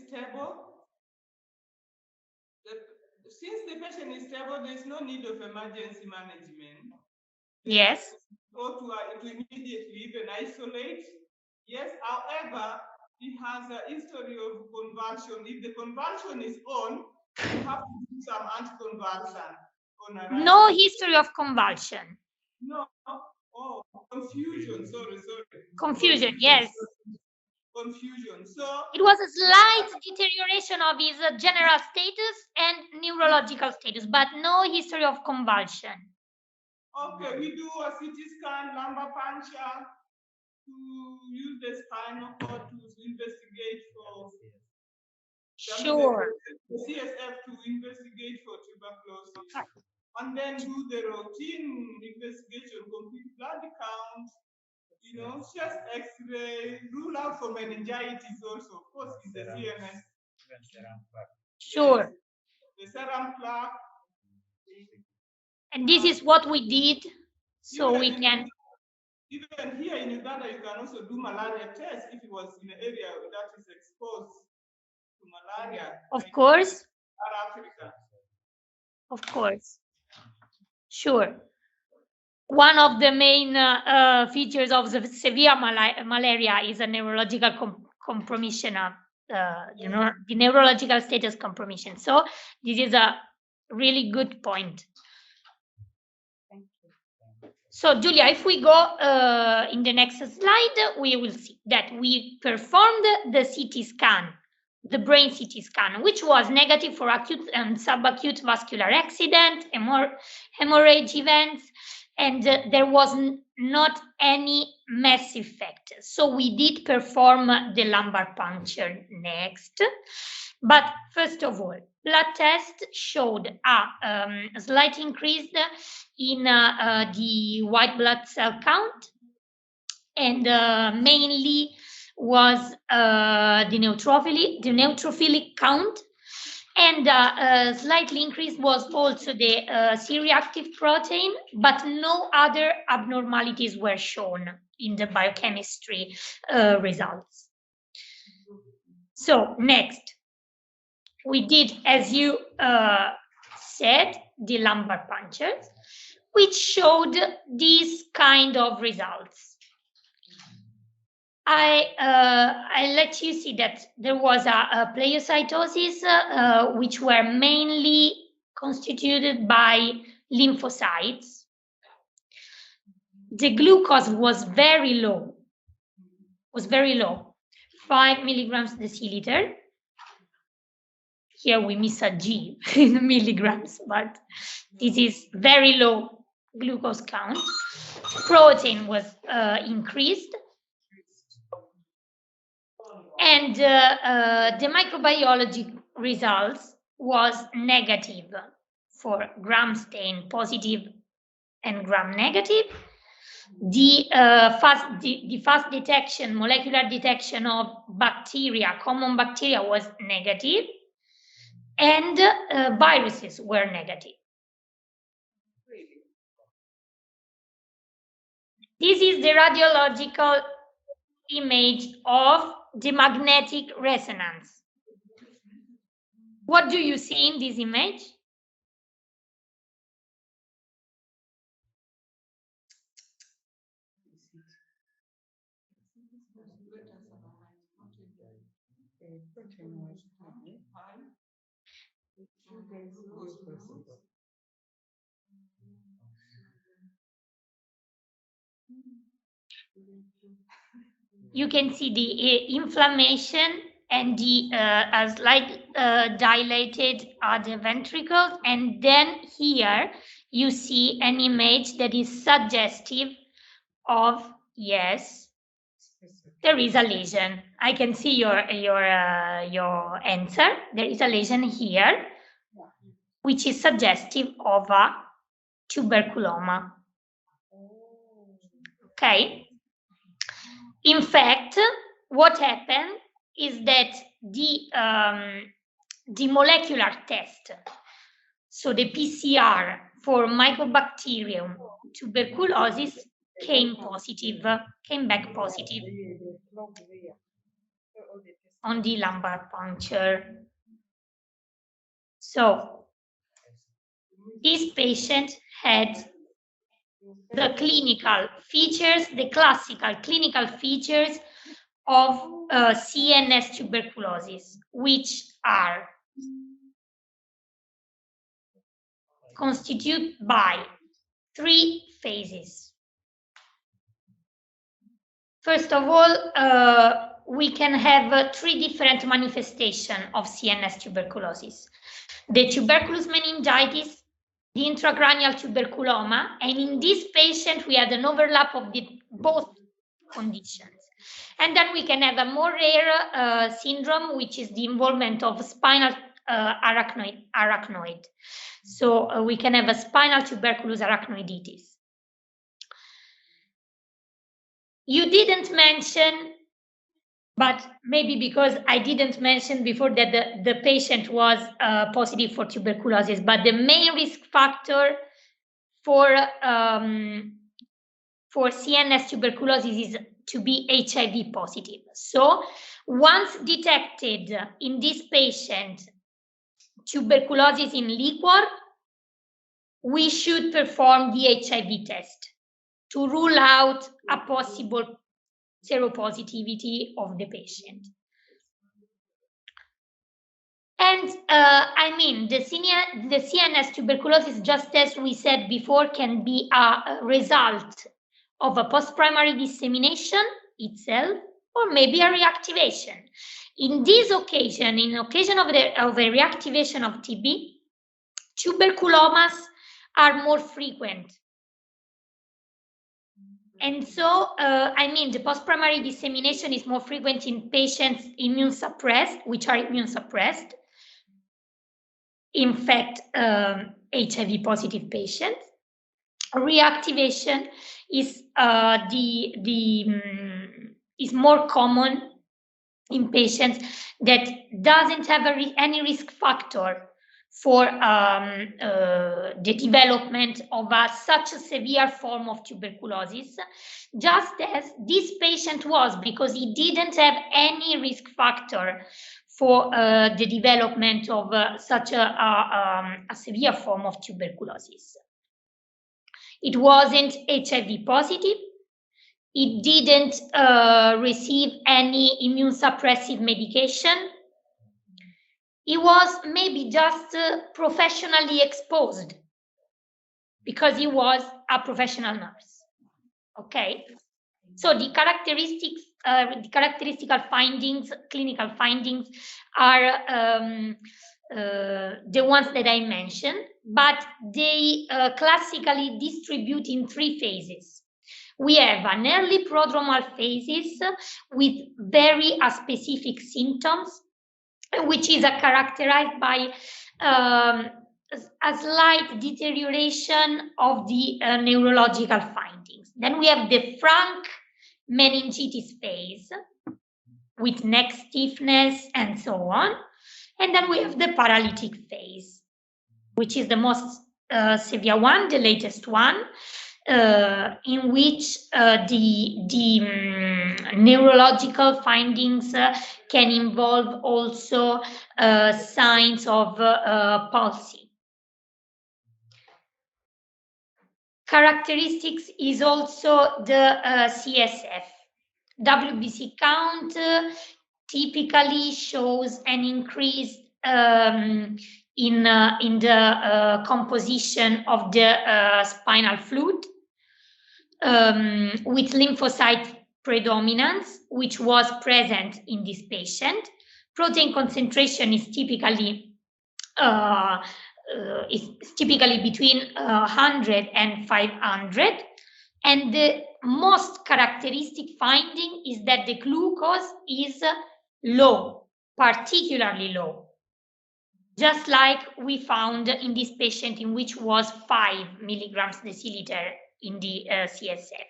stable, there's no need of emergency management. Yes. Or to immediately even isolate. Yes, however, he has a history of convulsion. If the convulsion is on, you have to do some anticonvulsant. No history of convulsion. No. Oh, confusion. Sorry. Confusion, yes. Confusion. So it was a slight deterioration of his general status and neurological status, but no history of convulsion. Okay, we do a CT scan, lumbar puncture, to use the spinal cord to investigate for Sure. the CSF to investigate for tuberculosis. And then do the routine investigation, complete blood count, chest x-ray, rule out for meningitis also, of course, in the CNS. Sure. The serum plaque. And this is what we did, so we can... Even here in Uganda, you can also do malaria test if it was in an area that is exposed to malaria. Of course. Africa. Of course. Sure. One of the main features of the severe malaria is a neurological compromission of the neurological status compromission. So this is a really good point. So Julia, if we go in the next slide, we will see that we performed the CT scan, the brain CT scan, which was negative for acute and subacute vascular accident, hemorrhage events, and there was not any massive effect. So we did perform the lumbar puncture next. But first of all, blood test showed a slight increase in the white blood cell count, and mainly was the neutrophilic count, and slightly increased was also the C-reactive protein, but no other abnormalities were shown in the biochemistry results. So next, we did, as you said, the lumbar punctures, which showed these kind of results. I let you see that there was a pleocytosis, which were mainly constituted by lymphocytes. The glucose was very low, 5 milligrams deciliter. Here we miss a G in milligrams, but this is very low glucose count. Protein was increased. And the microbiology results was negative for gram stain positive and gram negative. The fast detection, molecular detection of bacteria, common bacteria, was negative, and viruses were negative. This is the radiological image of the magnetic resonance. What do you see in this image? You can see the inflammation and the slight dilated are the ventricles, and then here you see an image that is suggestive of, yes, there is a lesion. I can see your answer. There is a lesion here, which is suggestive of a tuberculoma. Okay. In fact, what happened is that the molecular test, so the PCR for Mycobacterium tuberculosis came back positive on the lumbar puncture. So this patient had the clinical features, the classical clinical features of CNS tuberculosis, which are constituted by 3 phases. First of all, we can have 3 different manifestations of CNS tuberculosis. The tuberculous meningitis, the intracranial tuberculoma, and in this patient we had an overlap of both conditions. And then we can have a more rare syndrome, which is the involvement of spinal arachnoid. So we can have a spinal tuberculous arachnoiditis. You didn't mention, but maybe because I didn't mention before that the patient was positive for tuberculosis, but the main risk factor for CNS tuberculosis is to be HIV positive. So once detected in this patient tuberculosis in liquor, we should perform the HIV test to rule out a possible seropositivity of the patient. And I mean, the CNS tuberculosis, just as we said before, can be a result of a post-primary dissemination itself, or maybe a reactivation. In this occasion, in occasion of a reactivation of TB, tuberculomas are more frequent. And so, I mean, the post-primary dissemination is more frequent in patients which are immune suppressed. In fact, HIV positive patients. Reactivation is is more common in patients that doesn't have any risk factor for the development of such a severe form of tuberculosis, just as this patient was, because he didn't have any risk factor for the development of such a severe form of tuberculosis. It wasn't HIV positive. It didn't receive any immune suppressive medication. He was maybe just professionally exposed because he was a professional nurse. Okay, so the characteristical findings, clinical findings, are the ones that I mentioned, but they classically distribute in 3 phases. We have an early prodromal phases with very specific symptoms, which is characterized by a slight deterioration of the neurological findings. Then we have the frank meningitis phase with neck stiffness and so on. And then we have the paralytic phase, which is the most severe one, the latest one, in which the neurological findings can involve also signs of palsy. Characteristics is also the CSF. WBC count typically shows an increase in the composition of the spinal fluid with lymphocyte predominance, which was present in this patient. Protein concentration is typically between 100 and 500, and the most characteristic finding is that the glucose is low, particularly low. Just like we found in this patient in which was 5 milligrams deciliter in the CSF.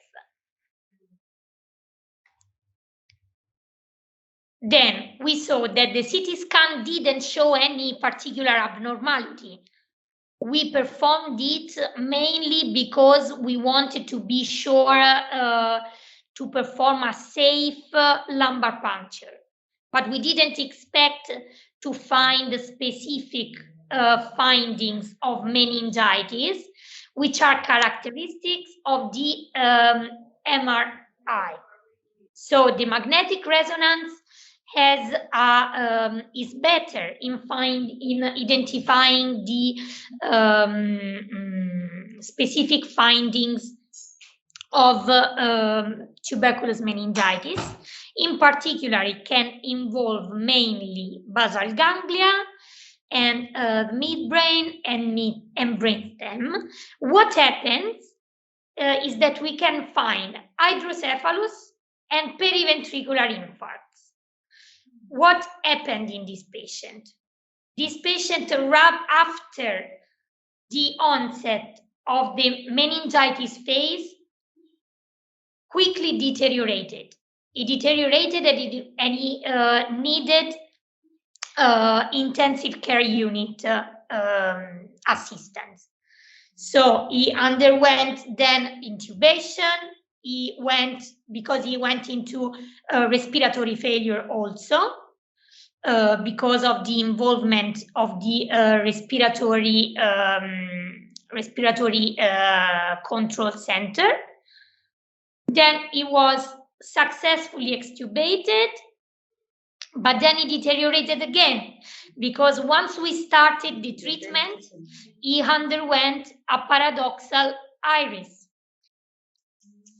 Then we saw that the CT scan didn't show any particular abnormality. We performed it mainly because we wanted to be sure to perform a safe lumbar puncture. But we didn't expect to find the specific findings of meningitis, which are characteristics of the MRI. So the magnetic resonance has is better in identifying the specific findings of tuberculous meningitis. In particular, it can involve mainly basal ganglia and midbrain and brainstem. What happens is that we can find hydrocephalus and periventricular infarcts. What happened in this patient? This patient, after the onset of the meningitis phase, quickly deteriorated. He deteriorated and he needed intensive care unit assistance. So he underwent then intubation. Because he went into respiratory failure also because of the involvement of the respiratory control center. Then he was successfully extubated, but then he deteriorated again because once we started the treatment, he underwent a paradoxal iris.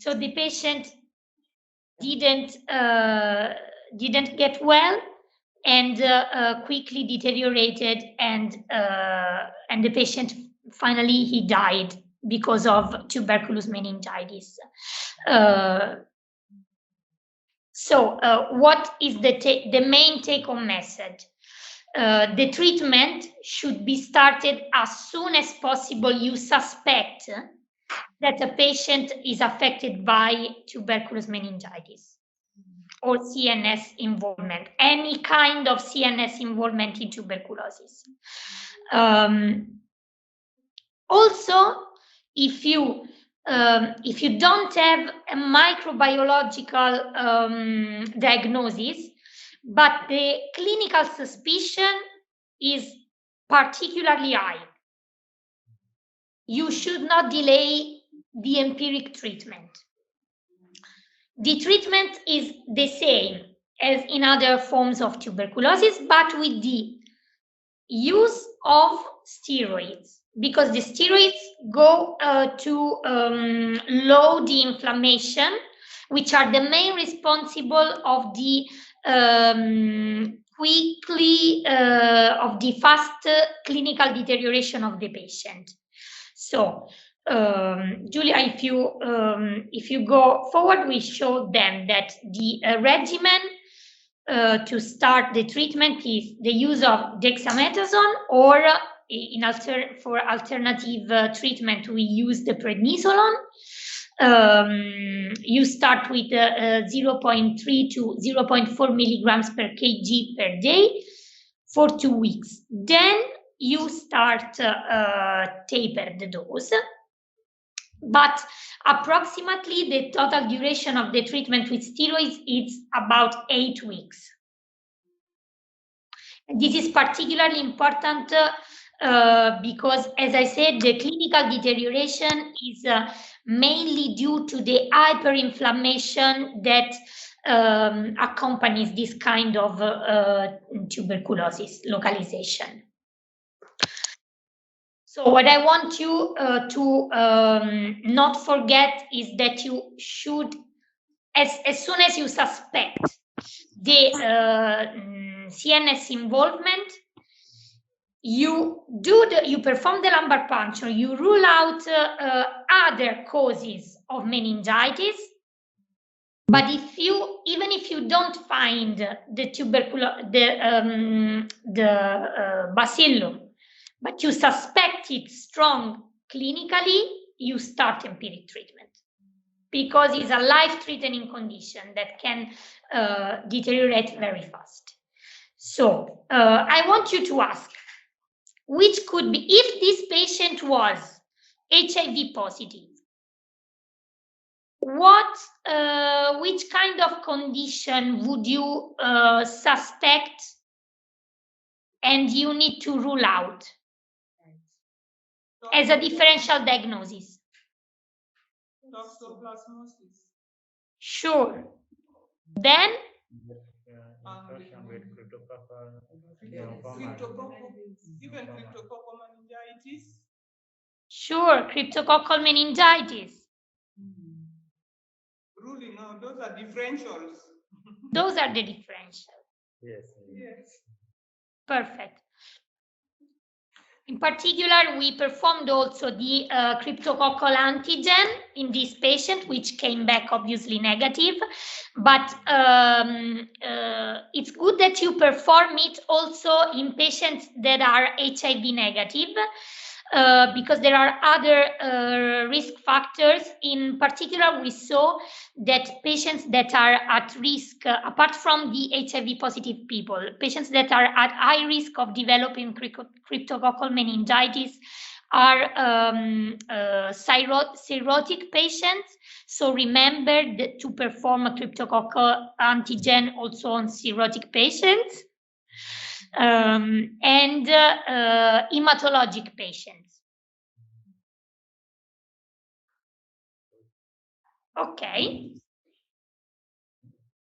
So the patient didn't get well and quickly deteriorated, and the patient finally he died because of tuberculous meningitis. What is the main take-home message? The treatment should be started as soon as possible. You suspect that a patient is affected by tuberculous meningitis or CNS involvement, any kind of CNS involvement in tuberculosis. Also, if you don't have a microbiological diagnosis, but the clinical suspicion is particularly high, you should not delay the empiric treatment. The treatment is the same as in other forms of tuberculosis, but with the use of steroids, because the steroids go to lower the inflammation, which are the main responsible of the fast clinical deterioration of the patient. So, Julia, if you go forward, we showed them that the regimen to start the treatment is the use of dexamethasone, or for alternative treatment we use the prednisolone. You start with 0.3 to 0.4 milligrams per kg per day for 2 weeks. Then you start taper the dose. But approximately the total duration of the treatment with steroids is about 8 weeks. This is particularly important because, as I said, the clinical deterioration is mainly due to the hyperinflammation that accompanies this kind of tuberculosis localization. So what I want you to not forget is that you should, as soon as you suspect the CNS involvement, you perform the lumbar puncture, you rule out other causes of meningitis. But even if you don't find the bacillum, but you suspect it strong clinically, you start empiric treatment, because it's a life-threatening condition that can deteriorate very fast. So I want you to ask, which could be, if this patient was HIV positive, which kind of condition would you suspect and you need to rule out as a differential diagnosis? Toxoplasmosis. Sure. Then? Even cryptococcal meningitis. Sure, cryptococcal meningitis. Ruling out, those are differentials. Those are the differentials. Yes. Yes. Perfect. In particular, we performed also the cryptococcal antigen in this patient, which came back obviously negative. But it's good that you perform it also in patients that are HIV negative, because there are other risk factors. In particular, we saw that patients that are at risk, apart from the HIV positive people, patients that are at high risk of developing cryptococcal meningitis are cirrhotic patients. So remember to perform a cryptococcal antigen also on cirrhotic patients. And hematologic patients. Okay.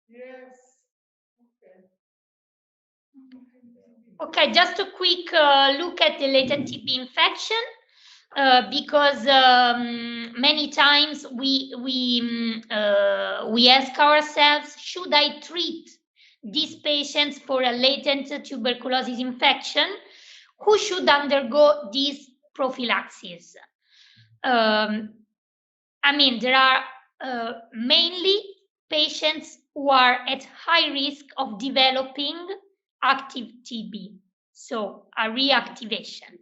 Yes. Okay, just a quick look at the latent TB infection, because many times we ask ourselves, should I treat these patients for a latent tuberculosis infection? Who should undergo these prophylaxis? I mean, there are mainly patients who are at high risk of developing active TB, so a reactivation,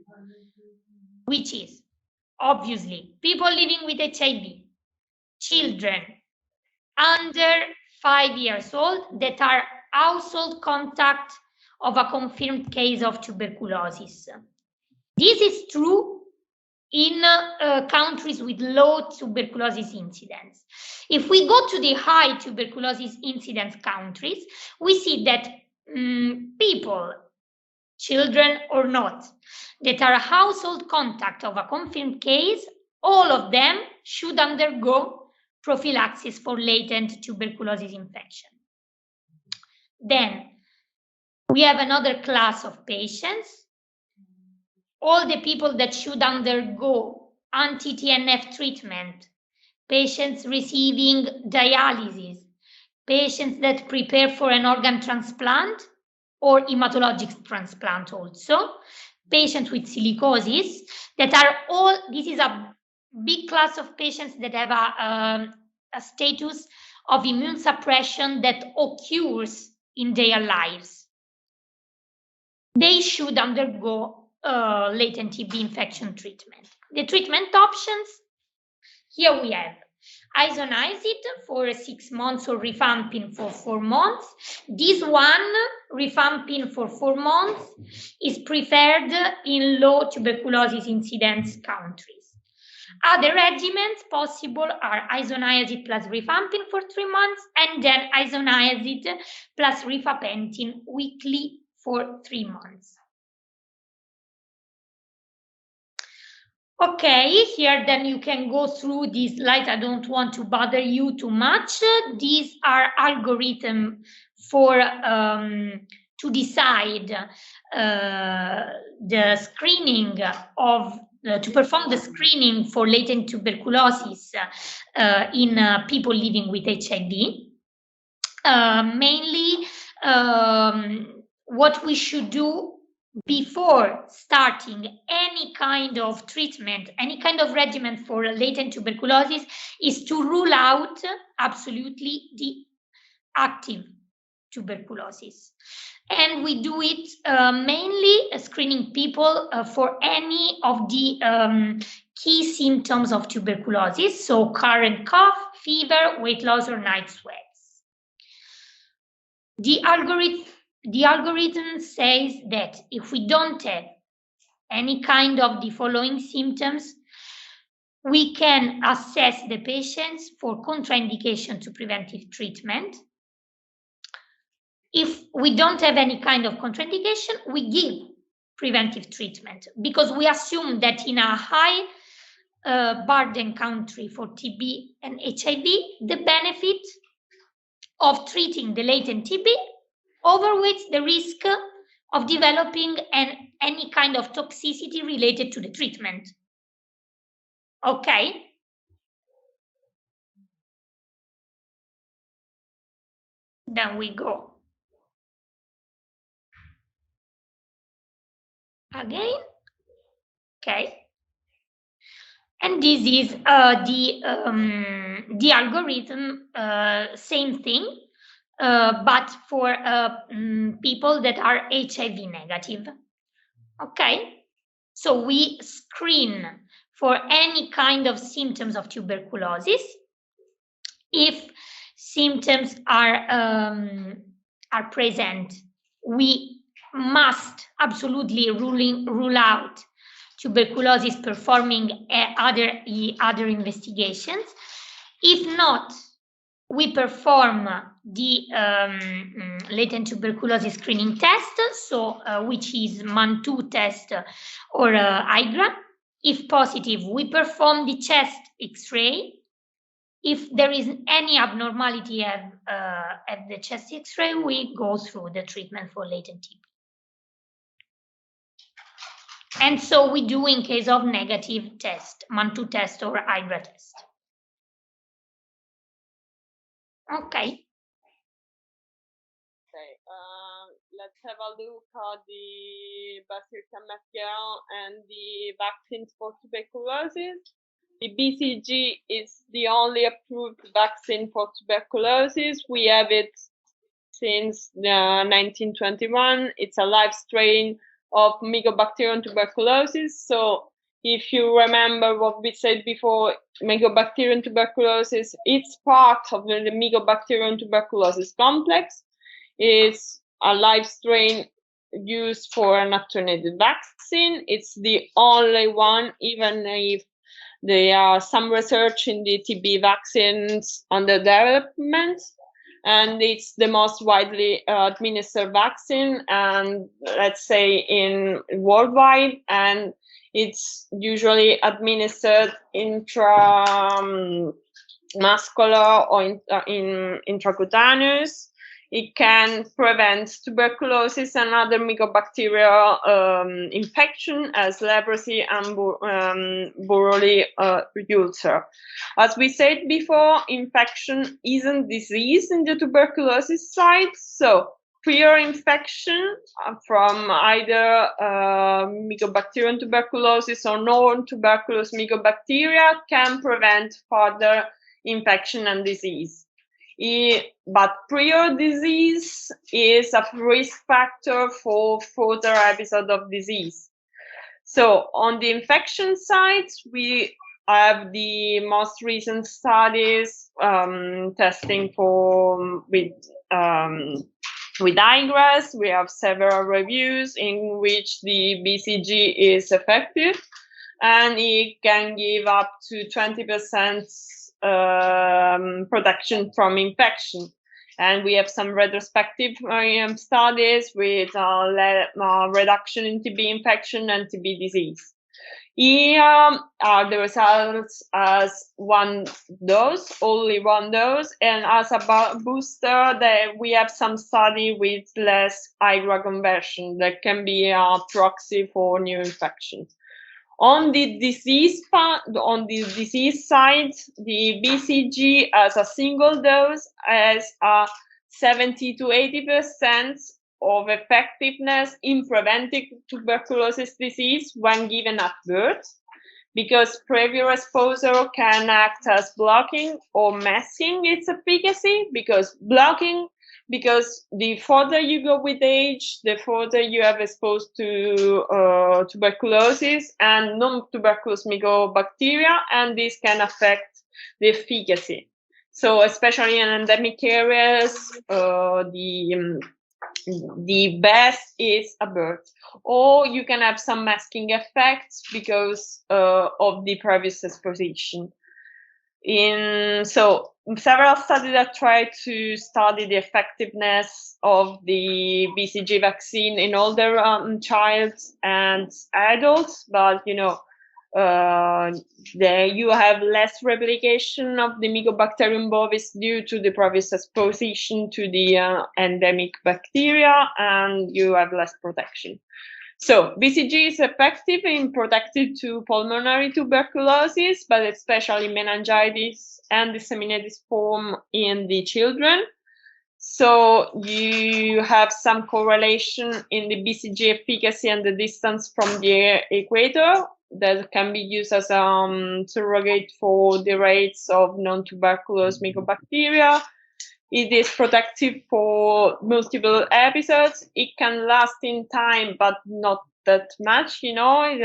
which is obviously people living with HIV, children under 5 years old that are household contact of a confirmed case of tuberculosis. This is true in countries with low tuberculosis incidence. If we go to the high tuberculosis incidence countries, we see that people, children or not, that are household contact of a confirmed case, all of them should undergo prophylaxis for latent tuberculosis infection. Then we have another class of patients, all the people that should undergo anti-TNF treatment, patients receiving dialysis, patients that prepare for an organ transplant or hematologic transplant also, patients with silicosis, that are all, this is a big class of patients that have a status of immune suppression that occurs in their lives. They should undergo latent TB infection treatment. The treatment options, here we have isoniazid for 6 months or rifampin for 4 months. This one, rifampin for 4 months, is preferred in low tuberculosis incidence countries. Other regimens possible are isoniazid plus rifampin for 3 months, and then isoniazid plus rifapentin weekly for 3 months. Okay, here then you can go through these slides. I don't want to bother you too much. These are algorithms for to decide the screening of to perform the screening for latent tuberculosis in people living with HIV. Mainly, what we should do before starting any kind of treatment, any kind of regimen for latent tuberculosis, is to rule out absolutely the active tuberculosis. And we do it mainly screening people for any of the key symptoms of tuberculosis, so current cough, fever, weight loss, or night sweats. The algorithm says that if we don't have any kind of the following symptoms, we can assess the patients for contraindication to preventive treatment. If we don't have any kind of contraindication, we give preventive treatment, because we assume that in a high burden country for TB and HIV, the benefit of treating the latent TB overweights the risk of developing any kind of toxicity related to the treatment. Okay. Then we go again. Okay. And this is the algorithm, same thing, but for people that are HIV negative. Okay, so we screen for any kind of symptoms of tuberculosis. If symptoms are present, we must absolutely rule out tuberculosis, performing other investigations. If not, we perform the latent tuberculosis screening test, so which is MAN2 test or IGRA. If positive, we perform the chest X-ray. If there is any abnormality at the chest X-ray, we go through the treatment for latent TB. And so we do in case of negative test, MAN2 test or IGRA test. Okay. Okay, let's have a look at the Bacillus material and the vaccines for tuberculosis. The BCG is the only approved vaccine for tuberculosis. We have it since 1921. It's a live strain of Mycobacterium tuberculosis. So if you remember what we said before, Mycobacterium tuberculosis, it's part of the Mycobacterium tuberculosis complex. It's a live strain used for an attenuated vaccine. It's the only one, even if there are some research in the TB vaccines under development, and it's the most widely administered vaccine, and let's say in worldwide, and it's usually administered intramuscular or intracutaneous. It can prevent tuberculosis and other mycobacterial infection as leprosy and Buroli ulcer. As we said before, infection isn't disease in the tuberculosis side, so prior infection from either Mycobacterium tuberculosis or non-tuberculous mycobacteria can prevent further infection and disease. But prior disease is a risk factor for further episode of disease. So on the infection side, we have the most recent studies testing for with IGRAS. We have several reviews in which the BCG is effective, and it can give up to 20% protection from infection. And we have some retrospective studies with reduction in TB infection and TB disease. Here are the results as one dose, only one dose, and as a booster, we have some study with less IGRA conversion that can be a proxy for new infections. On the disease part, on the disease side, the BCG as a single dose has a 70 to 80% of effectiveness in preventing tuberculosis disease when given at birth, because previous exposure can act as blocking or masking its efficacy, because the further you go with age, the further you have exposed to tuberculosis and non-tuberculous mycobacteria, and this can affect the efficacy. So especially in endemic areas, the best is a birth, or you can have some masking effects because of the previous exposition. So several studies that try to study the effectiveness of the BCG vaccine in older childs and adults, but you have less replication of the Mycobacterium bovis due to the previous exposition to the endemic bacteria, and you have less protection. So BCG is effective in protecting to pulmonary tuberculosis, but especially meningitis and disseminated form in the children. So you have some correlation in the BCG efficacy and the distance from the equator that can be used as a surrogate for the rates of non-tuberculous mycobacteria. It is protective for multiple episodes. It can last in time, but not that much. It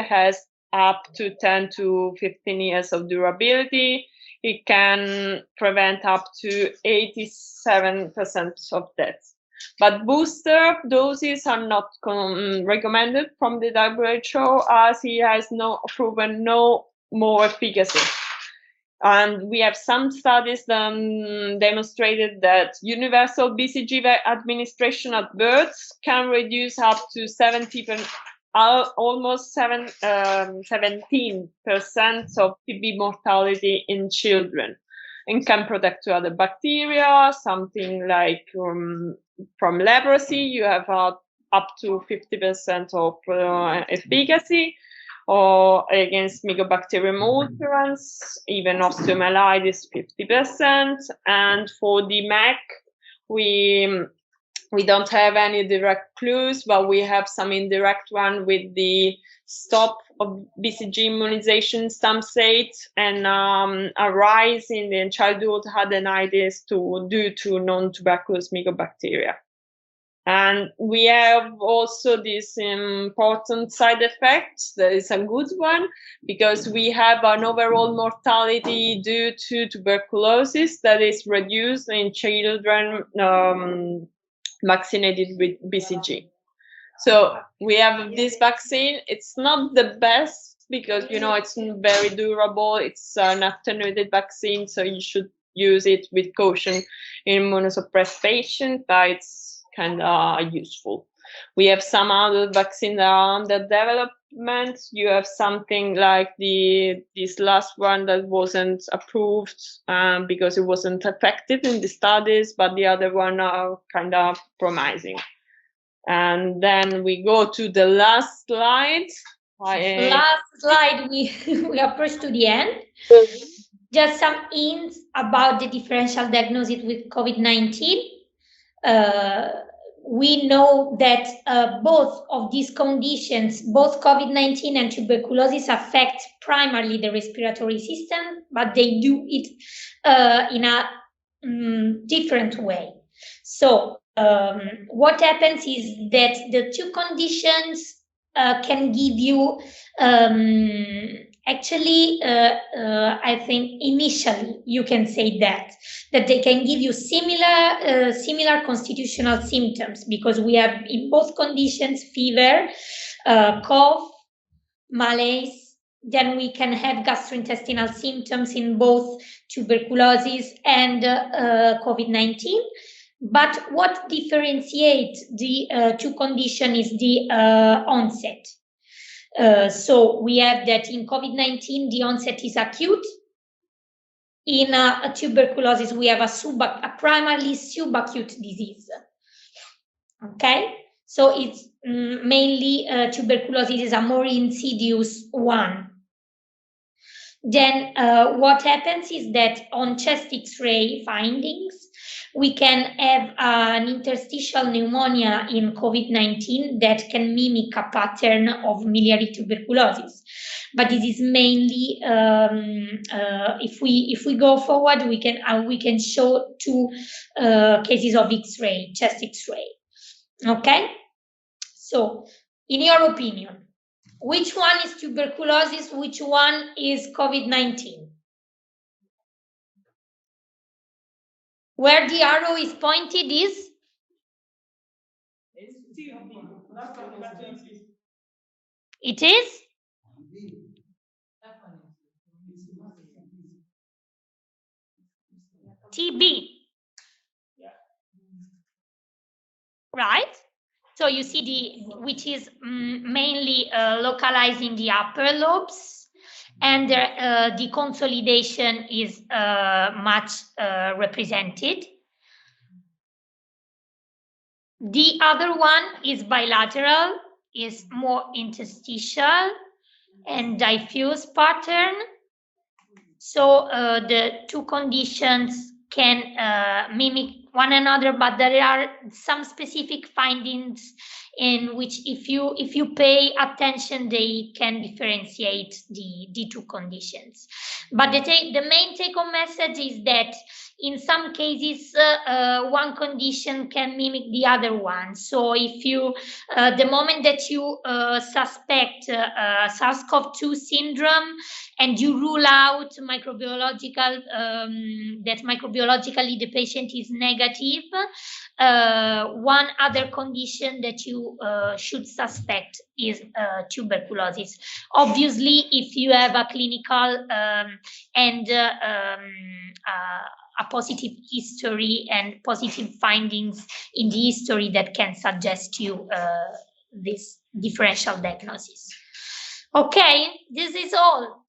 has up to 10 to 15 years of durability. It can prevent up to 87% of deaths. But booster doses are not recommended from the WHO, as it has proven no more efficacy. And we have some studies that demonstrated that universal BCG administration at birth can reduce up to almost 17% of TB mortality in children, and can protect to other bacteria, something like from leprosy, you have up to 50% of efficacy, or against Mycobacterium ulcerans, even osteomyelitis 50%. And for the MAC, we don't have any direct clues, but we have some indirect one with the stop of BCG immunization some states, and a rise in the childhood adenitis due to non-tuberculous mycobacteria. And we have also this important side effect that is a good one, because we have an overall mortality due to tuberculosis that is reduced in children vaccinated with BCG. So we have this vaccine. It's not the best because, it's very durable. It's an attenuated vaccine, so you should use it with caution in immunosuppressed patients, but it's kind of useful. We have some other vaccines that are under development. You have something like this last one that wasn't approved because it wasn't effective in the studies, but the other one are kind of promising. And then we go to the last slide. We approach to the end. Just some hints about the differential diagnosis with COVID-19. We know that both of these conditions, both COVID-19 and tuberculosis, affect primarily the respiratory system, but they do it in a different way. So what happens is that the two conditions can give you I think initially you can say that they can give you similar constitutional symptoms, because we have in both conditions fever, cough, malaise. Then we can have gastrointestinal symptoms in both tuberculosis and COVID-19. But what differentiates the two conditions is the onset. So we have that in COVID-19, the onset is acute. In tuberculosis, we have a primarily subacute disease. Okay, so it's mainly tuberculosis is a more insidious one. Then what happens is that on chest X-ray findings, we can have an interstitial pneumonia in COVID-19 that can mimic a pattern of miliary tuberculosis. But this is mainly, if we go forward, we can show two cases of X-ray, chest X-ray. Okay, so in your opinion, which one is tuberculosis? Which one is COVID-19? Where the arrow is pointed is? It is? TB. Right? So you see which is mainly localizing the upper lobes, and the consolidation is much represented. The other one is bilateral, is more interstitial and diffuse pattern. So the two conditions can mimic one another, but there are some specific findings in which if you pay attention, they can differentiate the two conditions. But the main take-home message is that in some cases, one condition can mimic the other one. So if you, the moment that you suspect SARS-CoV-2 syndrome and you rule out microbiological, that microbiologically the patient is negative, one other condition that you should suspect is tuberculosis. Obviously, if you have a clinical and a positive history and positive findings in the history that can suggest you this differential diagnosis. Okay, this is all.